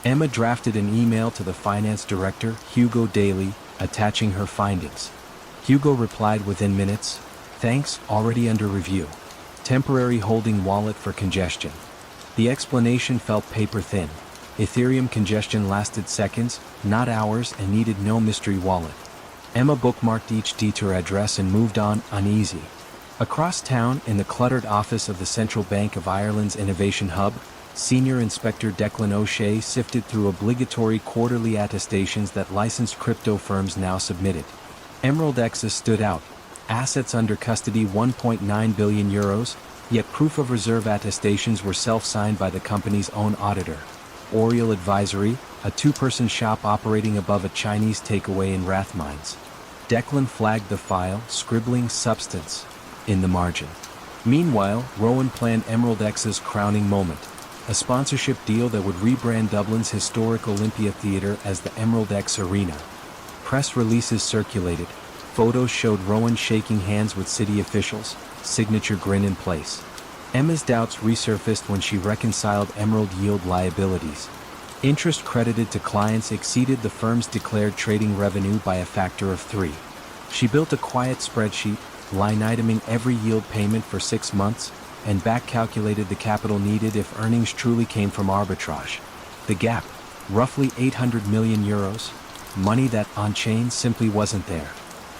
Emma drafted an email to the finance director, Hugo Daly, attaching her findings. Hugo replied within minutes, "Thanks, already under review. Temporary holding wallet for congestion." The explanation felt paper-thin. Ethereum congestion lasted seconds, not hours, and needed no mystery wallet. Emma bookmarked each detour address and moved on, uneasy. Across town, in the cluttered office of the Central Bank of Ireland's Innovation Hub, Senior Inspector Declan O'Shea sifted through obligatory quarterly attestations that licensed crypto firms now submitted. Emerald X's stood out. Assets under custody €1.9 billion, yet proof of reserve attestations were self-signed by the company's own auditor. Oriel Advisory, a 2-person shop operating above a Chinese takeaway in Rathmines. Declan flagged the file, scribbling "substance" in the margin. Meanwhile, Rowan planned Emerald X's crowning moment, a sponsorship deal that would rebrand Dublin's historic Olympia Theatre as the Emerald X Arena. Press releases circulated. Photos showed Rowan shaking hands with city officials, signature grin in place. Emma's doubts resurfaced when she reconciled Emerald yield liabilities. Interest credited to clients exceeded the firm's declared trading revenue by a factor of 3. She built a quiet spreadsheet, line-iteming every yield payment for 6 months, and back-calculated the capital needed if earnings truly came from arbitrage. The gap, roughly €800 million, money that, on-chain, simply wasn't there.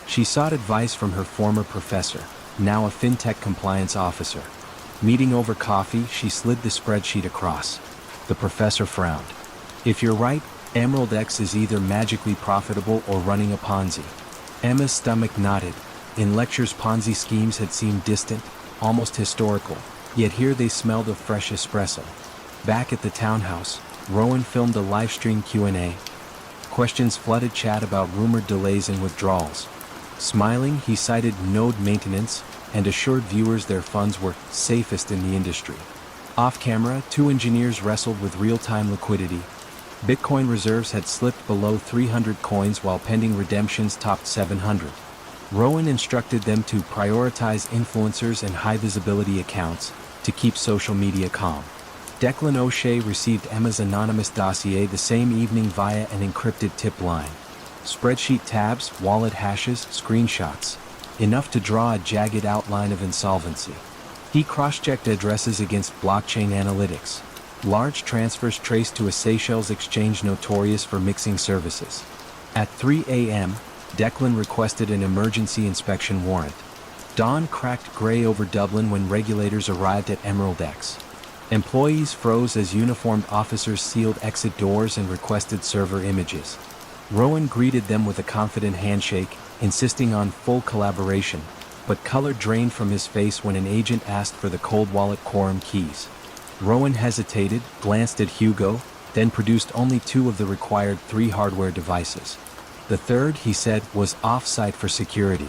She sought advice from her former professor, now a fintech compliance officer. Meeting over coffee, she slid the spreadsheet across. The professor frowned. "If you're right, Emerald X is either magically profitable or running a Ponzi." Emma's stomach knotted. In lectures, Ponzi schemes had seemed distant, almost historical, yet here they smelled of fresh espresso. Back at the townhouse, Rowan filmed a live-stream Q&A. Questions flooded chat about rumored delays and withdrawals. Smiling, he cited node maintenance and assured viewers their funds were safest in the industry. Off-camera, 2 engineers wrestled with real-time liquidity. Bitcoin reserves had slipped below 300 coins while pending redemptions topped 700. Rowan instructed them to prioritize influencers and high-visibility accounts to keep social media calm. Declan O'Shea received Emma's anonymous dossier the same evening via an encrypted tip line. Spreadsheet tabs, wallet hashes, screenshots. Enough to draw a jagged outline of insolvency. He cross-checked addresses against blockchain analytics. Large transfers traced to a Seychelles exchange notorious for mixing services. At 3 a.m., Declan requested an emergency inspection warrant. Dawn cracked gray over Dublin when regulators arrived at Emerald X. Employees froze as uniformed officers sealed exit doors and requested server images. Rowan greeted them with a confident handshake, insisting on full collaboration, but color drained from his face when an agent asked for the cold wallet quorum keys. Rowan hesitated, glanced at Hugo, then produced only 2 of the required 3 hardware devices. The third, he said, was off-site for security.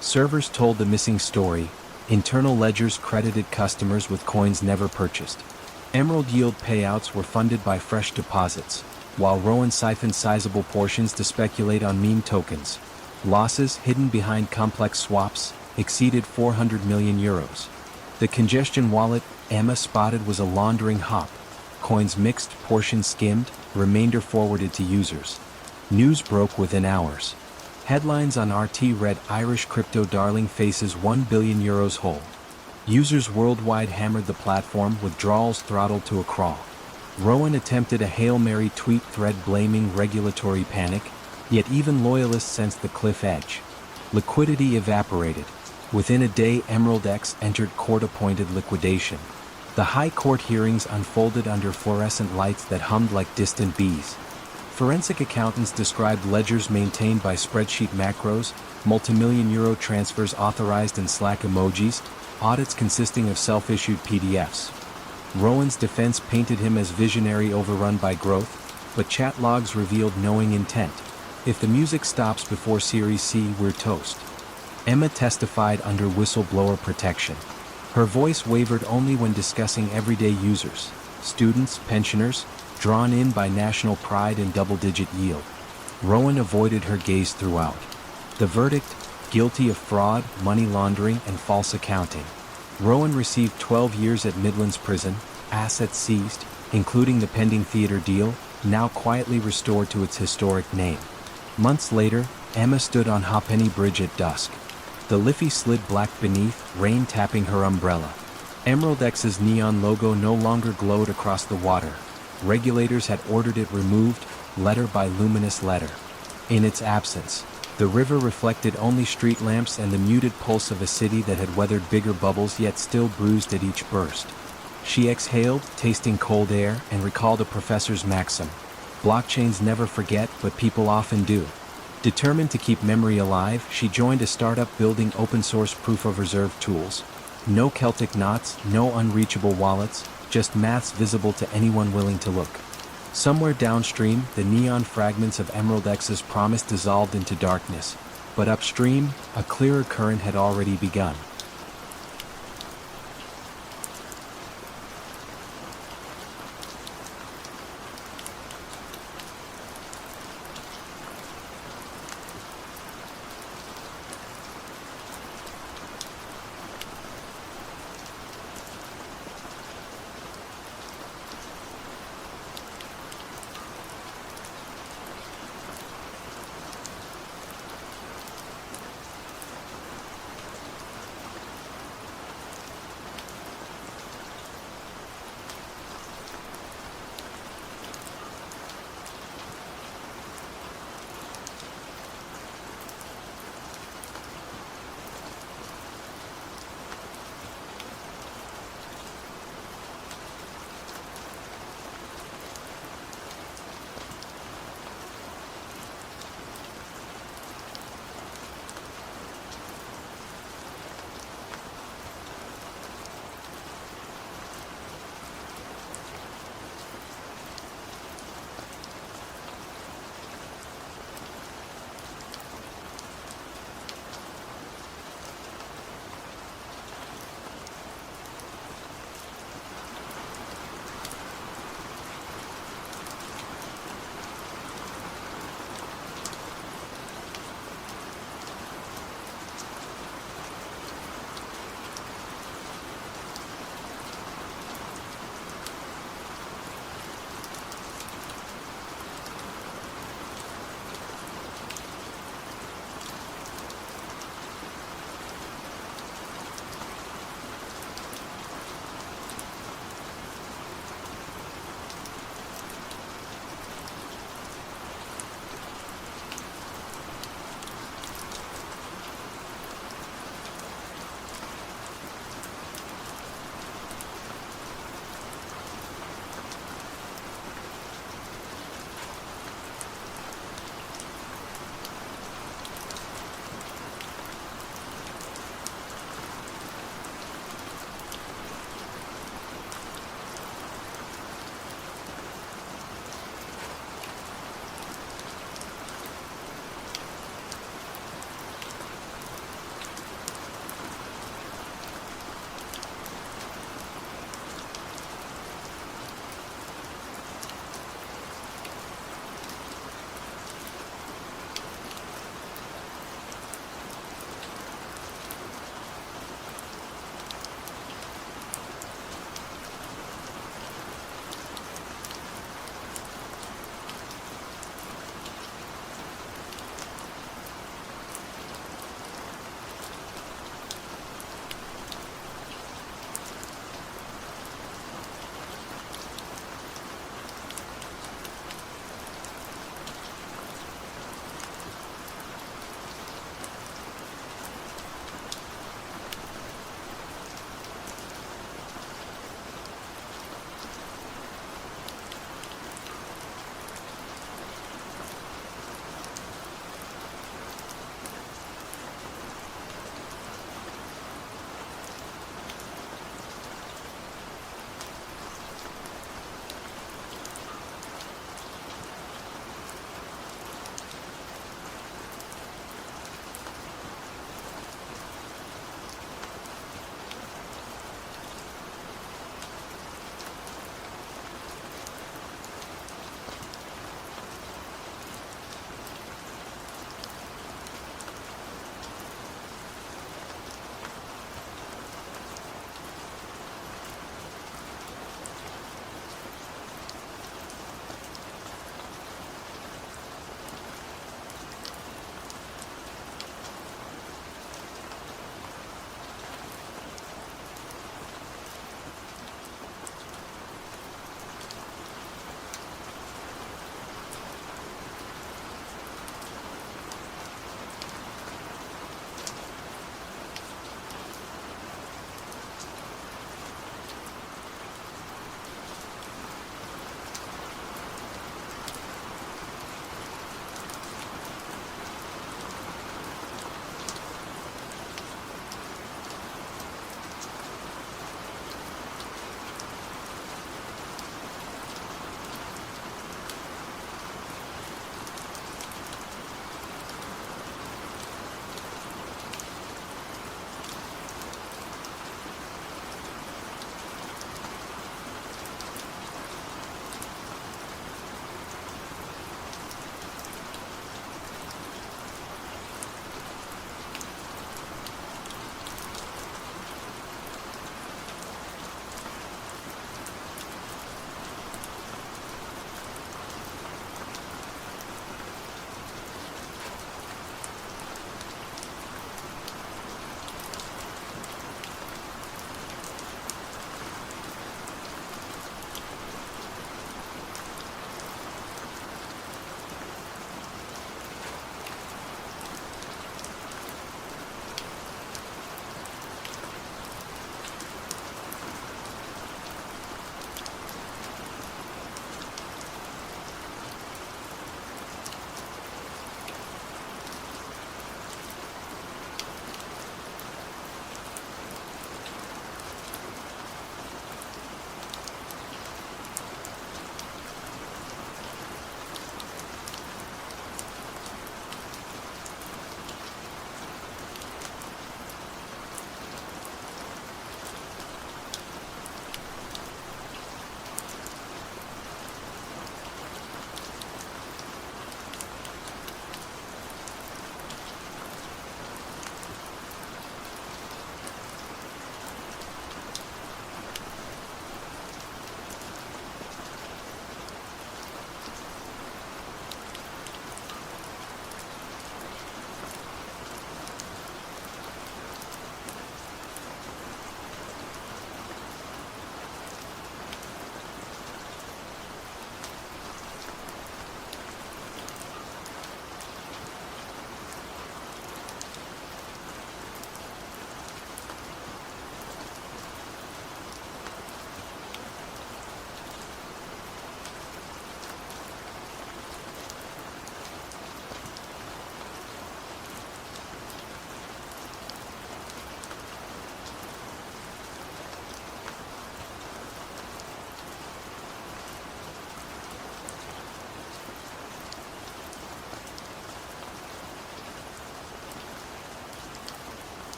Servers told the missing story. Internal ledgers credited customers with coins never purchased. Emerald yield payouts were funded by fresh deposits, while Rowan siphoned sizable portions to speculate on meme tokens. Losses, hidden behind complex swaps, exceeded €400 million. The congestion wallet Emma spotted was a laundering hop. Coins mixed, portions skimmed, remainder forwarded to users. News broke within hours. Headlines on RT read Irish crypto darling faces €1 billion hold. Users worldwide hammered the platform, withdrawals throttled to a crawl. Rowan attempted a Hail Mary tweet thread blaming regulatory panic, yet even loyalists sensed the cliff edge. Liquidity evaporated. Within a day, Emerald X entered court-appointed liquidation. The high court hearings unfolded under fluorescent lights that hummed like distant bees. Forensic accountants described ledgers maintained by spreadsheet macros, multimillion euro transfers authorized in Slack emojis, audits consisting of self-issued PDFs. Rowan's defense painted him as visionary overrun by growth, but chat logs revealed knowing intent. If the music stops before Series C, we're toast. Emma testified under whistleblower protection. Her voice wavered only when discussing everyday users, students, pensioners, drawn in by national pride and double-digit yield. Rowan avoided her gaze throughout. The verdict: guilty of fraud, money laundering, and false accounting. Rowan received 12 years at Midlands Prison, assets seized, including the pending theater deal, now quietly restored to its historic name. Months later, Emma stood on Ha'penny Bridge at dusk. The Liffey slid black beneath, rain tapping her umbrella. Emerald X's neon logo no longer glowed across the water. Regulators had ordered it removed, letter by luminous letter. In its absence, the river reflected only street lamps and the muted pulse of a city that had weathered bigger bubbles yet still bruised at each burst. She exhaled, tasting cold air, and recalled a professor's maxim: blockchains never forget, but people often do. Determined to keep memory alive, she joined a startup building open-source proof-of-reserve tools. No Celtic knots, no unreachable wallets, just maths visible to anyone willing to look. Somewhere downstream, the neon fragments of Emerald X's promise dissolved into darkness, but upstream, a clearer current had already begun.